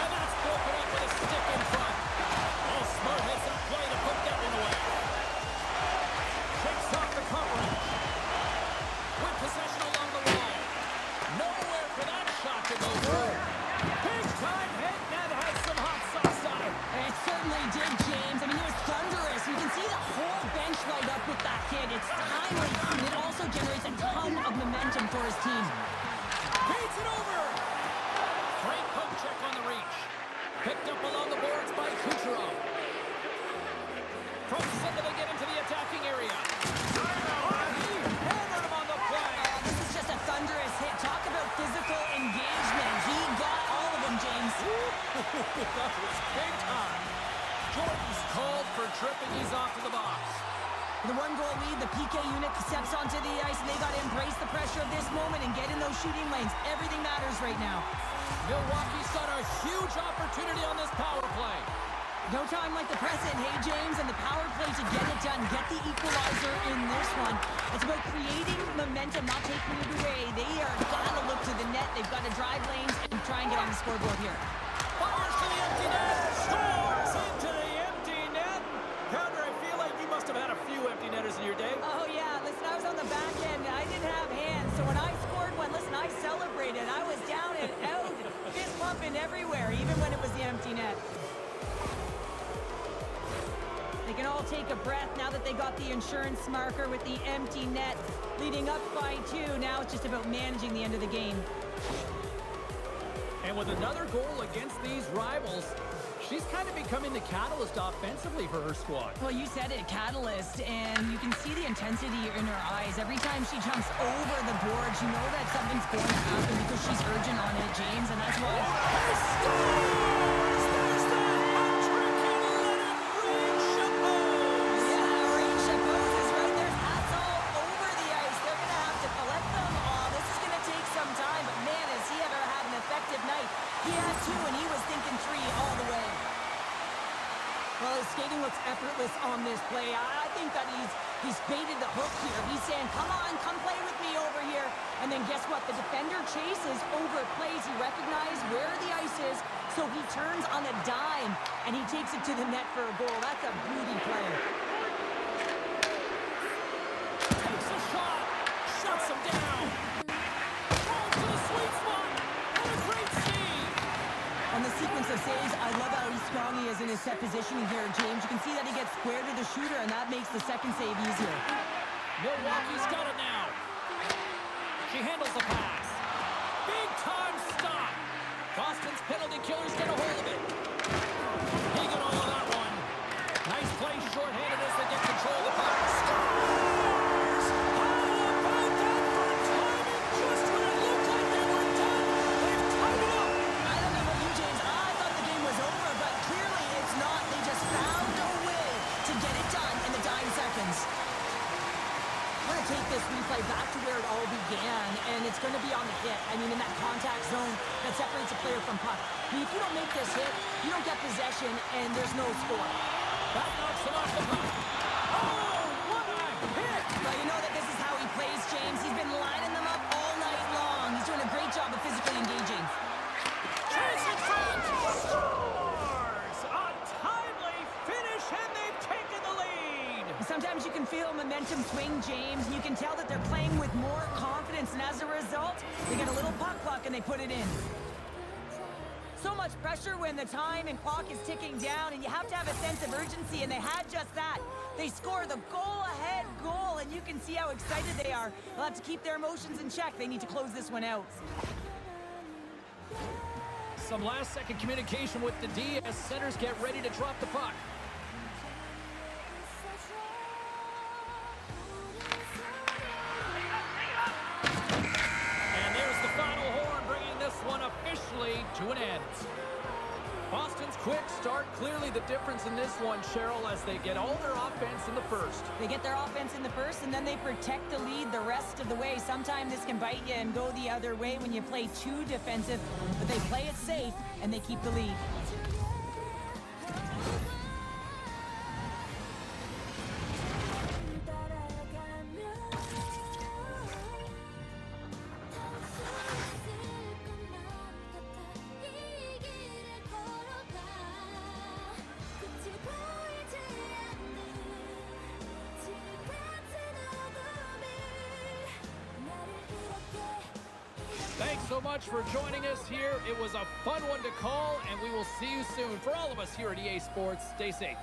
And that's broken up with a stick in front. Oh, Smart has some play to put that one away. Kicks off the coverage. With possession along the wall. Nowhere for that shot to go through. Big time hit, and that has some hot sauce on it. It certainly did, James. I mean, it was thunderous. You can see the whole bench light up with that hit. It's timely, and it also generates a ton of momentum for his team. Beats it over. Great poke check on the reach. Picked up along the boards by Kucherov. From center they get into the attacking area. He hammered him on the play. This is just a thunderous hit. Talk about physical engagement. He got all of them, James. That was big time. Jordan's called for tripping. He's off to the box. The one-goal lead, the PK unit steps onto the ice, and they got to embrace the pressure of this moment and get in those shooting lanes. Everything matters right now. Milwaukee's got a huge opportunity on this power play. No time like the present, hey, James, and the power play to get it done. Get the equalizer in this one. It's about creating momentum, not taking it away. They are got to look to the net. They've got to drive lanes and try and get on the scoreboard here. Fires to the empty net. Scores into the empty net. Pounder, I feel like you must have had a few empty netters in your day. Oh, yeah. Listen, I was on the back end. I didn't have hands. So when I scored one, listen, I celebrated. I was down and out, fist pumping everywhere, even when it was the empty net. They can all take a breath now that they got the insurance marker with the empty net. Leading up by 2. Now it's just about managing the end of the game. And with another goal against these rivals, she She's kind of becoming the catalyst offensively for her squad. Well, you said it, catalyst, and you can see the intensity in her eyes. Every time she jumps over the boards, you know that something's going to happen because she's urgent on it, James, and that's why... Yeah, Rain Chapeau is right there. Hats all over the ice. They're going to have to collect them all. This is going to take some time, but man, has he ever had an effective night. He had 2, and he was thinking 3 all the way. Well, his skating looks effortless on this play. I think that he's baited the hook here. He's saying, come on, come play with me over here. And then guess what? The defender chases over plays. He recognized where the ice is, so he turns on a dime, and he takes it to the net for a goal. That's a beauty play. Takes a shot. Shuts him down. Ball to the sweet spot. What a great save. On the sequence of saves, I love how strong he is in his set positioning here, James. You can see that he gets square to the shooter, and that makes the second save easier. Milwaukee's got it now. She handles the pass. Big time stop. Boston's penalty killers get a hold of it. He got all of that one. Nice play shorthanded as they get control of the puck. Scores! How about that for timing? Just when it looked like they were done, they've tied it up. I don't know about you, James. I thought the game was over, but clearly it's not. They just found a way to get it done in the dying seconds. We're going to take this replay back to where it all began, and it's going to be on the hit. I mean, in that contact zone that separates a player from puck. I mean, if you don't make this hit, you don't get possession, and there's no score. That knocks him off the puck. Oh, what a hit! Well, you know that this is how he plays, James. He's been lining them up all night long. He's doing a great job of physically engaging. Chance in front! Scores! A timely finish, and they've taken the lead! Sometimes you can feel momentum swing, James, and you can tell that they're playing with more confidence, and as a result, they get a little puck luck and they put it in. So much pressure when the time and clock is ticking down, and you have to have a sense of urgency, and they had just that. They score the goal-ahead goal, and you can see how excited they are. They'll have to keep their emotions in check. They need to close this one out. Some last-second communication with the D as centers get ready to drop the puck. And there's the final horn, bringing this one officially to an end. Boston's quick start, clearly the difference in this one, Cheryl, as they get all their offense in the first. They get their offense in the first, and then they protect the lead the rest of the way. Sometimes this can bite you and go the other way when you play too defensive, but they play it safe, and they keep the lead. Thanks so much for joining us here. It was a fun one to call, and we will see you soon. For all of us here at EA Sports, stay safe.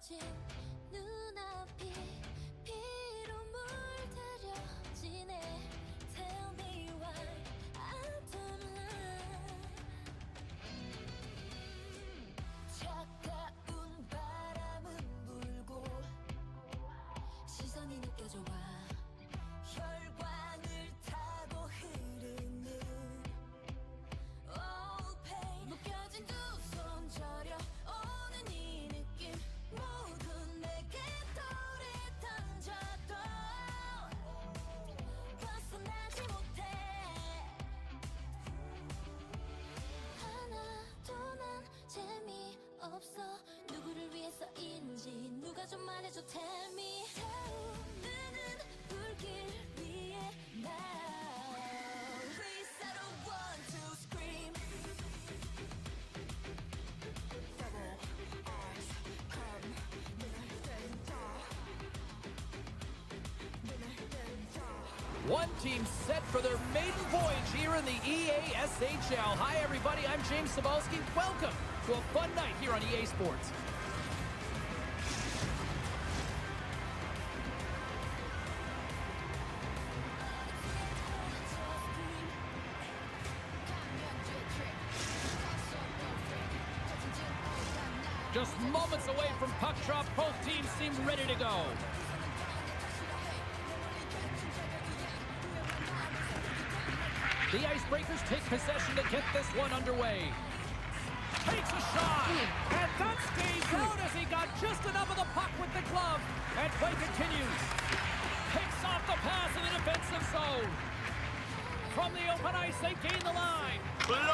펼쳐진 눈앞이 피로 물들여지네. Tell me why I don't lie. 차가운 바람은 불고 시선이 느껴져와 혈관을 타고 흐르는 Oh pain 묶여진 두 손 저려오는 이 느낌 모두 내게 돌이 던져도 벗어나지 못해. 하나도 난 재미없어. 누구를 위해서인지 누가 좀 말해줘. Tell me. 타오르는 불길 위에 now Please I don't want to scream. Double eyes come 눈을 뜬다. 눈을 뜬다. One team set for their maiden voyage here in the EASHL. Hi, everybody. I'm James Cebulski. Welcome to a fun night here on EA Sports. Just moments away from puck drop, both teams seem ready to go. The Icebreakers take possession to get this one underway. Takes a shot, and that stays out as he got just enough of the puck with the glove. And play continues. Picks off the pass in the defensive zone. From the open ice, they gain the line. And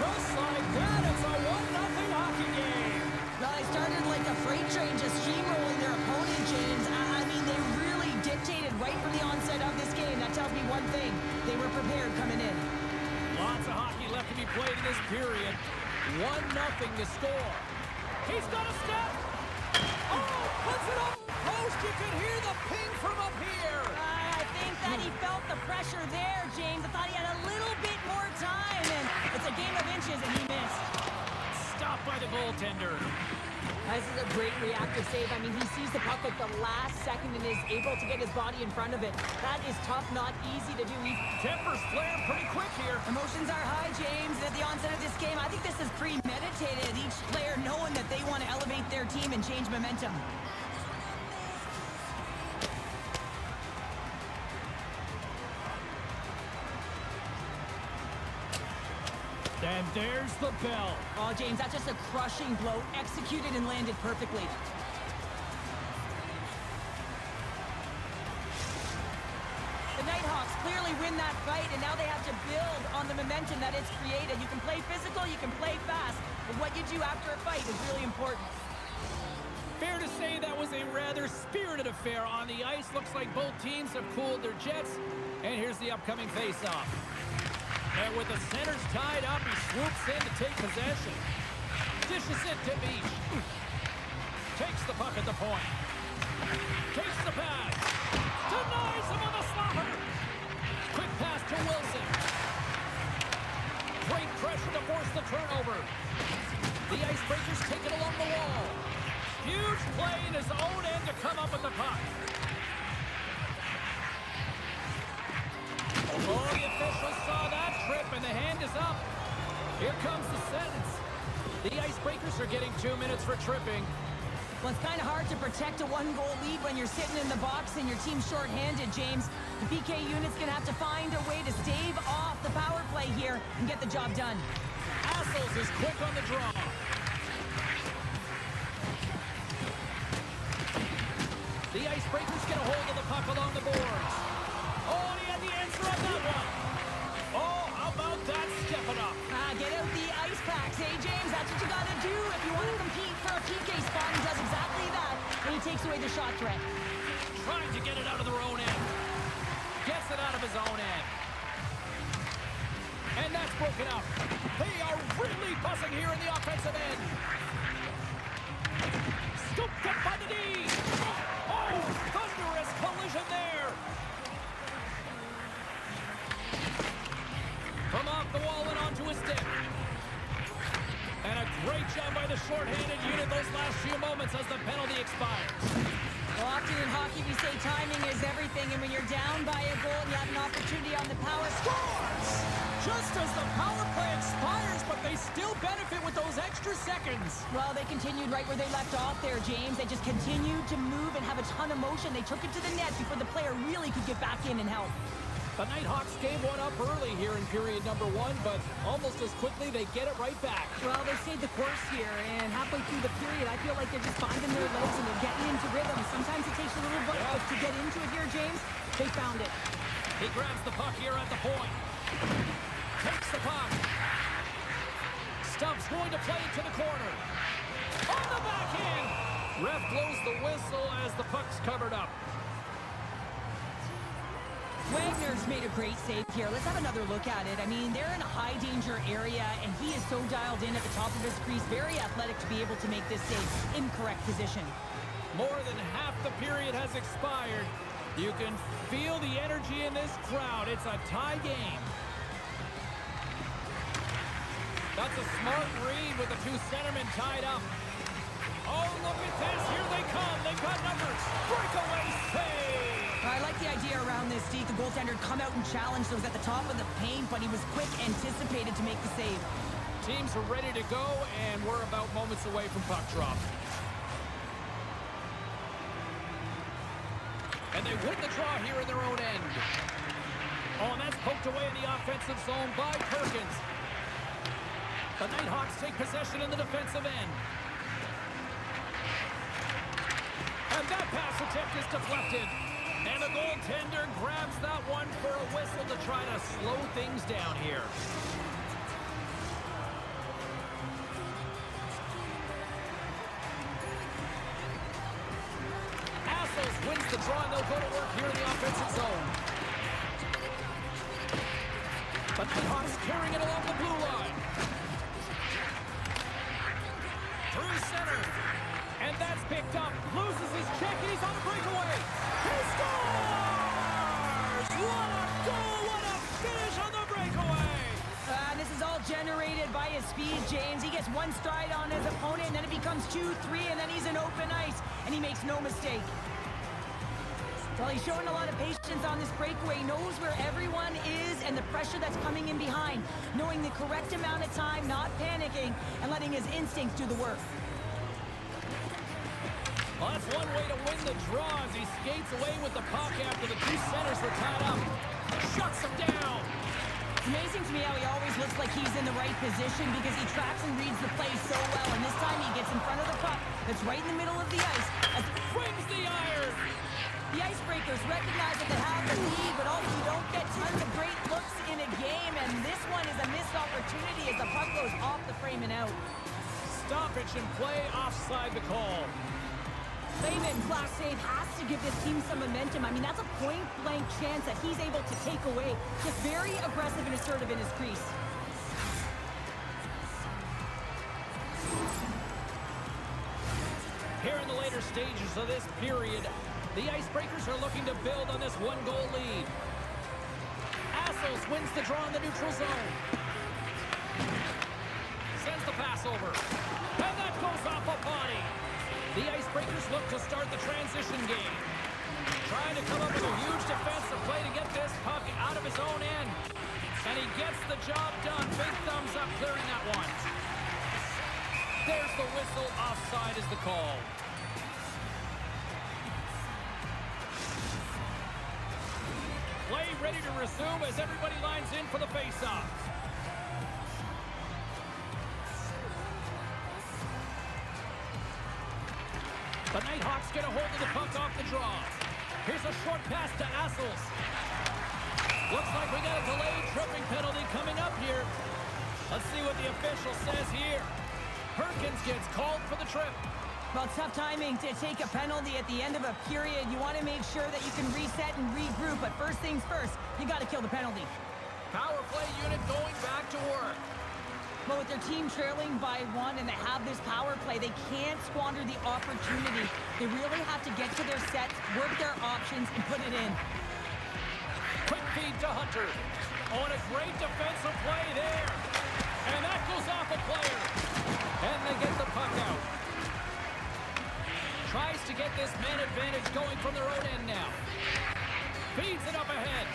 just like that, it's a 1-0 hockey game. Well, they started like a freight train, just steamrolling their opponent, James. I mean, they really dictated right from the onset of this game. That tells me one thing. They were prepared coming in. Lots of hockey left to be played in this period. 1-0 to score. He's got a step. Oh, puts it up post. You can hear the ping from up here. I think that he felt the pressure there, James. I thought he had a little bit more time, and it's a game of inches, and he missed. Stopped by the goaltender. This is a great reactive save. I mean, he sees the puck at the last second and is able to get his body in front of it. That is tough, not easy to do. Tempers flaring pretty quick here. Emotions are high, James. At the onset of this game, I think this is premeditated. Each player knowing that they want to elevate their team and change momentum. And there's the bell. Oh, James, that's just a crushing blow, executed and landed perfectly. The Nighthawks clearly win that fight, and now they have to build on the momentum that it's created. You can play physical, you can play fast, but what you do after a fight is really important. Fair to say that was a rather spirited affair on the ice. Looks like both teams have cooled their jets. And here's the upcoming face-off. And with the centers tied up, he swoops in to take possession. Dishes it to Beach. Takes the puck at the point. Takes the pass. Denies him on the slapper. Quick pass to Wilson. Great pressure to force the turnover. The Icebreakers take it along the wall. Huge play in his own end to come up with the puck. Oh, the officials saw that trip, and the hand is up. Here comes the sentence. The Icebreakers are getting 2 minutes for tripping. Well, it's kind of hard to protect a one-goal lead when you're sitting in the box and your team's short-handed, James. The PK unit's going to have to find a way to stave off the power play here and get the job done. Assels is quick on the draw. The Icebreakers get a hold of the puck along the boards. Oh, he had the answer on that one. Oh, how about that? Step it up. Get out the ice packs, hey, James? That's what you got to do if you want to compete for a PK spot. He does exactly that when he takes away the shot threat. Trying to get it out of their own end. Gets it out of his own end. And that's broken up. They are really buzzing here in the offensive end. Scooped up by the D. Oh, thunderous collision there. From off the wall and onto his stick. And a great job by the short-handed unit seconds as the penalty expires. Well, often in hockey we say timing is everything, and when you're down by a goal and you have an opportunity on the power Scores! Just as the power play expires, but they still benefit with those extra seconds. Well, they continued right where they left off there, James. They just continued to move and have a ton of motion. They took it to the net before the player really could get back in and help. The Nighthawks gave one up early here in period number 1, but almost as quickly they get it right back. Well, they stayed the course here, and halfway through the period, I feel like they're just finding their legs and they're getting into rhythm. Sometimes it takes a little bit to get into it here, James. They found it. He grabs the puck here at the point. Takes the puck. Stubbs going to play it to the corner. On the backhand! Ref blows the whistle as the puck's covered up. Wagner's made a great save here. Let's have another look at it. I mean, they're in a high-danger area, and he is so dialed in at the top of his crease. Very athletic to be able to make this save. Incorrect position. More than half the period has expired. You can feel the energy in this crowd. It's a tie game. That's a smart read with the two centermen tied up. Oh, look at this. Here they come. They've got numbers. Breakaway save. I like the idea around this, Steve. The goaltender come out and challenge those at the top of the paint, but he was quick, anticipated to make the save. Teams are ready to go, and we're about moments away from puck drop. And they win the draw here in their own end. Oh, and that's poked away in the offensive zone by Perkins. The Nighthawks take possession in the defensive end. And that pass attempt is deflected. And the goaltender grabs that one for a whistle to try to slow things down here. Assels wins the draw, and they'll go to work here in the offensive zone. But the Hawks carrying it along the blue line. Through center. And that's picked up. Loses his check, and he's on a breakaway. He scores! What a goal! What a finish on the breakaway! This is all generated by his speed, James. He gets one stride on his opponent, and then it becomes 2, 3, and then he's in open ice, and he makes no mistake. Well, he's showing a lot of patience on this breakaway. He knows where everyone is and the pressure that's coming in behind. Knowing the correct amount of time, not panicking, and letting his instincts do the work. Well, that's one way to win the draw as he skates away with the puck after the two centers were tied up. Shuts him down. It's amazing to me how he always looks like he's in the right position because he tracks and reads the play so well. And this time he gets in front of the puck that's right in the middle of the ice. As Brings the iron. the Icebreakers recognize that they have the lead, but also you don't get tons of great looks in a game. And this one is a missed opportunity as the puck goes off the frame and out. Stoppage and play offside the call. Lehman, class save, has to give this team some momentum. I mean, that's a point-blank chance that he's able to take away. Just very aggressive and assertive in his crease. Here in the later stages of this period, the Icebreakers are looking to build on this one-goal lead. Assels wins the draw in the neutral zone. Sends the pass over. And that goes off a body. The Icebreakers look to start the transition game. Trying to come up with a huge defensive play to get this puck out of his own end. And he gets the job done. Big thumbs up clearing that one. There's the whistle. Offside is the call. Play ready to resume as everybody lines in for the face-off. The Nighthawks get a hold of the puck off the draw. Here's a short pass to Assels. Looks like we got a delayed tripping penalty coming up here. Let's see what the official says here. Perkins gets called for the trip. Well, tough timing to take a penalty at the end of a period. You want to make sure that you can reset and regroup, but first things first, you got to kill the penalty. Power play unit going back to work. But with their team trailing by 1 and they have this power play, they can't squander the opportunity. They really have to get to their sets, work their options, and put it in. Quick feed to Hunter. Oh, and a great defensive play there. And that goes off a player. And they get the puck out. tries to get this man advantage going from their own end now. Feeds it up ahead.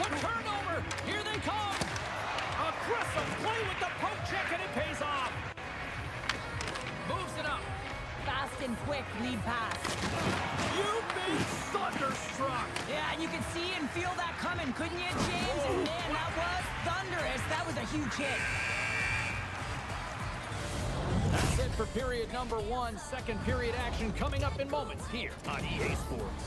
The turnover. Here they come. Aggressive play with the poke check, and it pays off. Moves it up. Fast and quick lead pass. You've been thunderstruck. Yeah, and you could see and feel that coming, couldn't you, James? And man, that was thunderous. That was a huge hit. That's it for period number 1. Second period action coming up in moments here on EA Sports.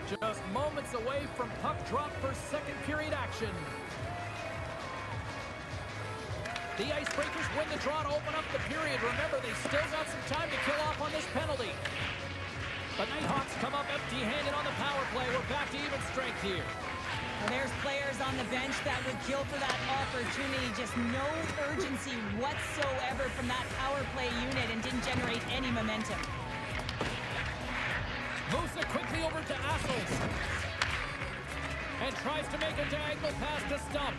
Just moments away from puck drop for second period action. The Icebreakers win the draw to open up the period. Remember, they still got some time to kill off on this penalty. The Nighthawks come up empty-handed on the power play. We're back to even strength here. Well, there's players on the bench that would kill for that opportunity. Just no urgency whatsoever from that power play unit and didn't generate any momentum. Moves it quickly over to Assels. And tries to make a diagonal pass to Stump.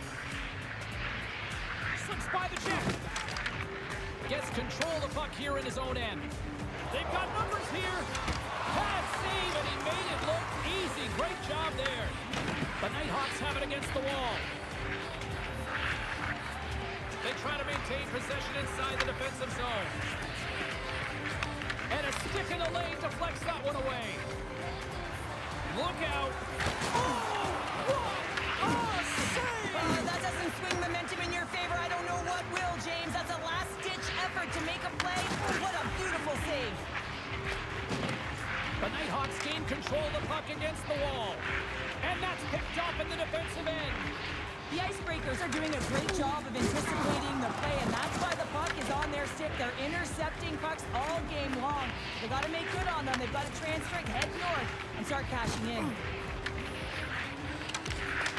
Slips by the check. Gets control of the puck here in his own end. They've got numbers here. Bad save, and he made it look easy. Great job there. The Nighthawks have it against the wall. They try to maintain possession inside the defensive zone. And a stick in the lane deflects that one away. Look out. Oh, what a save! That doesn't swing momentum in your favor. I don't know what will, James. That's a last-ditch effort to make a play. What a beautiful save. The Nighthawks gain control of the puck against the wall. And that's picked up in the defensive end. The Icebreakers are doing a great job of anticipating the play, and that's why the puck is on their stick. They're intercepting pucks all game long. They've got to make good on them. They've got to transfer it, head north, and start cashing in.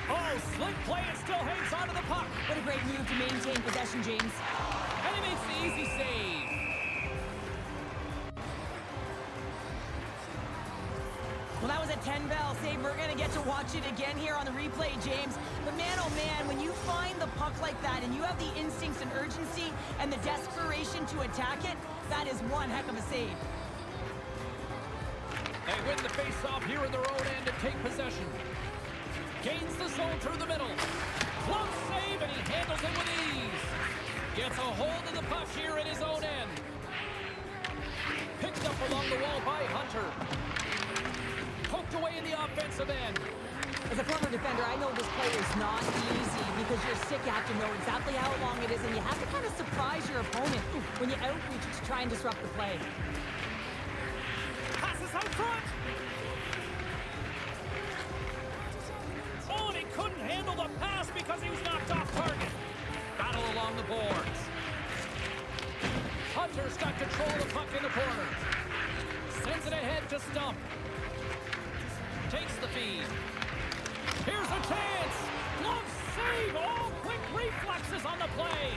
Oh, slick play, and still hangs onto the puck. What a great move to maintain possession, James. And he makes the easy save. Well, that was a 10-bell save. We're going to get to watch it again here on the replay, James. But man, oh man, when you find the puck like that and you have the instincts and urgency and the desperation to attack it, that is one heck of a save. They win the face-off here in their own end to take possession. Gains the zone through the middle. Close save, and he handles it with ease. Gets a hold of the puck here in his own end. Picked up along the wall by Hunter. Poked away in the offensive end. As a former defender, I know this play is not easy because you're sick. You have to know exactly how long it is, and you have to kind of surprise your opponent when you outreach to try and disrupt the play. Passes out front. Oh, and he couldn't handle the pass because he was knocked off target. Battle along the boards. Hunter's got control of the puck in the corner. Sends it ahead to Stump. Takes the feed. Here's a chance. Glove save. All quick reflexes on the play.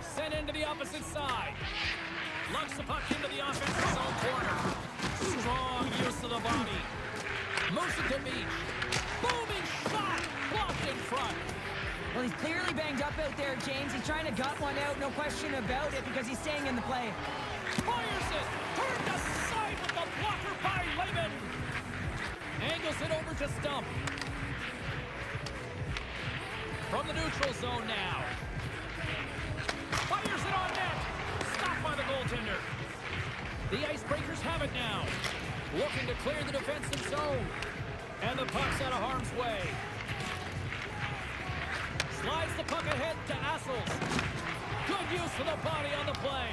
Sent into the opposite side. Lugs the puck into the offensive zone corner. Strong use of the body. Moves it to Beach. Booming shot. Blocked in front. Well, he's clearly banged up out there, James. He's trying to gut one out, no question about it, because he's staying in the play. Fires it. Turned aside with the blocker by Lehman. Angles it over to Stump. From the neutral zone now. Fires it on net. Stopped by the goaltender. The Icebreakers have it now. Looking to clear the defensive zone. And the puck's out of harm's way. Slides the puck ahead to Assels. Good use of the body on the play.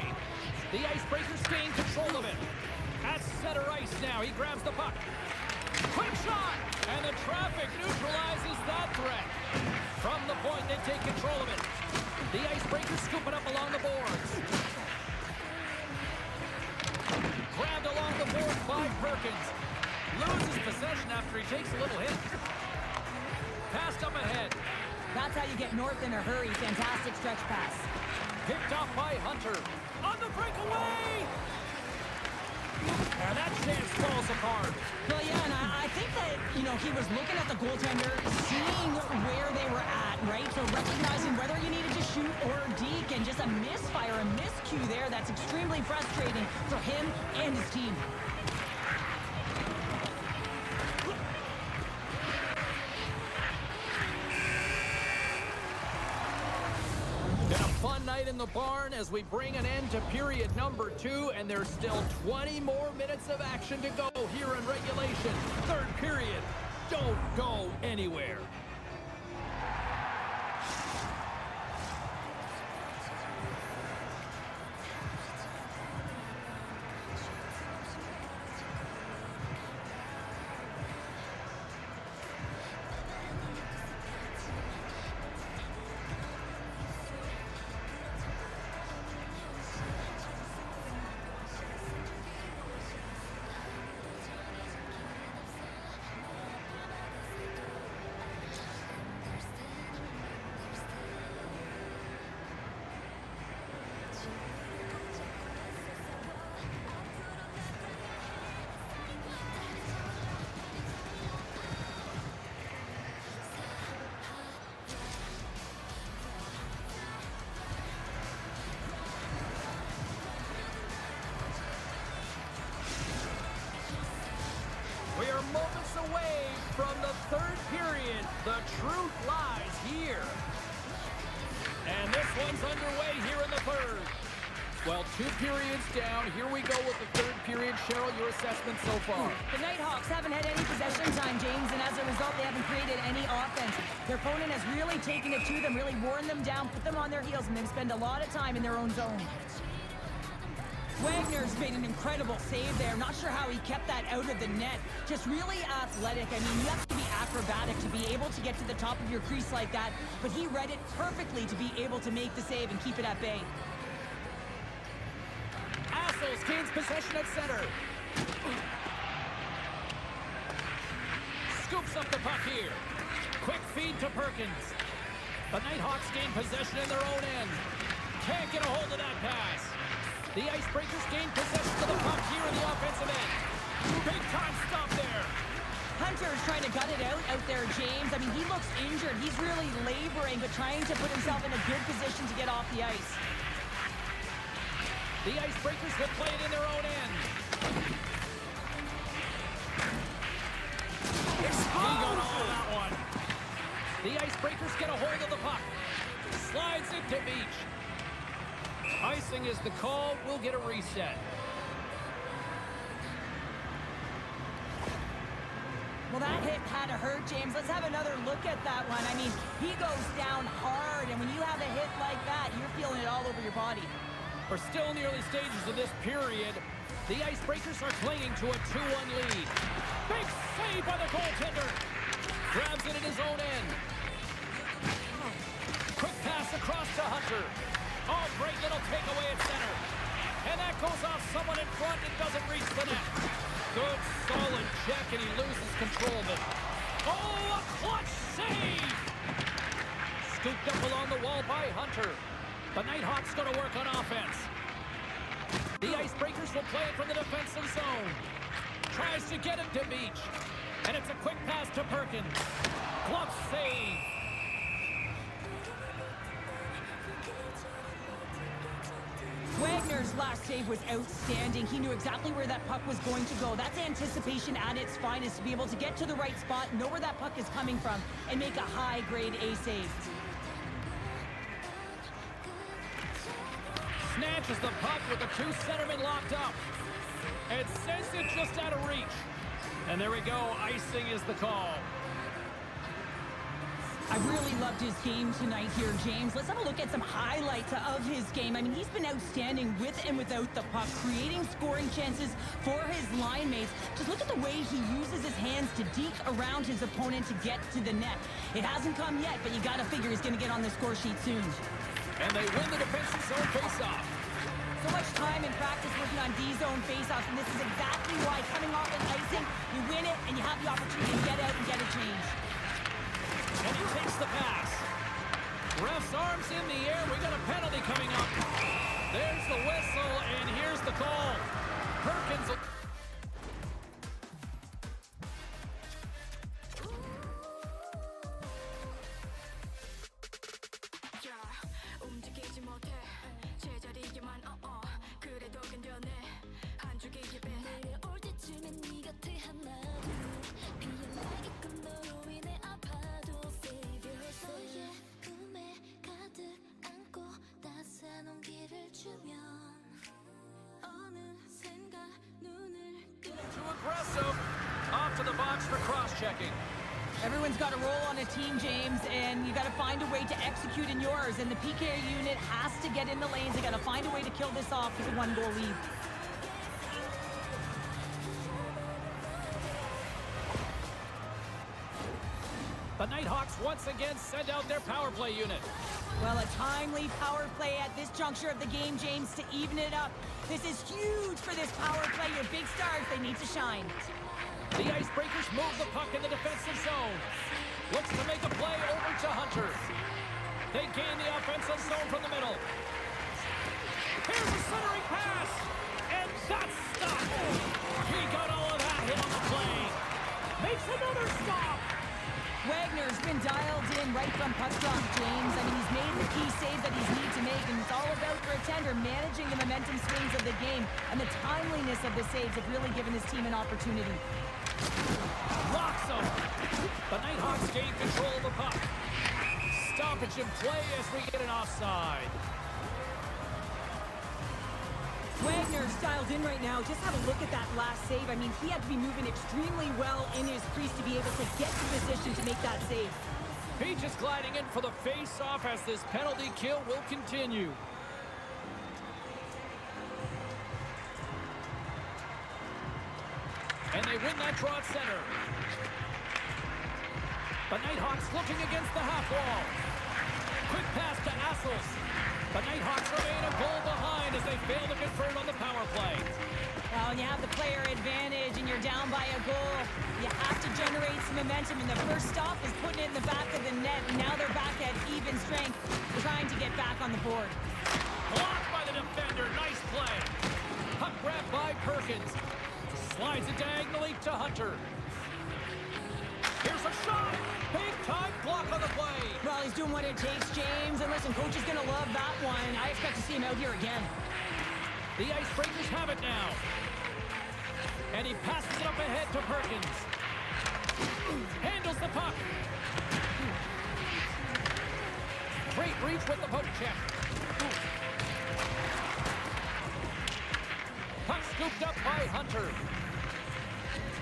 The Icebreakers gain control of it. At center ice now. He grabs the puck. Quick shot! And the traffic neutralizes that threat. From the point, they take control of it. The Icebreakers scoop it up along the boards. Grabbed along the boards by Perkins. Loses possession after he takes a little hit. Passed up ahead. That's how you get north in a hurry. Fantastic stretch pass. Picked off by Hunter. On the breakaway! And that chance falls apart. Well, yeah, and I think that, he was looking at the goaltender, seeing where they were at, right? So recognizing whether you needed to shoot or deke, and just a misfire, a miscue there, that's extremely frustrating for him and his team. Been a fun night in the barn as we bring an end to period number 2, and there's still 20 more minutes of action to go here in regulation. Third period. Don't go anywhere. We are moments away from the third period. The truth lies here. And this one's underway here in the third. Well, 2 periods down. Here we go with the third period. Cheryl, your assessment so far? The Nighthawks haven't had any possession time, James, and as a result, they haven't created any offense. Their opponent has really taken it to them, really worn them down, put them on their heels, and they've spent a lot of time in their own zone. Wagner's made an incredible save there. Not sure how he kept that out of the net. Just really athletic. I mean, you have to be acrobatic to be able to get to the top of your crease like that, but he read it perfectly to be able to make the save and keep it at bay. Assels gains possession at center. Scoops up the puck here. Quick feed to Perkins. The Nighthawks gain possession in their own end. Can't get a hold of that pass. The Icebreakers gain possession of the puck here in the offensive end. Big time stop there. Hunter is trying to gut it out there, James. I mean, he looks injured. He's really laboring, but trying to put himself in a good position to get off the ice. The Icebreakers will play it in their own end. He got all of that one. The Icebreakers get a hold of the puck. Slides it to Beach. Icing is the call. We'll get a reset. Well, that hit had to hurt, James. Let's have another look at that one. I mean, he goes down hard, and when you have a hit like that, you're feeling it all over your body. We're still in the early stages of this period. The Icebreakers are clinging to a 2-1 lead. Big save by the goaltender. Grabs it in his own end. Quick pass across to Hunter. Oh, great little takeaway at center. And that goes off someone in front and doesn't reach the net. Good, solid check, and he loses control of it. Oh, a clutch save! Scooped up along the wall by Hunter. The Nighthawks going to work on offense. The Icebreakers will play it from the defensive zone. tries to get him to Beach. And it's a quick pass to Perkins. Glove save. Wagner's last save was outstanding. He knew exactly where that puck was going to go. That's anticipation at its finest, to be able to get to the right spot, know where that puck is coming from, and make a high-grade A save. Snatches the puck with the two centermen locked up. And sends it just out of reach. And there we go. Icing is the call. I really loved his game tonight here, James. Let's have a look at some highlights of his game. I mean, he's been outstanding with and without the puck, creating scoring chances for his line mates. Just look at the way he uses his hands to deke around his opponent to get to the net. It hasn't come yet, but you got to figure he's going to get on the score sheet soon. And they win the defensive zone faceoff. So much time in practice working on D-zone faceoffs, and this is exactly why, coming off an icing, you win it and you have the opportunity to get out and get a change. And he takes the pass. Ref's arms in the air. We got a penalty coming up. There's the whistle, and here's the call. Perkins. 움직이지 못해 제자리에만 그래도 견뎌내 한 줄기 예배 내려올 때쯤엔 네 곁에 하나도 피어나게끔 너로 인해 아파도 Savior 너의 꿈에 가득 안고 따스한 온기를 주면 어느샌가 눈을 뜨 Too aggressive. Off to the box for cross-checking. Everyone's got a role on a team, James, and you got to find a way to execute in yours. And the PK unit has to get in the lanes. They got to find a way to kill this off with a one-goal lead. The Nighthawks once again send out their power play unit. Well, a timely power play at this juncture of the game, James, to even it up. This is huge for this power play. Your big stars, they need to shine. The Icebreakers move the puck in the defensive zone. Looks to make a play over to Hunter. They gain the offensive zone from the middle. Here's a centering pass. And that's stopped. He got all of that hit on the play. Makes another stop. Wagner's been dialed in right from puck drop, James. I mean, he's made the key save that he's need to make, and it's all about, for a tender, managing the momentum swings of the game, and the timeliness of the saves have really given his team an opportunity. Locks him. The Nighthawks gain control of the puck. Stoppage in play as we get an offside. Wagner's dialed in right now. Just have a look at that last save. I mean, he had to be moving extremely well in his crease to be able to get to position to make that save. Peach is gliding in for the face-off as this penalty kill will continue. And they win that draw at center. The Nighthawks looking against the half wall. Quick pass to Assels. The Nighthawks remain a goal behind as they fail to convert on the power play. Well, when you have the player advantage and you're down by a goal, you have to generate some momentum, and the first stop is putting it in the back of the net, and now they're back at even strength, trying to get back on the board. Blocked by the defender. Nice play. Puck grab by Perkins. Slides it diagonally to Hunter. Here's a shot. Big time block on the play. Well, he's doing what it takes, James, and listen, coach is going to love that one. I expect to see him out here again. The Icebreakers have it now. And he passes it up ahead to Perkins. Handles the puck. Great reach with the poke check. Puck scooped up by Hunter.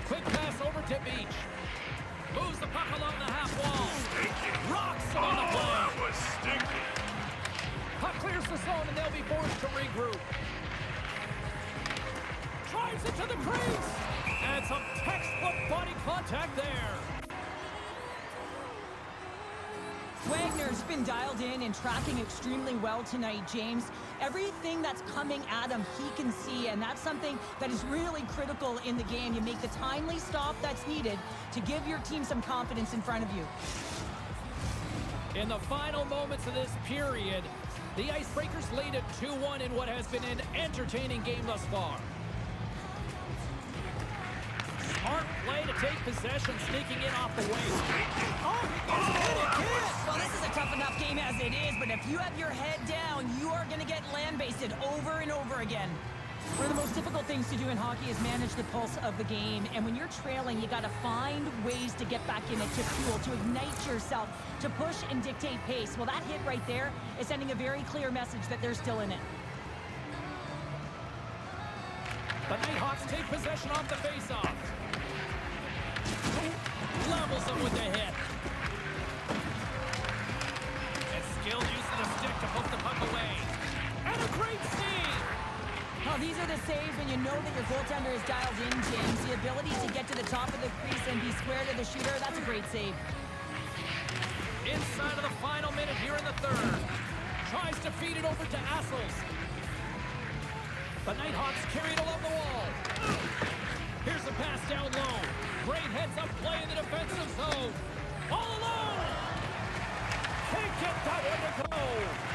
Quick pass over to Beach. Moves the puck along the half wall. Rocks on the play. That was stinky. Puck clears the zone and they'll be forced to regroup. Drives it to the crease. And some textbook body contact there. Wagner's been dialed in and tracking extremely well tonight, James. Everything that's coming at him, he can see, and that's something that is really critical in the game. You make the timely stop that's needed to give your team some confidence in front of you. In the final moments of this period, the Icebreakers lead at 2-1 in what has been an entertaining game thus far. play to take possession, sneaking in off the wing. Oh, well, this is a tough enough game as it is, but if you have your head down, you are going to get land-basted over and over again. One of the most difficult things to do in hockey is manage the pulse of the game, and when you're trailing, you got to find ways to get back in it, to fuel, to ignite yourself, to push and dictate pace. Well, that hit right there is sending a very clear message that they're still in it. The Nighthawks take possession off the faceoff. Levels them with the hit. And skilled use of the stick to poke the puck away. And a great save! Oh, these are the saves when you know that your goaltender is dialed in, James. The ability to get to the top of the crease and be square to the shooter, that's a great save. Inside of the final minute here in the third. Tries to feed it over to Assels. The Nighthawks carry it along the wall. Here's the pass down low. Great heads-up play in the defensive zone. All alone! Can't get that one to go.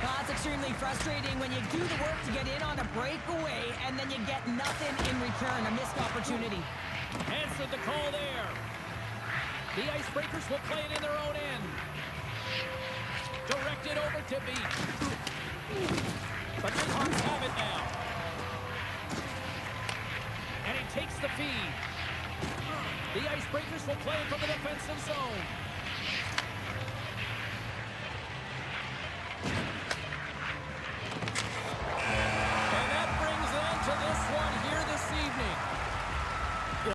That's extremely frustrating when you do the work to get in on a breakaway and then you get nothing in return, a missed opportunity. Answered the call there. The Icebreakers will play it in their own end. Directed over to Beach. But the Nighthawks have it now. And he takes the feed. The Icebreakers will play from the defensive zone.